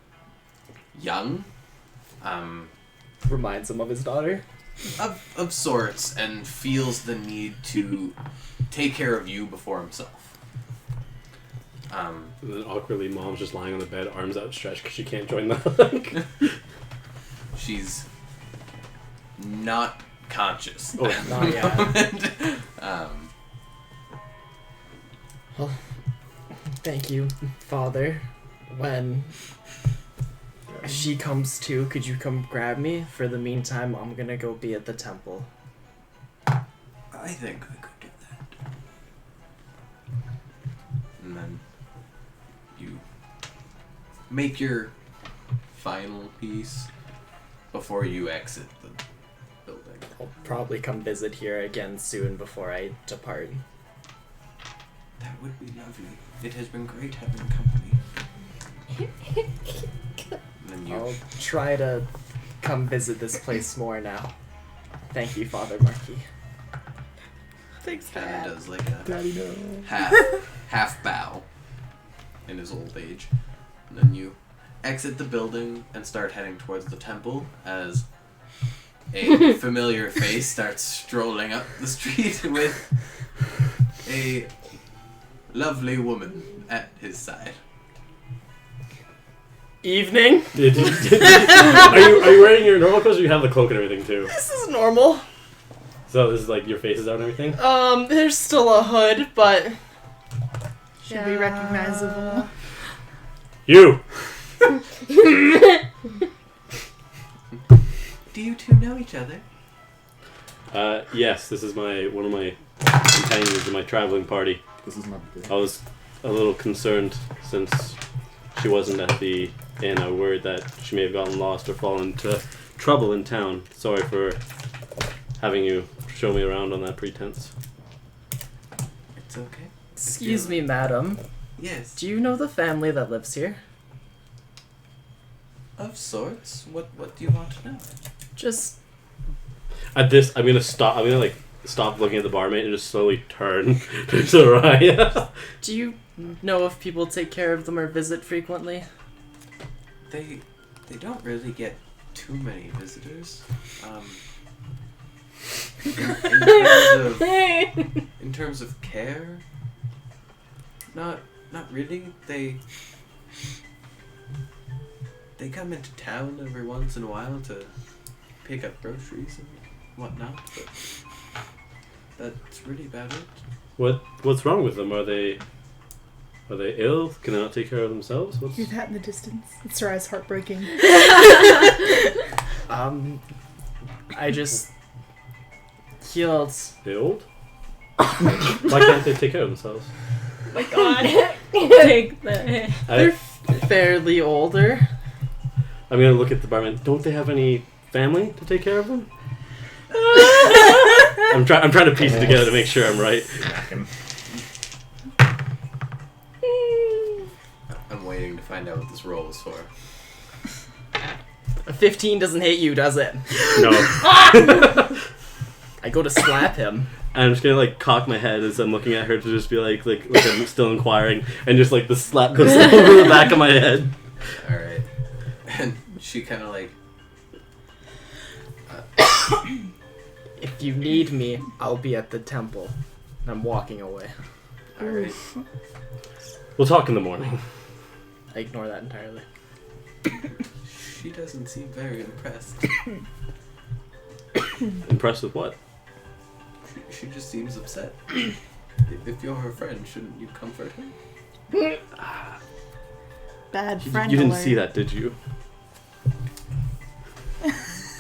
young, Reminds him of his daughter. of sorts, and feels the need to take care of you before himself. And then awkwardly, Mom's just lying on the bed, arms outstretched because she can't join the hug. She's not conscious. Oh, at not the yet. moment. Well, thank you, Father. When she comes to, could you come grab me? For the meantime, I'm gonna go be at the temple. I think I could do that. And then you make your final piece before you exit the building. I'll probably come visit here again soon before I depart. That would be lovely. It has been great having company. And then you I'll try to come visit this place more now. Thank you, Father Marquis. Thanks, kind Dad. of does like a Daddy, no. half bow in his old age. And then you exit the building and start heading towards the temple as a familiar face starts strolling up the street with a lovely woman at his side. Evening. Are you wearing your normal clothes or you have the cloak and everything too? This is normal. So this is like your face is out and everything? There's still a hood, but Should be recognizable. You! Do you two know each other? Yes, this is one of my companions in my traveling party. This is not good. I was a little concerned since she wasn't at the inn. I worried that she may have gotten lost or fallen into trouble in town. Sorry for having you show me around on that pretense. It's okay. excuse me, madam. Yes. Do you know the family that lives here? Of sorts. What do you want to know? Just At this, I'm gonna stop looking at the barmaid and just slowly turn to Soraya. do you know if people take care of them or visit frequently? They don't really get too many visitors. In terms of care, not really. They come into town every once in a while to pick up groceries and whatnot, but that's really about it. What's wrong with them? Are they ill? Can they not take care of themselves? Hear that in the distance. It's Soraya's heartbreaking. I just healed. They old? Why can't they take care of themselves? Oh my god. Take that. They're fairly older. I'm gonna look at the barmaid. Don't they have any family to take care of them? I'm trying to piece it together to make sure I'm right. Smack him. I'm waiting to find out what this roll is for. A 15 doesn't hate you, does it? No. I go to slap him. And I'm just gonna cock my head as I'm looking at her to just be like I'm still inquiring, and just the slap goes over the back of my head. All right, and she kind of If you need me, I'll be at the temple. I'm walking away. all right. We'll talk in the morning. I ignore that entirely. She doesn't seem very impressed. Impressed with what? She just seems upset. If you're her friend, shouldn't you comfort her? bad friend You didn't alert. see that, did you?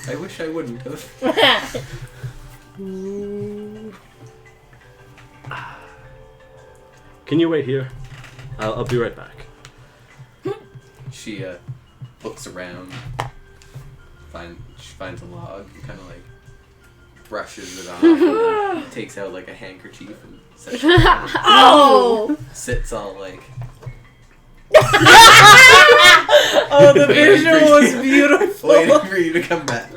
I wish I wouldn't have. Can you wait here? I'll be right back. She looks around, she finds a log, and kind of like brushes it off, and then takes out like a handkerchief and sets it down, Oh! sits all like. Oh, the Waiting for visual was you- beautiful. Waiting for you to come back.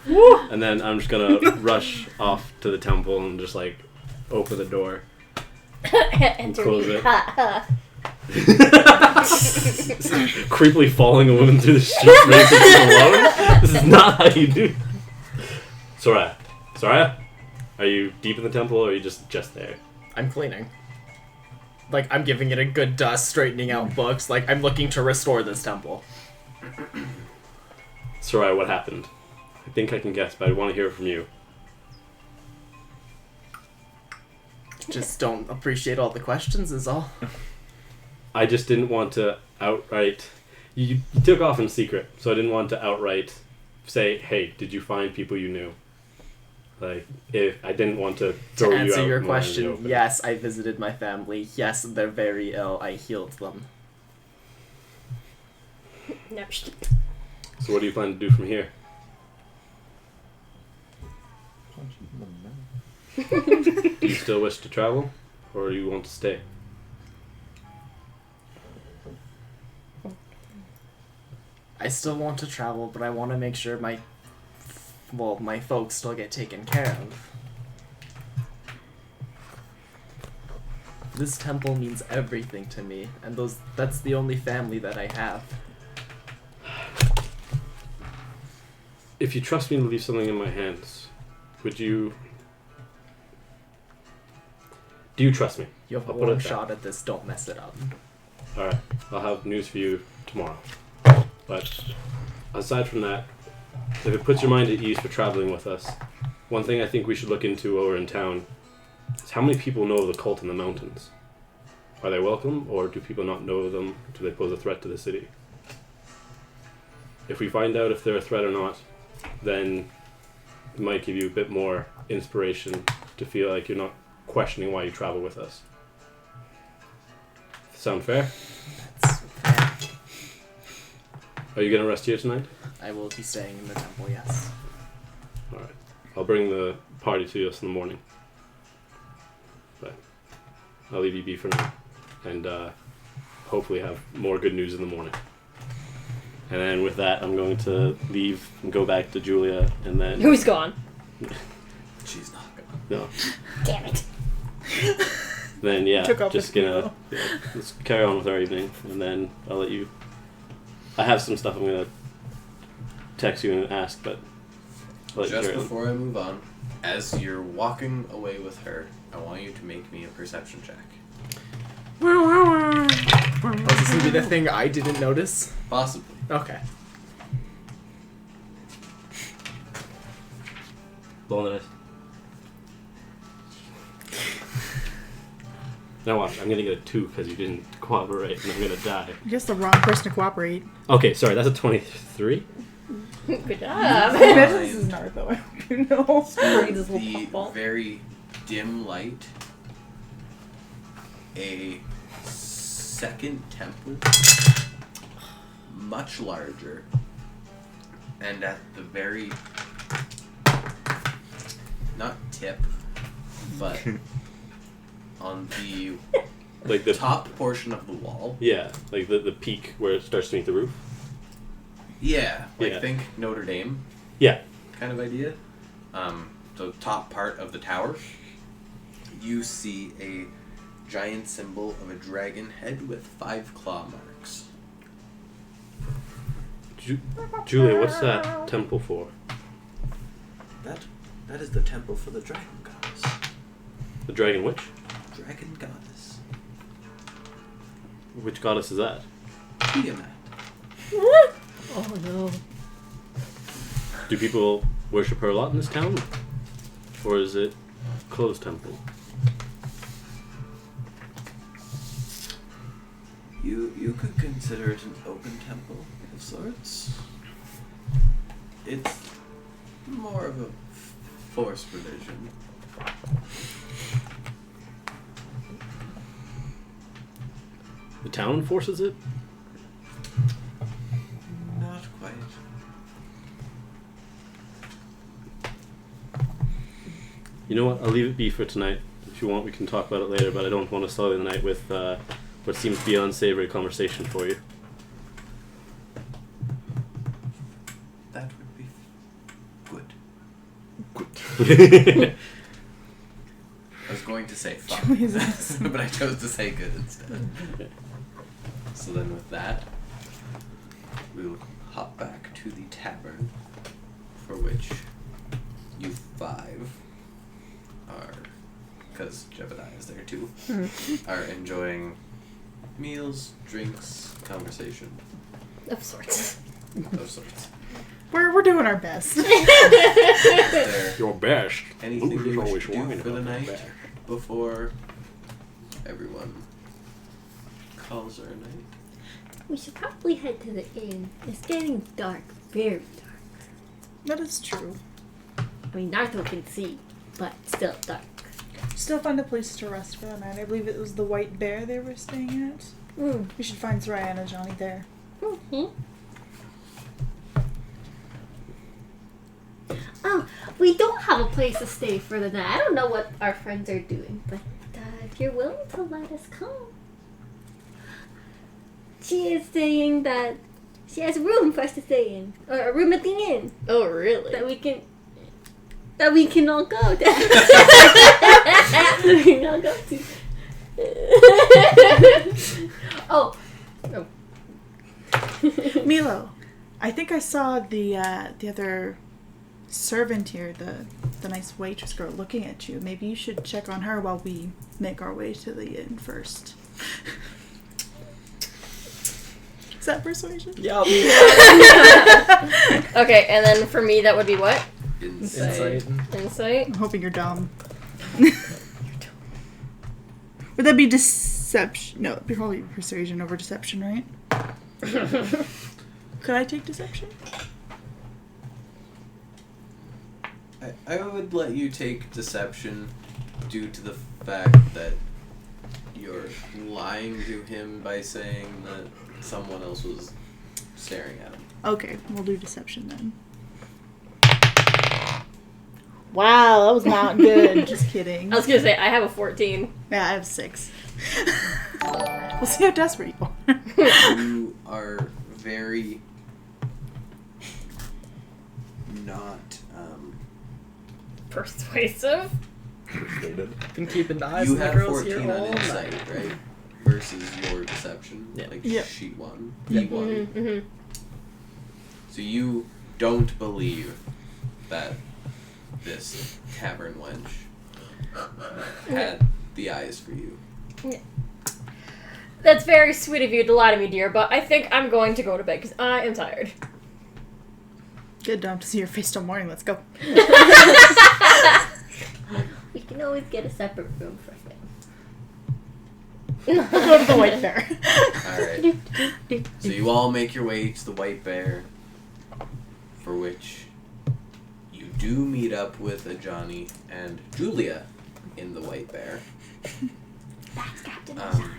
And then I'm just gonna rush off to the temple and just like open the door. Enter Close me. it. Creepily following a woman through the streets, ready to be alone. This is not how you do. Soraya, are you deep in the temple, or are you just there? I'm cleaning. Like, I'm giving it a good dust, straightening out books. Like, I'm looking to restore this temple. Soraya, what happened? I think I can guess, but I want to hear it from you. Just don't appreciate all the questions is all. I just didn't want to outright. You took off in secret, so I didn't want to outright say, "Hey, did you find people you knew?" Like, if I didn't want to throw To you answer out your more in the question, open. yes, I visited my family. Yes, they're very ill. I healed them. No. So what do you plan to do from here? Do you still wish to travel, or do you want to stay? I still want to travel, but I want to make sure my folks still get taken care of. This temple means everything to me, and that's the only family that I have. If you trust me to leave something in my hands, would you... Do you trust me? You have I'll put one it down. shot at this, don't mess it up. Alright, I'll have news for you tomorrow. But aside from that, if it puts your mind at ease for traveling with us, one thing I think we should look into while we're in town is how many people know of the cult in the mountains. Are they welcome, or do people not know of them? Do they pose a threat to the city? If we find out if they're a threat or not, then it might give you a bit more inspiration to feel like you're not questioning why you travel with us. Sound fair? That's fair. Are you gonna rest here tonight? I will be staying in the temple, yes. Alright. I'll bring the party to us in the morning. But I'll leave you be for now. And hopefully have more good news in the morning. And then with that, I'm going to leave and go back to Julia, and then... Who's gone? She's not gonna. No. Damn it. Then, yeah, Took off just with gonna... Yeah, let's carry on with our evening, and then I'll let you... I have some stuff I'm gonna text you and ask, but I'll let you Just carry on. before I move on, as you're walking away with her, I want you to make me a perception check. Oh, is this gonna be the thing I didn't notice? Possibly. Okay. Blow on the dice. Now watch, I'm gonna get a 2 because you didn't cooperate, and I'm gonna die. You're just the wrong person to cooperate. Okay, sorry, that's a 23. Good job. I bet this is Naruto. I hope you know. Brains will The pop out. very dim light, a second temple, much larger, and at the very, not tip, but on the Like the top portion of the wall. Yeah, like the peak where it starts to meet the roof. Yeah, like Yeah. think Notre Dame Yeah. kind of idea. The top part of the tower, you see a giant symbol of a dragon head with 5 claw marks. Julia, what's that temple for? That is the temple for the dragon goddess. The dragon witch? Dragon goddess. Which goddess is that? Tiamat. Oh no. Do people worship her a lot in this town? Or is it closed temple? You could consider it an open temple of sorts. It's more of a forced religion. The town enforces it? Not quite. You know what? I'll leave it be for tonight. If you want, we can talk about it later, but I don't want to sully the night with what seems to be an unsavory conversation for you. That would be good. I was going to say fun, Jesus. but I chose to say good instead. So then with that, we'll hop back to the tavern, for which you 5 are, because Jebediah is there too, are enjoying meals, drinks, conversation Of sorts. of sorts. We're doing our best. Is there Your best. anything Losers you wish always to do whine for the about their night best. before everyone calls her a night? We should probably head to the inn. It's getting dark, very dark. That is true. I mean, Nartho can see, but still dark. Still find a place to rest for the night. I believe it was the White Bear they were staying at. We should find Soraya and Johnny there. Mm-hmm. Oh, we don't have a place to stay for the night. I don't know what our friends are doing, but if you're willing to let us come. She is saying that she has a room for us to stay in, or a room at the inn Oh, really? that we can all go to. That we can all go to. Oh. Milo, I think I saw the other servant here, the nice waitress girl, looking at you. Maybe you should check on her while we make our way to the inn first. Is that persuasion? Yup. Okay, and then for me, that would be what? Insight. Insight? I'm hoping you're dumb. Would that be deception? No, it'd be probably persuasion over deception, right? Could I take deception? I would let you take deception due to the fact that you're lying to him by saying that someone else was staring at him. Okay, we'll do deception then. Wow, that was not good. Just kidding. I was gonna say, I have a 14. Yeah, I have 6. We'll see how desperate you are. You are very not Persuasive? Been keeping eyes you on the have girls here 14 on all insight, night. right? Versus your deception. Yeah. Like Yeah. sheet 1. Yeah. E1. Mm-hmm. So you don't believe that this tavern wench had the eyes for you. That's very sweet of you to lie to me, dear, but I think I'm going to go to bed because I am tired. Good, don't have to see your face till morning. Let's go. We can always get a separate room for him. We'll go to the White Bear. Alright. So you all make your way to the White Bear, for which you do meet up with Ajani and Julia in the White Bear. That's Captain Um,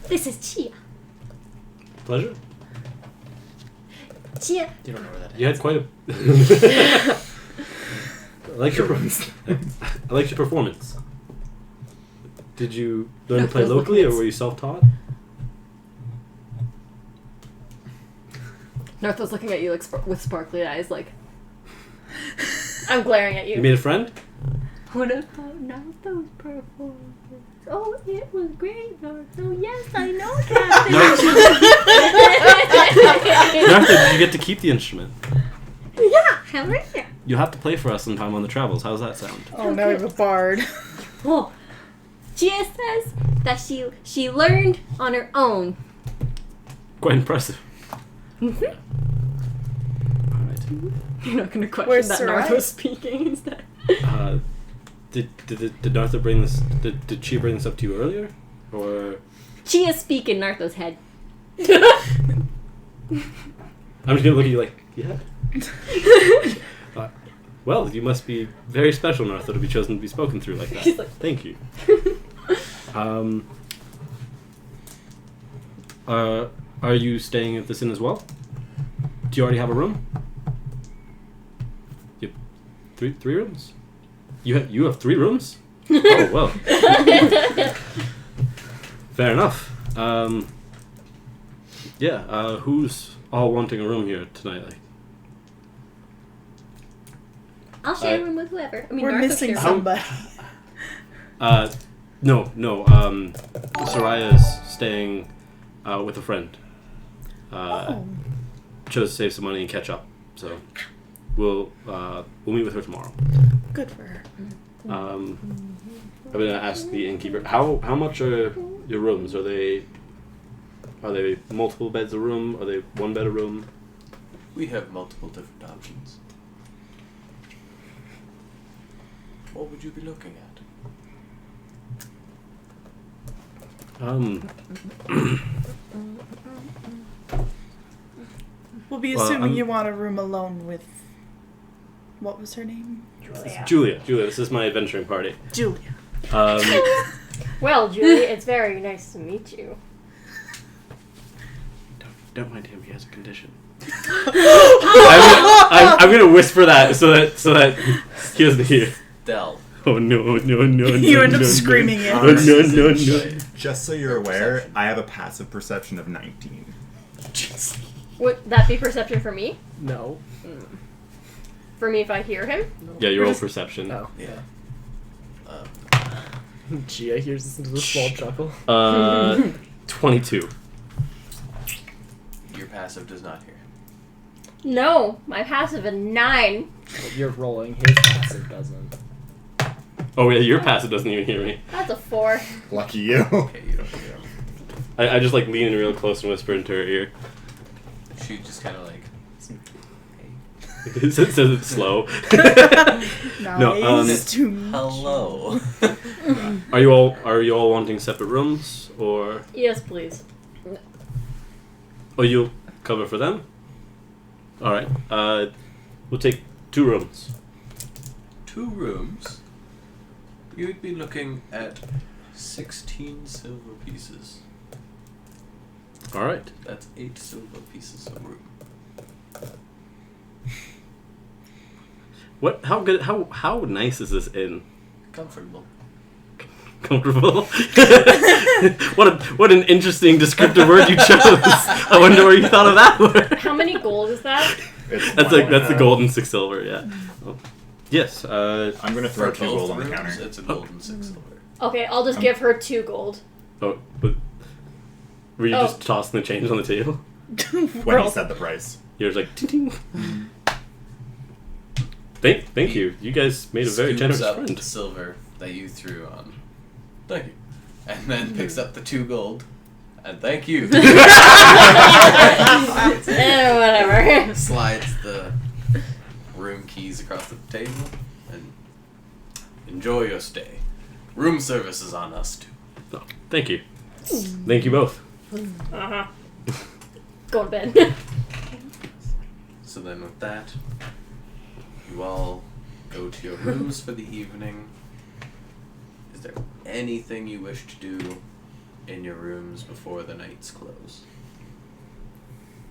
This is Chia. Pleasure. Chia. You don't know where that is. You had quite a. I liked your performance. Did you learn to play Those locally, or look-its. were you self-taught? Nartho's looking at you like with sparkly eyes, like, I'm glaring at You you. made a friend? What about Nartho's performance? Oh, it was great, Nartho. Yes, I know, Captain. Nartha, did you get to keep the instrument? Yeah, hell yeah. You'll have to play for us sometime on the travels. How's that sound? Oh, now we have a bard. Oh, Chia says that she learned on her own. Quite impressive. Mm-hmm. Alright. you're not gonna question Where's that Sarai? Nartho's speaking instead. Did Nartha bring this? Did she bring this up to you earlier? Or Chia speak in Nartho's head. I'm just gonna look at you like, yeah. Well, you must be very special, Nartha, to be chosen to be spoken through like that. He's like- Thank you. Are you staying at this inn as well? Do you already have a room? Yep. Three rooms? You have 3 rooms? Oh, well. Fair enough. Who's all wanting a room here tonight? Like, I'll share a room with whoever. I mean, We're Nartho missing shares. somebody. No. Soraya's staying with a friend. Chose to save some money and catch up. So we'll meet with her tomorrow. Good for her. I'm gonna ask the innkeeper how much are your rooms? Are they multiple beds a room? Are they 1 bed a room? We have multiple different options. What would you be looking at? We'll be Well, assuming I'm- you want a room alone with. What was her name? Julia, this is my adventuring party. Julia. Well, Julie, it's very nice to meet you. Don't mind him. He has a condition. I'm gonna whisper that so that he doesn't hear. Del. Oh no! You end up screaming it. Oh no! Just so you're aware, I have a passive perception of 19. Would that be perception for me? No. For me if I hear him? Yeah, your own perception. Oh. Yeah. Gia hears this into the small chuckle. 22. Your passive does not hear. No, my passive is 9. Well, you're rolling. His passive doesn't. Oh yeah, your passive doesn't even hear me. That's a 4. Lucky you. Okay, you don't hear him. I just like lean in real close and whisper into her ear. She just kind of like. It says it slow. Nice to meet Hello. Are you all wanting separate rooms, or Yes, please. you'll cover for them? All right. We'll take 2 rooms. 2 rooms. You'd be looking at 16 silver pieces. All right. That's 8 silver pieces a room. What? How good? How nice is this inn? Comfortable. Comfortable. What an interesting descriptive word you chose. I wonder where you thought of that word. How many gold is that? That's the gold and 6 silver. Yeah. Oh. Yes. I'm gonna throw For 2 gold both on the rooms, counter. it's a gold and 6 silver. Okay, I'll just give her 2 gold. Oh, but were you Oh. just tossing the change on the table? When he said the price. You were like, ting, ting. Thank you. You guys made a very Scoops generous up friend. the silver that you threw on. Thank you. And then picks up the 2 gold. And thank you. Whatever. Slides the room keys across the table. And enjoy your stay. Room service is on us too. Oh, thank you. Thank you both. Uh-huh. Go to bed. So then with that, you all go to your rooms for the evening. Is there anything you wish to do in your rooms before the nights close?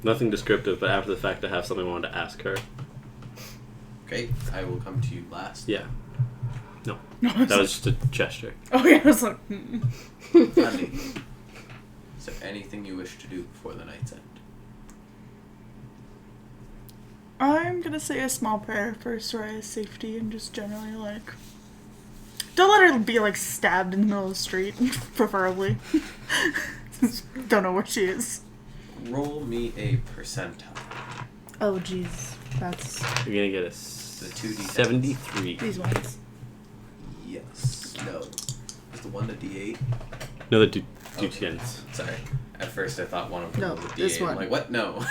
Nothing descriptive, but after the fact, I have something I wanted to ask her. Okay, I will come to you last. Yeah. No, No, I was that was just a gesture. Oh yeah, I was like. Honey, is there anything you wish to do before the night's end? I'm gonna say a small prayer for Soraya's safety and just generally like. Don't let her be like stabbed in the middle of the street, preferably. Don't know where she is. Roll me a percentile. Oh jeez, that's You're gonna get a The 2d10s. 73. these ones. Yes. No. Is the 1 a d8? No, the Okay. 210s. Sorry. At first I thought one of them No, was a d8. this one. I'm like, what? No.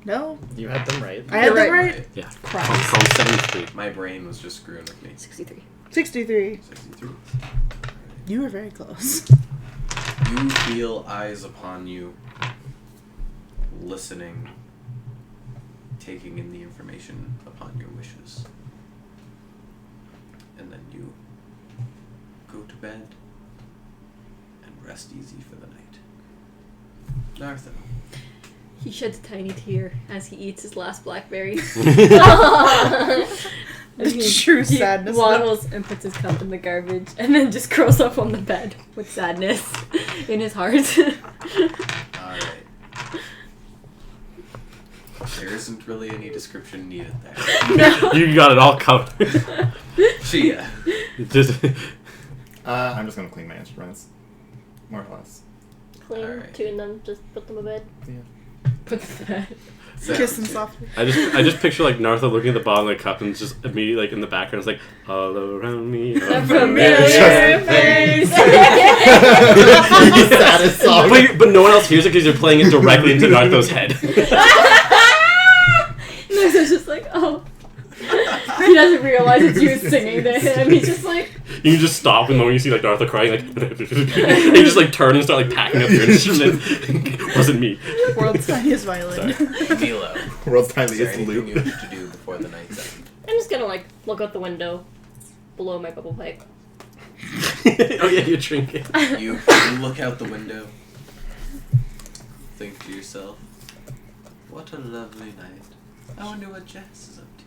No, You had them right. I had You're them right. right. Yeah. Christ. Call 73. My brain was just screwing with me. 63. 63. 63. You were very close. You feel eyes upon you, listening, taking in the information upon your wishes. And then you go to bed and rest easy for the night. Nartha. He sheds a tiny tear as he eats his last blackberry. And True sadness. He waddles and puts his cup in the garbage and then just curls up on the bed with sadness in his heart. Alright. There isn't really any description needed there. You got it all covered. Shia. Just I'm just gonna clean my instruments, more or less. Clean, Alright. tune them, just put them to bed. Put the bed. Kiss him softly. I just picture like Nartha looking at the bottom of the cup and just immediately like in the background it's like all around me. A familiar face. Saddest song. But no one else hears it because you're playing it directly into Nartha's head. Nartha's just like, oh. He doesn't realize it's you singing to him. He's just like, You can just stop and when you see like Nartha crying, like you just like turn and start like packing up your instrument. Wasn't me. World's tiniest violin. Milo. World's Is there tiniest anything loop. you wish to do before the night's end? I'm just gonna like look out the window, blow my bubble pipe. Oh yeah, you're drinking. You look out the window, think to yourself, what a lovely night. I wonder what Jess is up to.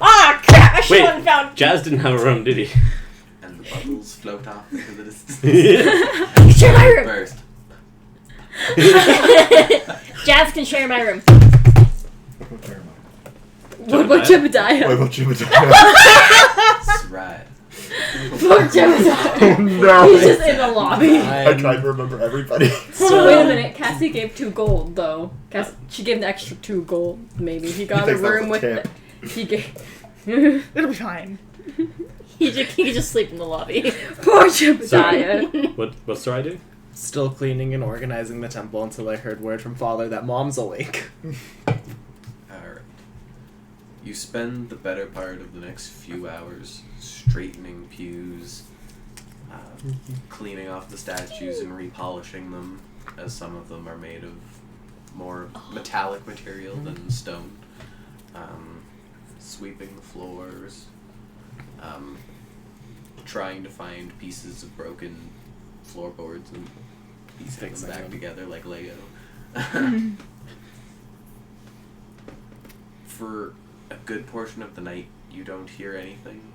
Ah, crap! I should Wait. have found. Jazz didn't have a room, did he? And the bubbles float off into the distance. Share my room. First. Jazz can share my room. what about Jebediah? What about you? That's right. Poor Jebediah. No. He's just in the lobby. I tried to remember everybody. So wait a minute, Cassie gave 2 gold though. She gave an extra 2 gold. Maybe he got a thinks that's room a with. tip. He gave. It'll be fine. He can just sleep in the lobby. Poor Jebediah. What's Sarai doing? Still cleaning and organizing the temple until I heard word from Father that Mom's awake. Alright. You spend the better part of the next few hours straightening pews, cleaning off the statues and repolishing them, as some of them are made of more metallic material than stone. Sweeping the floors, trying to find pieces of broken floorboards and piecing Fixing them back them. together like Lego. For a good portion of the night, you don't hear anything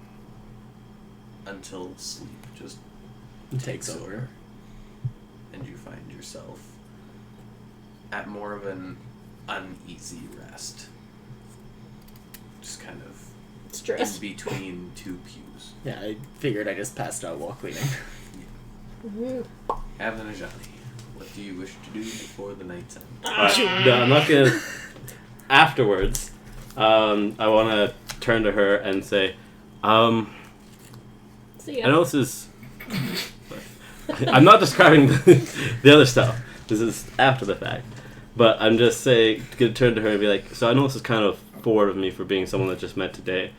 until sleep just Takes over. and you find yourself at more of an uneasy rest. Just kind of Stress. in between 2 pews. Yeah, I figured I just passed out while cleaning. Avanajani, what do you wish to do before the night's end? No, I'm not gonna. Afterwards, I want to turn to her and say, See I ya. know this is. I'm not describing the other stuff. This is after the fact. But I'm just gonna turn to her and be like, so I know this is kind of forward of me for being someone that just met today.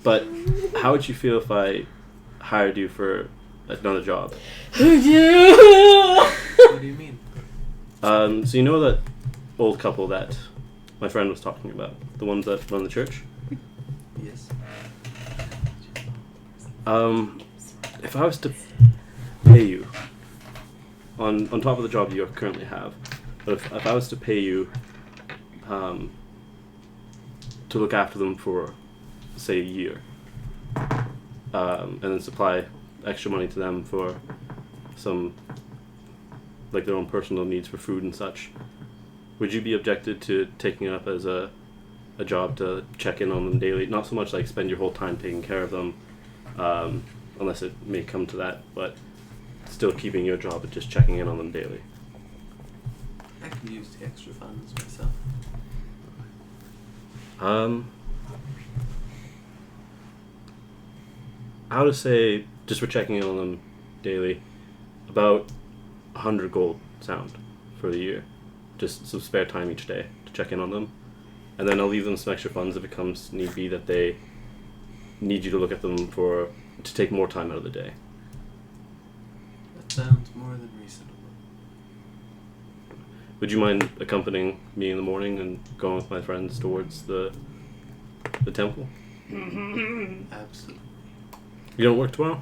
But how would you feel if I hired you for another job? What do you mean? So you know that old couple that my friend was talking about? The ones that run the church? Yes. If I was to pay you on top of the job you currently have, but if I was to pay you to look after them for, say, a year, and then supply extra money to them for some, like their own personal needs for food and such, would you be objected to taking it up as a job to check in on them daily? Not so much like spend your whole time taking care of them, unless it may come to that, but still keeping your job of just checking in on them daily. I can use the extra funds myself. I would say, just for checking in on them daily, about 100 gold sound for the year. Just some spare time each day to check in on them. And then I'll leave them some extra funds if it comes need be that they need you to look at them to take more time out of the day. That sounds more than reasonable. Would you mind accompanying me in the morning and going with my friends towards the temple? Absolutely. You don't work tomorrow?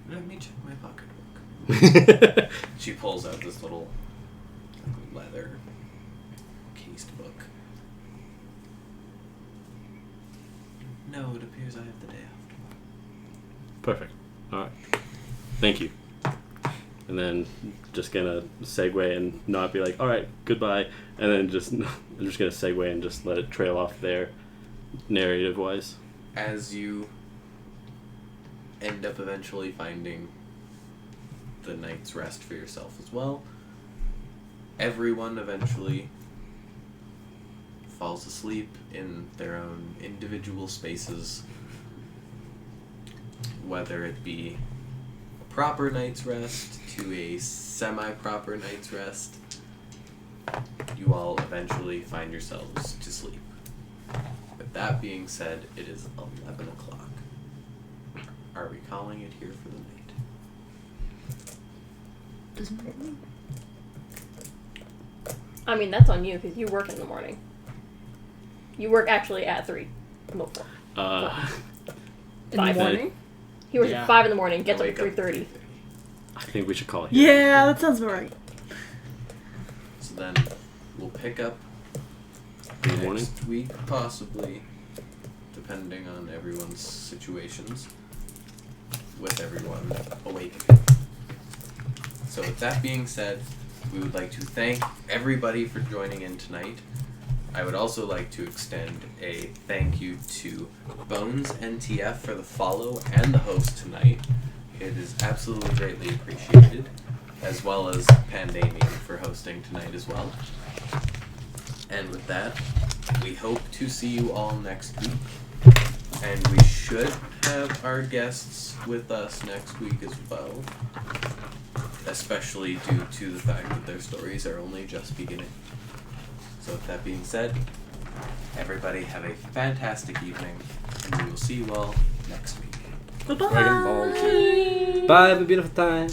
Let me check my pocketbook. She pulls out this little leather cased book. No, it appears I have the day off tomorrow. Perfect. All right. Thank you. And then just gonna segue and not be like, all right, goodbye. And then I'm just gonna segue and just let it trail off there, narrative wise. As you end up eventually finding the night's rest for yourself as well, everyone eventually falls asleep in their own individual spaces, whether it be a proper night's rest to a semi-proper night's rest. You all eventually find yourselves to sleep. With that being said, it is 11 o'clock. Are we calling it here for the night? Doesn't matter. I mean, that's on you because you work in the morning. You work actually at 3. No, 4. In the 5. morning? He works Yeah. at 5 in the morning, gets up Wake at 3:30. I think we should call it here. Yeah, that sounds about right. So then we'll pick up In the morning? next week, possibly, depending on everyone's situations, with everyone awake. So with that being said, we would like to thank everybody for joining in tonight. I would also like to extend a thank you to Bones NTF for the follow and the host tonight. It is absolutely greatly appreciated, as well as Pandemian for hosting tonight as well. And with that, we hope to see you all next week. And we should have our guests with us next week as well, especially due to the fact that their stories are only just beginning. So with that being said, everybody have a fantastic evening, and we will see you all next week. Bye-bye. Dragon Balls. Bye, have a beautiful time.